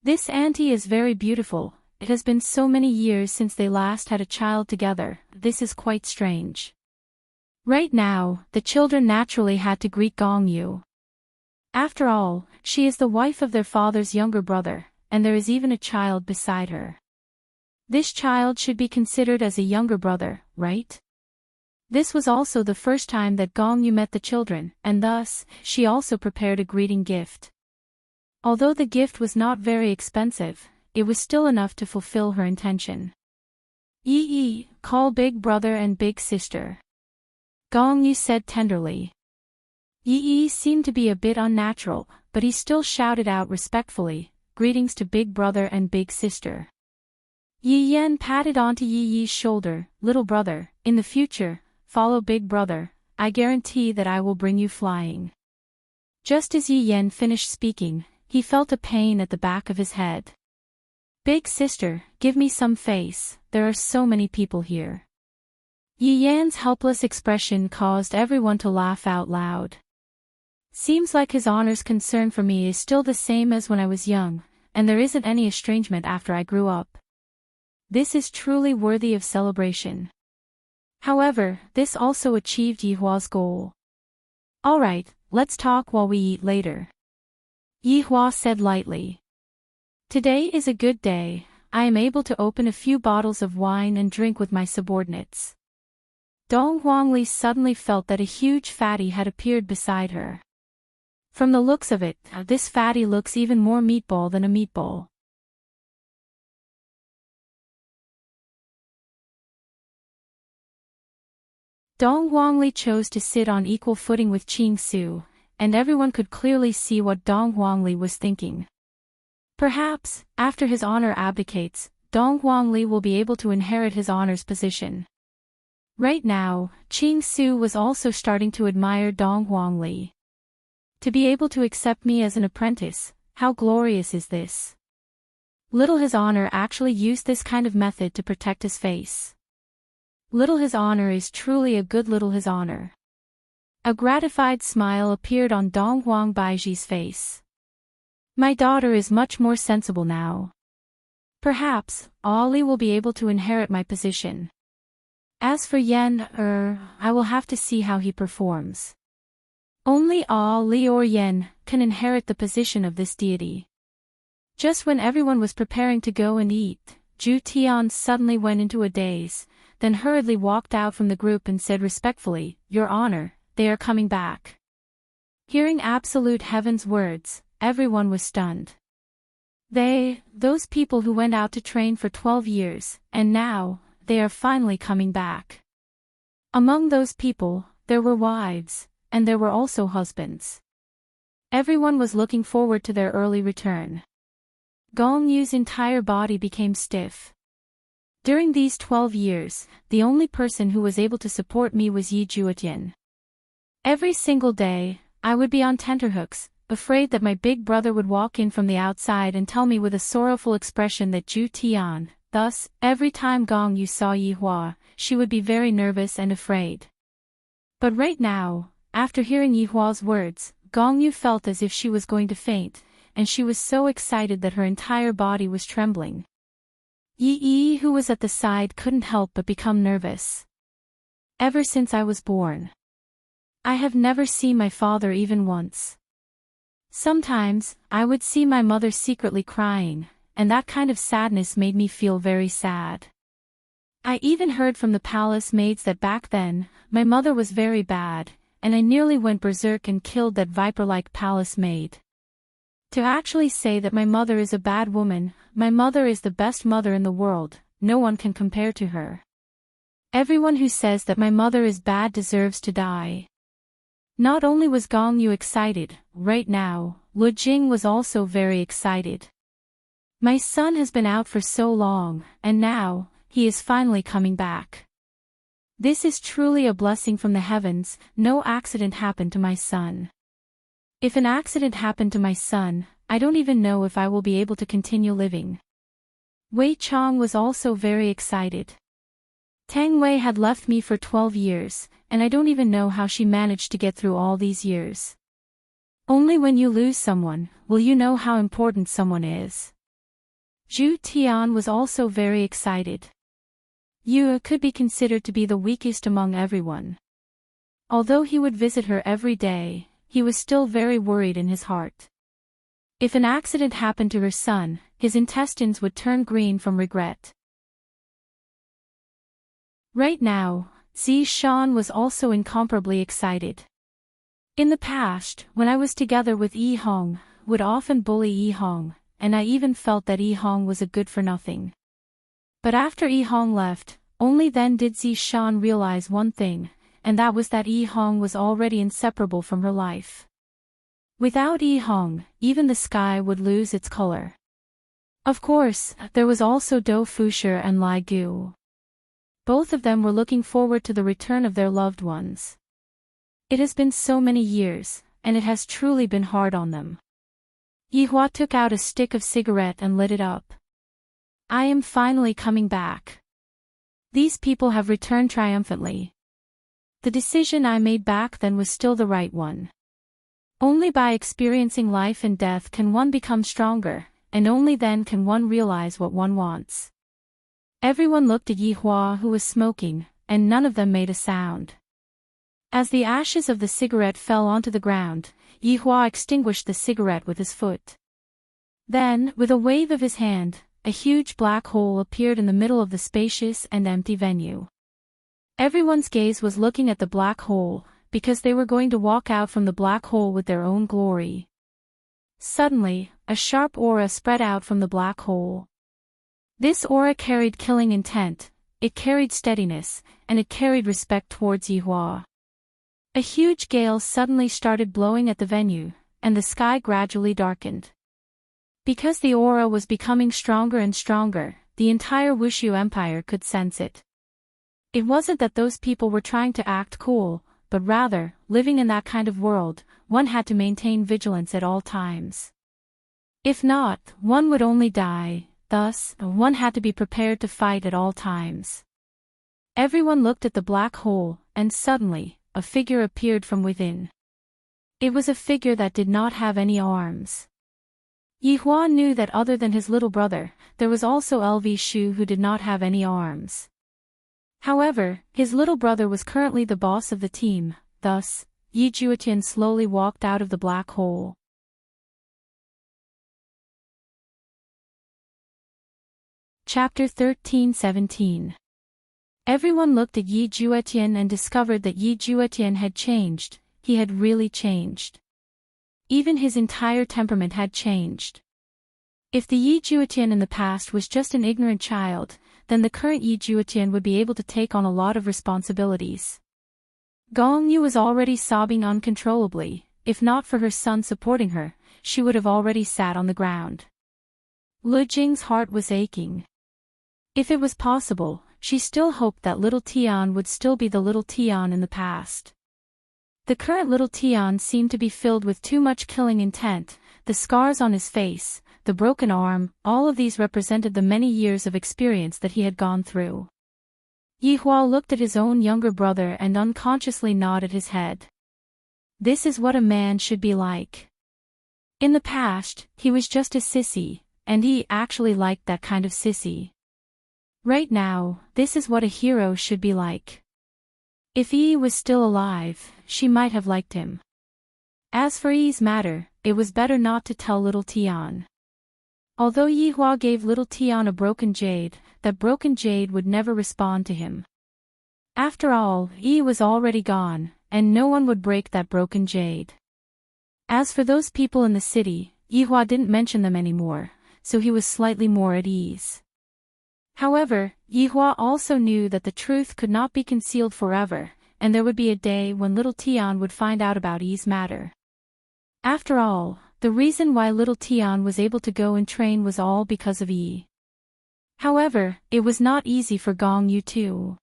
"This auntie is very beautiful. It has been so many years since they last had a child together. This is quite strange." Right now, the children naturally had to greet Gong Yu. After all, she is the wife of their father's younger brother, and there is even a child beside her. This child should be considered as a younger brother, right? This was also the first time that Gong Yu met the children, and thus, she also prepared a greeting gift. Although the gift was not very expensive, it was still enough to fulfill her intention. "Yi, call big brother and big sister," Gong Yu said tenderly. Yi seemed to be a bit unnatural, but he still shouted out respectfully, "Greetings to big brother and big sister." Yi Yan patted onto Yi's shoulder, "Little brother, in the future, follow big brother, I guarantee that I will bring you flying." Just as Yi Yan finished speaking, he felt a pain at the back of his head. Big sister, give me some face, there are so many people here. Yi Yan's helpless expression caused everyone to laugh out loud. Seems like his honor's concern for me is still the same as when I was young, and there isn't any estrangement after I grew up. This is truly worthy of celebration. However, this also achieved Yi Hua's goal. Alright, let's talk while we eat later. Yi Hua said lightly. Today is a good day, I am able to open a few bottles of wine and drink with my subordinates. Dong Huangli suddenly felt that a huge fatty had appeared beside her. From the looks of it, this fatty looks even more meatball than a meatball. Dong Huangli chose to sit on equal footing with Qing Su, and everyone could clearly see what Dong Huangli was thinking. Perhaps, after his honor abdicates, Dong Huangli will be able to inherit his honor's position. Right now, Qing Su was also starting to admire Dong Huangli. To be able to accept me as an apprentice, how glorious is this? Little His Honor actually used this kind of method to protect his face. Little His Honor is truly a good Little His Honor. A gratified smile appeared on Dong Huang Baiji's face. My daughter is much more sensible now. Perhaps, Ali will be able to inherit my position. As for Yen, I will have to see how he performs. Only Ali or Yen can inherit the position of this deity. Just when everyone was preparing to go and eat, Zhu Tian suddenly went into a daze, then hurriedly walked out from the group and said respectfully, Your Honor, they are coming back. Hearing Absolute Heaven's words, everyone was stunned. Those people who went out to train for 12 years, and now, they are finally coming back. Among those people, there were wives, and there were also husbands. Everyone was looking forward to their early return. Gong Yu's entire body became stiff. During these 12 years, the only person who was able to support me was Yi Juetian. Every single day, I would be on tenterhooks, afraid that my big brother would walk in from the outside and tell me with a sorrowful expression that Zhu Tian. Thus, every time Gong Yu saw Yi Hua, she would be very nervous and afraid. But right now, after hearing Yi Hua's words, Gong Yu felt as if she was going to faint, and she was so excited that her entire body was trembling. Yi, who was at the side, couldn't help but become nervous. Ever since I was born, I have never seen my father even once. Sometimes, I would see my mother secretly crying, and that kind of sadness made me feel very sad. I even heard from the palace maids that back then, my mother was very bad, and I nearly went berserk and killed that viper-like palace maid. To actually say that my mother is a bad woman, my mother is the best mother in the world, no one can compare to her. Everyone who says that my mother is bad deserves to die. Not only was Gong Yu excited, right now, Lu Jing was also very excited. My son has been out for so long, and now, he is finally coming back. This is truly a blessing from the heavens, no accident happened to my son. If an accident happened to my son, I don't even know if I will be able to continue living. Wei Chong was also very excited. Tang Wei had left me for 12 years, and I don't even know how she managed to get through all these years. Only when you lose someone, will you know how important someone is. Zhu Tian was also very excited. Yu could be considered to be the weakest among everyone. Although he would visit her every day, he was still very worried in his heart. If an accident happened to her son, his intestines would turn green from regret. Right now, Zi Shan was also incomparably excited. In the past, when I was together with Yi Hong, would often bully Yi Hong, and I even felt that Yi Hong was a good-for-nothing. But after Yi Hong left, only then did Zi Shan realize one thing, and that was that Yi Hong was already inseparable from her life. Without Yi Hong, even the sky would lose its color. Of course, there was also Dou Fushi and Lai Gu. Both of them were looking forward to the return of their loved ones. It has been so many years, and it has truly been hard on them. Yihua took out a stick of cigarette and lit it up. I am finally coming back. These people have returned triumphantly. The decision I made back then was still the right one. Only by experiencing life and death can one become stronger, and only then can one realize what one wants. Everyone looked at Yihua, who was smoking, and none of them made a sound. As the ashes of the cigarette fell onto the ground, Yihua extinguished the cigarette with his foot. Then, with a wave of his hand, a huge black hole appeared in the middle of the spacious and empty venue. Everyone's gaze was looking at the black hole, because they were going to walk out from the black hole with their own glory. Suddenly, a sharp aura spread out from the black hole. This aura carried killing intent, it carried steadiness, and it carried respect towards Yihua. A huge gale suddenly started blowing at the venue, and the sky gradually darkened. Because the aura was becoming stronger and stronger, the entire Wushu Empire could sense it. It wasn't that those people were trying to act cool, but rather, living in that kind of world, one had to maintain vigilance at all times. If not, one would only die, thus, one had to be prepared to fight at all times. Everyone looked at the black hole, and suddenly, a figure appeared from within. It was a figure that did not have any arms. Yihua knew that other than his little brother, there was also LV Shu who did not have any arms. However, his little brother was currently the boss of the team, thus, Yi Juetian slowly walked out of the black hole. Chapter 13-17. Everyone looked at Yi Juetian and discovered that Yi Juetian had changed, he had really changed. Even his entire temperament had changed. If the Yi Juetian in the past was just an ignorant child, then the current Yi Juetian would be able to take on a lot of responsibilities. Gong Yu was already sobbing uncontrollably. If not for her son supporting her, she would have already sat on the ground. Lu Jing's heart was aching. If it was possible, she still hoped that little Tian would still be the little Tian in the past. The current little Tian seemed to be filled with too much killing intent, the scars on his face, the broken arm, all of these represented the many years of experience that he had gone through. Yihua looked at his own younger brother and unconsciously nodded his head. This is what a man should be like. In the past, he was just a sissy, and he actually liked that kind of sissy. Right now, this is what a hero should be like. If Yi was still alive, she might have liked him. As for Yi's matter, it was better not to tell little Tian. Although Yihua gave little Tian a broken jade, that broken jade would never respond to him. After all, Yi was already gone, and no one would break that broken jade. As for those people in the city, Yihua didn't mention them anymore, so he was slightly more at ease. However, Yihua also knew that the truth could not be concealed forever, and there would be a day when little Tian would find out about Yi's matter. After all, the reason why little Tian was able to go and train was all because of Yi. However, it was not easy for Gong Yu too.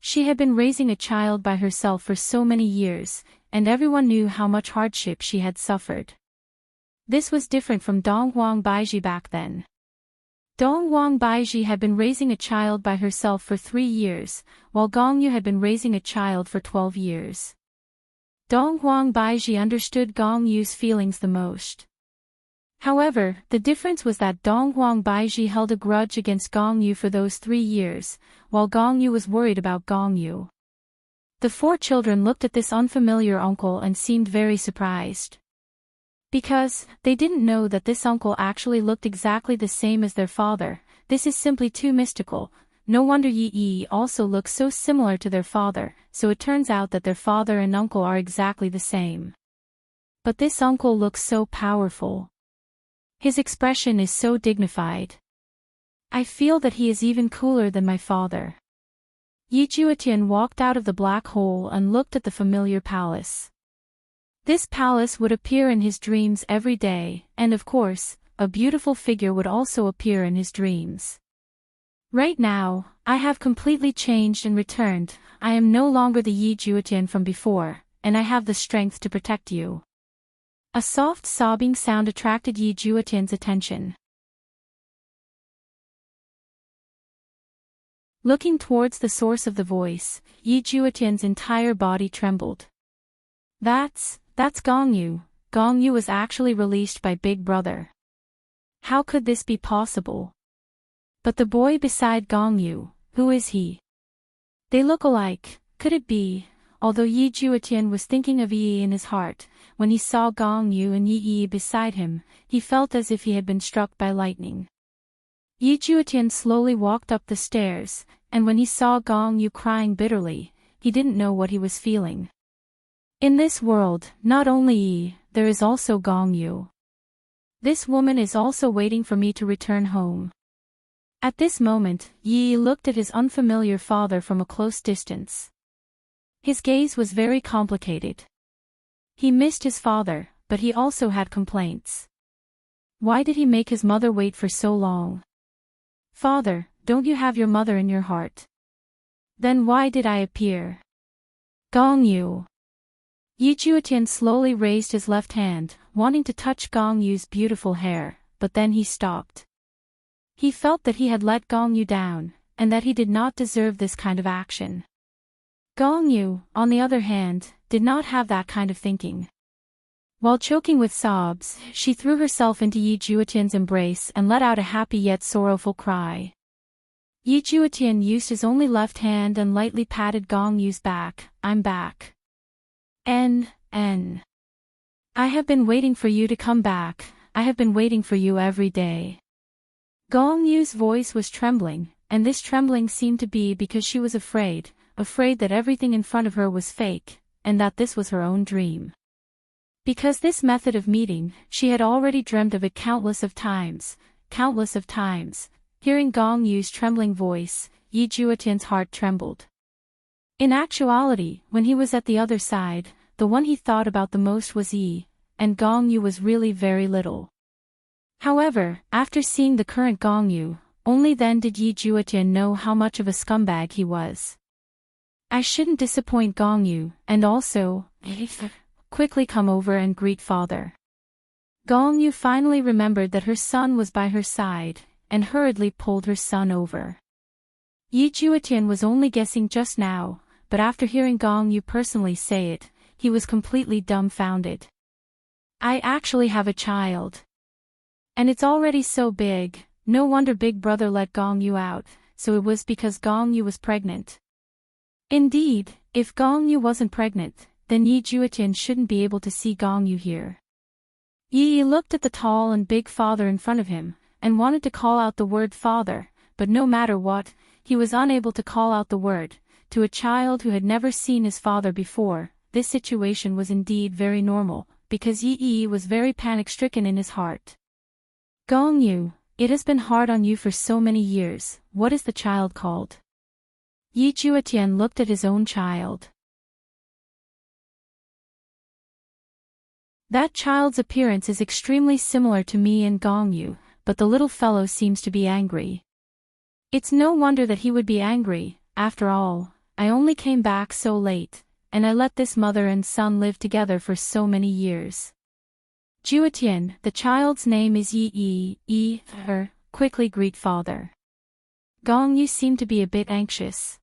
She had been raising a child by herself for so many years, and everyone knew how much hardship she had suffered. This was different from Donghuang Baiji back then. Donghuang Baiji had been raising a child by herself for 3 years, while Gong Yu had been raising a child for 12 years. Donghuang Baiji understood Gong Yu's feelings the most. However, the difference was that Donghuang Baiji held a grudge against Gong Yu for those 3 years, while Gong Yu was worried about Gong Yu. The 4 children looked at this unfamiliar uncle and seemed very surprised. Because, they didn't know that this uncle actually looked exactly the same as their father. This is simply too mystical. No wonder Yi also looks so similar to their father, so it turns out that their father and uncle are exactly the same. But this uncle looks so powerful. His expression is so dignified. I feel that he is even cooler than my father. Yi Juetian walked out of the black hole and looked at the familiar palace. This palace would appear in his dreams every day, and of course, a beautiful figure would also appear in his dreams. Right now, I have completely changed and returned. I am no longer the Yi Juetian from before, and I have the strength to protect you. A soft sobbing sound attracted Yi Juetian's attention. Looking towards the source of the voice, Yi Juetian's entire body trembled. That's Gongyu. Gongyu was actually released by Big Brother. How could this be possible? But the boy beside Gongyu, who is he? They look alike, could it be? Although Yi Juetian was thinking of Yi in his heart, when he saw Gongyu and Yi beside him, he felt as if he had been struck by lightning. Yi Juetian slowly walked up the stairs, and when he saw Gongyu crying bitterly, he didn't know what he was feeling. In this world, not only Yi, there is also Gongyu. This woman is also waiting for me to return home. At this moment, Yi looked at his unfamiliar father from a close distance. His gaze was very complicated. He missed his father, but he also had complaints. Why did he make his mother wait for so long? Father, don't you have your mother in your heart? Then why did I appear? Gongyu. Yi Juetian slowly raised his left hand, wanting to touch Gongyu's beautiful hair, but then he stopped. He felt that he had let Gongyu down, and that he did not deserve this kind of action. Gongyu, on the other hand, did not have that kind of thinking. While choking with sobs, she threw herself into Yi Juetian's embrace and let out a happy yet sorrowful cry. Yi Juetian used his only left hand and lightly patted Gongyu's back. I'm back. I have been waiting for you to come back. I have been waiting for you every day. Gongyu's voice was trembling, and this trembling seemed to be because she was afraid that everything in front of her was fake, and that this was her own dream. Because this method of meeting, she had already dreamt of it countless of times. Hearing Gongyu's trembling voice, Yi Juetian's heart trembled. In actuality, when he was at the other side, the one he thought about the most was Yi, and Gongyu was really very little. However, after seeing the current Gongyu, only then did Yi Juetian know how much of a scumbag he was. I shouldn't disappoint Gongyu, and also, quickly come over and greet father. Gongyu finally remembered that her son was by her side, and hurriedly pulled her son over. Yi Juetian was only guessing just now, but after hearing Gongyu personally say it, he was completely dumbfounded. I actually have a child. And it's already so big, no wonder Big Brother let Gongyu out, so it was because Gongyu was pregnant. Indeed, if Gongyu wasn't pregnant, then Yi Juetian shouldn't be able to see Gongyu here. Yi looked at the tall and big father in front of him, and wanted to call out the word father, but no matter what, he was unable to call out the word. To a child who had never seen his father before, this situation was indeed very normal, because Yi was very panic-stricken in his heart. Gongyu, it has been hard on you for so many years. What is the child called? Yi Juetian looked at his own child. That child's appearance is extremely similar to me and Gongyu, but the little fellow seems to be angry. It's no wonder that he would be angry. After all, I only came back so late, and I let this mother and son live together for so many years. Juetian, the child's name is Yi. Quickly greet father. Gongyu seemed to be a bit anxious.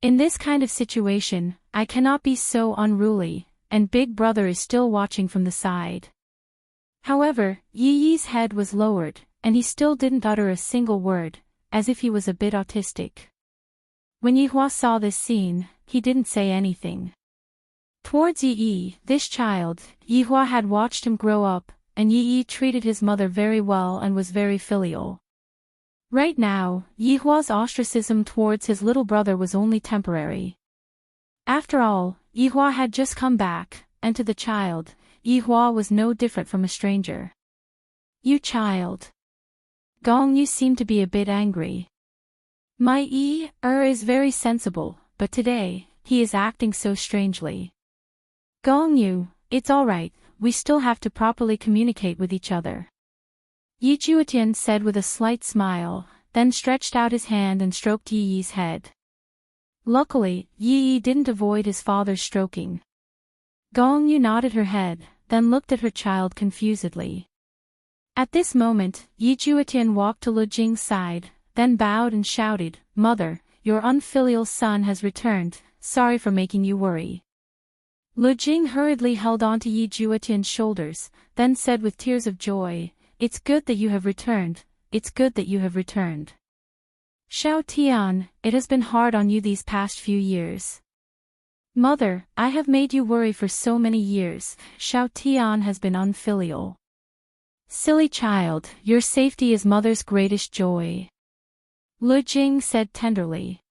In this kind of situation, I cannot be so unruly, and Big Brother is still watching from the side. However, Yi's head was lowered, and he still didn't utter a single word, as if he was a bit autistic. When Yihua saw this scene, he didn't say anything. Towards Yi, this child, Yihua had watched him grow up, and Yi treated his mother very well and was very filial. Right now, Yihua's ostracism towards his little brother was only temporary. After all, Yihua had just come back, and to the child, Yihua was no different from a stranger. You child. Gongyu seemed to be a bit angry. My is very sensible, but today, he is acting so strangely. Gongyu, it's alright, we still have to properly communicate with each other. Yi Juetian said with a slight smile, then stretched out his hand and stroked Yi's head. Luckily, Yi didn't avoid his father's stroking. Gongyu nodded her head, then looked at her child confusedly. At this moment, Yi Juetian walked to Lu Jing's side, then bowed and shouted, "Mother, your unfilial son has returned, sorry for making you worry." Lu Jing hurriedly held on to Yi Juetian's shoulders, then said with tears of joy, "It's good that you have returned, it's good that you have returned. Xiao Tian, it has been hard on you these past few years. Mother, I have made you worry for so many years, Xiao Tian has been unfilial. Silly child, your safety is mother's greatest joy." Lu Jing said tenderly.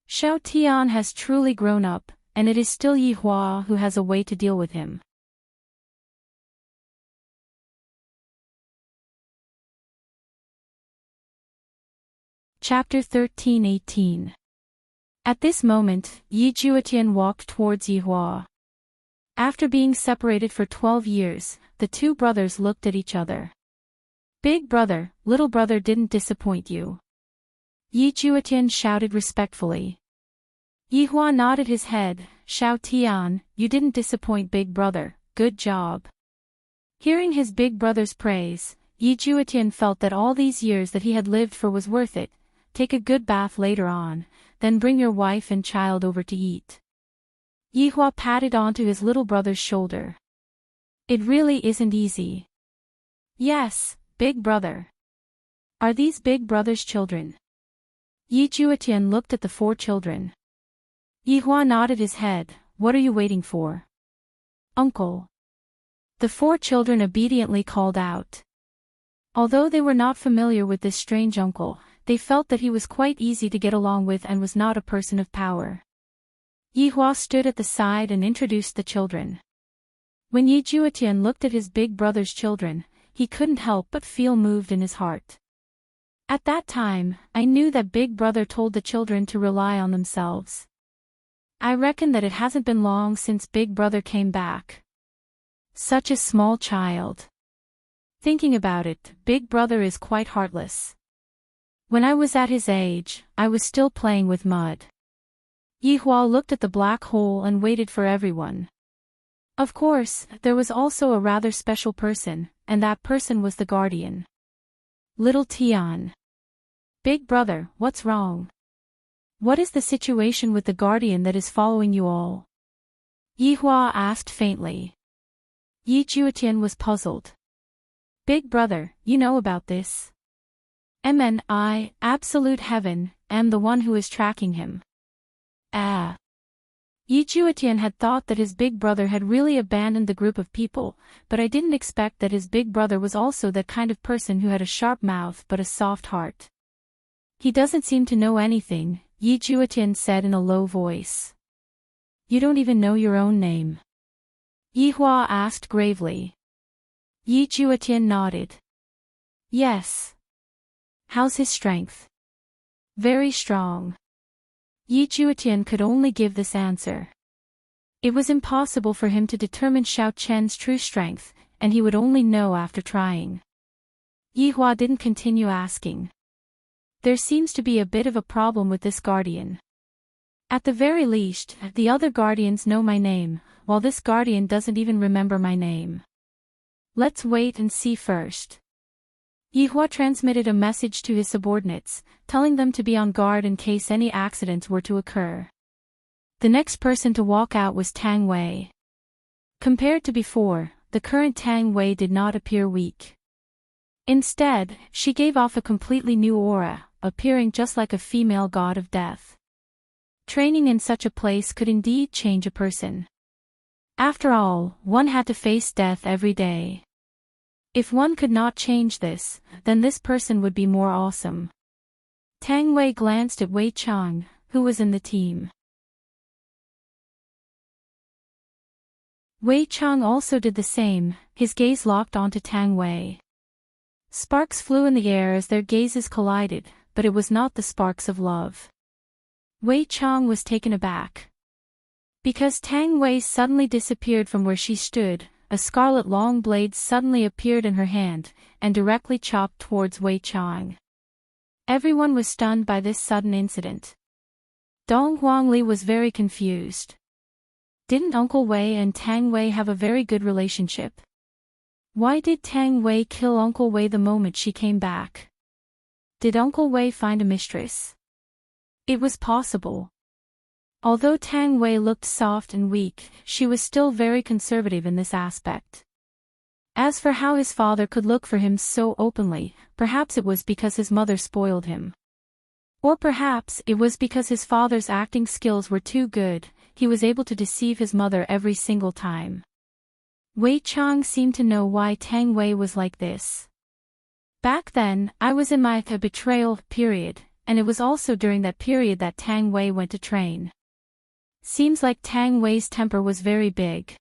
Xiao Tian has truly grown up, and it is still Yi Hua who has a way to deal with him. Chapter 13-18. At this moment, Yi Juetian walked towards Yi Hua. After being separated for 12 years, the two brothers looked at each other. "Big brother, little brother didn't disappoint you?" Yi Juetian shouted respectfully. Yi Hua nodded his head. "Xiao Tian, you didn't disappoint big brother, good job." Hearing his big brother's praise, Yi Juetian felt that all these years that he had lived for was worth it. Take a good bath later on, then bring your wife and child over to eat. Yi Hua patted onto his little brother's shoulder. "It really isn't easy." "Yes, big brother." "Are these big brother's children?" Yi Juetian looked at the 4 children. Yi Hua nodded his head. "What are you waiting for?" "Uncle." The 4 children obediently called out. Although they were not familiar with this strange uncle, they felt that he was quite easy to get along with and was not a person of power. Yi Hua stood at the side and introduced the children. When Yi Juetian looked at his big brother's children, he couldn't help but feel moved in his heart. At that time, I knew that big brother told the children to rely on themselves. I reckon that it hasn't been long since big brother came back. Such a small child. Thinking about it, big brother is quite heartless. When I was at his age, I was still playing with mud. Yi Hua looked at the black hole and waited for everyone. Of course, there was also a rather special person, and that person was the guardian. Little Tian. "Big brother, what's wrong? What is the situation with the guardian that is following you all?" Yi Hua asked faintly. Yi Juetian was puzzled. "Big brother, you know about this? I, absolute heaven, am the one who is tracking him." Ah. Yi Juetian had thought that his big brother had really abandoned the group of people, but I didn't expect that his big brother was also that kind of person who had a sharp mouth but a soft heart. "He doesn't seem to know anything," Yi Juetian said in a low voice. "You don't even know your own name?" Yi Hua asked gravely. Yi Juetian nodded. "Yes." "How's his strength?" "Very strong." Yi Juetian could only give this answer. It was impossible for him to determine Xiao Chen's true strength, and he would only know after trying. Yi Hua didn't continue asking. "There seems to be a bit of a problem with this guardian. At the very least, the other guardians know my name, while this guardian doesn't even remember my name. Let's wait and see first." Yi Hua transmitted a message to his subordinates, telling them to be on guard in case any accidents were to occur. The next person to walk out was Tang Wei. Compared to before, the current Tang Wei did not appear weak. Instead, she gave off a completely new aura, appearing just like a female god of death. Training in such a place could indeed change a person. After all, one had to face death every day. If one could not change this, then this person would be more awesome. Tang Wei glanced at Wei Chang, who was in the team. Wei Chang also did the same, his gaze locked onto Tang Wei. Sparks flew in the air as their gazes collided, but it was not the sparks of love. Wei Chang was taken aback. Because Tang Wei suddenly disappeared from where she stood, a scarlet long blade suddenly appeared in her hand, and directly chopped towards Wei Chang. Everyone was stunned by this sudden incident. Dong Huangli was very confused. Didn't Uncle Wei and Tang Wei have a very good relationship? Why did Tang Wei kill Uncle Wei the moment she came back? Did Uncle Wei find a mistress? It was possible. Although Tang Wei looked soft and weak, she was still very conservative in this aspect. As for how his father could look for him so openly, perhaps it was because his mother spoiled him. Or perhaps it was because his father's acting skills were too good, he was able to deceive his mother every single time. Wei Chang seemed to know why Tang Wei was like this. Back then, I was in my betrayal period, and it was also during that period that Tang Wei went to train. Seems like Tang Wei's temper was very big.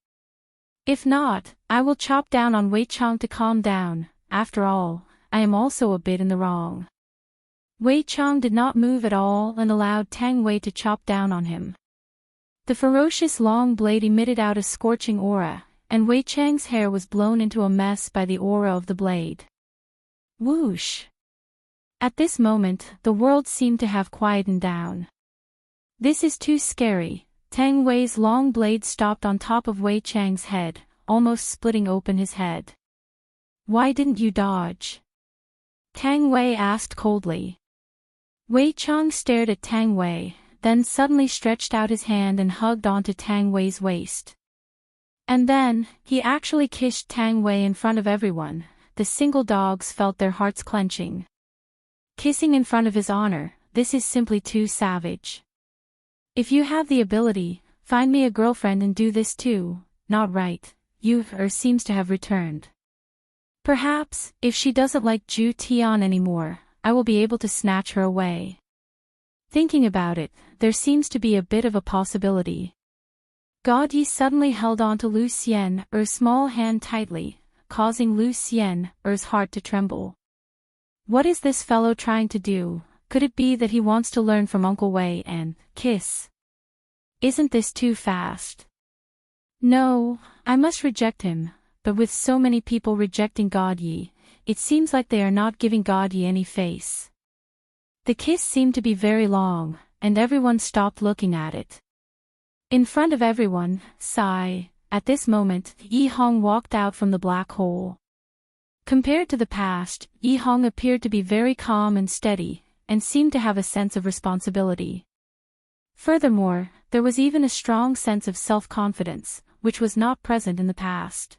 If not, I will chop down on Wei Chang to calm down. After all, I am also a bit in the wrong. Wei Chang did not move at all and allowed Tang Wei to chop down on him. The ferocious long blade emitted out a scorching aura, and Wei Chang's hair was blown into a mess by the aura of the blade. Whoosh! At this moment, the world seemed to have quietened down. This is too scary. Tang Wei's long blade stopped on top of Wei Chang's head, almost splitting open his head. Why didn't you dodge? Tang Wei asked coldly. Wei Chang stared at Tang Wei, then suddenly stretched out his hand and hugged onto Tang Wei's waist. And then, he actually kissed Tang Wei in front of everyone. The single dogs felt their hearts clenching. Kissing in front of his honor, this is simply too savage. If you have the ability, find me a girlfriend and do this too. Not right, seems to have returned. Perhaps, if she doesn't like Zhu Tian anymore, I will be able to snatch her away. Thinking about it, there seems to be a bit of a possibility. God Yi suddenly held on to Lu Xian's small hand tightly, causing Lu Xian's heart to tremble. What is this fellow trying to do? Could it be that he wants to learn from Uncle Wei and kiss? Isn't this too fast? No, I must reject him, but with so many people rejecting God Yi, it seems like they are not giving God Yi any face. The kiss seemed to be very long, and everyone stopped looking at it. In front of everyone, at this moment, Yi Hong walked out from the black hole. Compared to the past, Yi Hong appeared to be very calm and steady, and seemed to have a sense of responsibility. Furthermore, there was even a strong sense of self-confidence, which was not present in the past.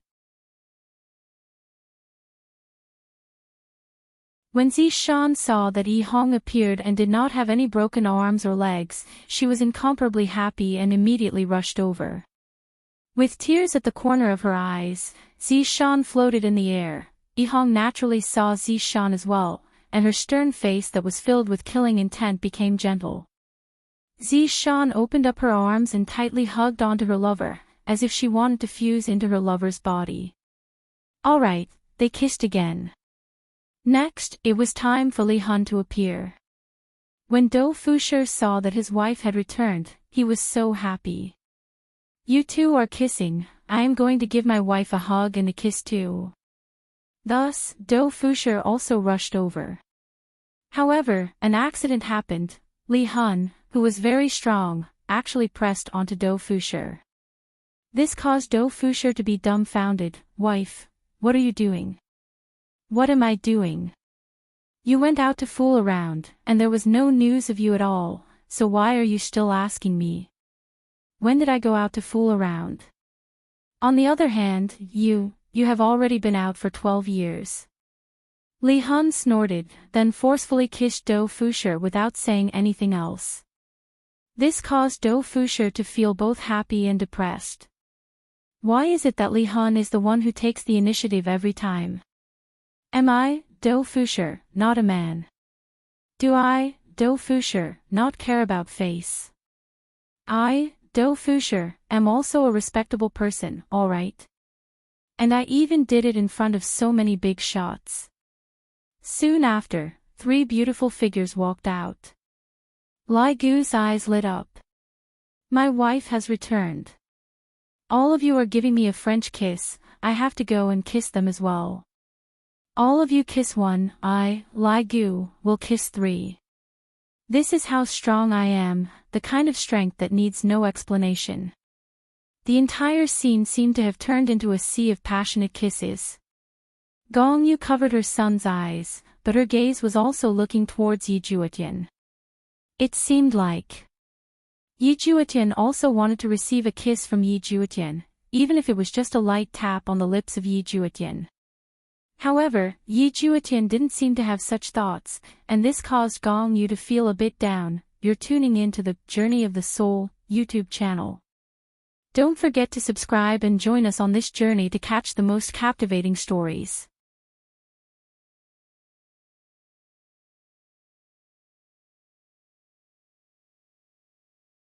When Zishan saw that Yi Hong appeared and did not have any broken arms or legs, she was incomparably happy and immediately rushed over. With tears at the corner of her eyes, Zishan floated in the air. Yi Hong naturally saw Zishan as well, and her stern face that was filled with killing intent became gentle. Zishan opened up her arms and tightly hugged onto her lover, as if she wanted to fuse into her lover's body. All right, they kissed again. Next, it was time for Li Han to appear. When Dou Fusher saw that his wife had returned, he was so happy. You two are kissing, I am going to give my wife a hug and a kiss too. Thus, Dou Fusher also rushed over. However, an accident happened. Li Han, who was very strong, actually pressed onto Dou Fusher. This caused Dou Fusher to be dumbfounded. Wife, what are you doing? What am I doing? You went out to fool around, and there was no news of you at all, so why are you still asking me? When did I go out to fool around? On the other hand, you have already been out for 12 years. Li Han snorted, then forcefully kissed Dou Fusher without saying anything else. This caused Dou Fusher to feel both happy and depressed. Why is it that Li Han is the one who takes the initiative every time? Am I, Dou Fusher, not a man? Do I, Dou Fusher, not care about face? I, Dou Fusher, am also a respectable person, alright? And I even did it in front of so many big shots. Soon after, 3 beautiful figures walked out. Lai Gu's eyes lit up. My wife has returned. All of you are giving me a French kiss, I have to go and kiss them as well. All of you kiss 1, I, Lai Gu, will kiss 3. This is how strong I am, the kind of strength that needs no explanation. The entire scene seemed to have turned into a sea of passionate kisses. Gong Yu covered her son's eyes, but her gaze was also looking towards Yi Juetian. It seemed like Yi Juetian also wanted to receive a kiss from Yi Juetian, even if it was just a light tap on the lips of Yi Juetian. However, Yi Juetian didn't seem to have such thoughts, and this caused Gong Yu to feel a bit down. You're tuning in to the Journey of the Soul YouTube channel. Don't forget to subscribe and join us on this journey to catch the most captivating stories.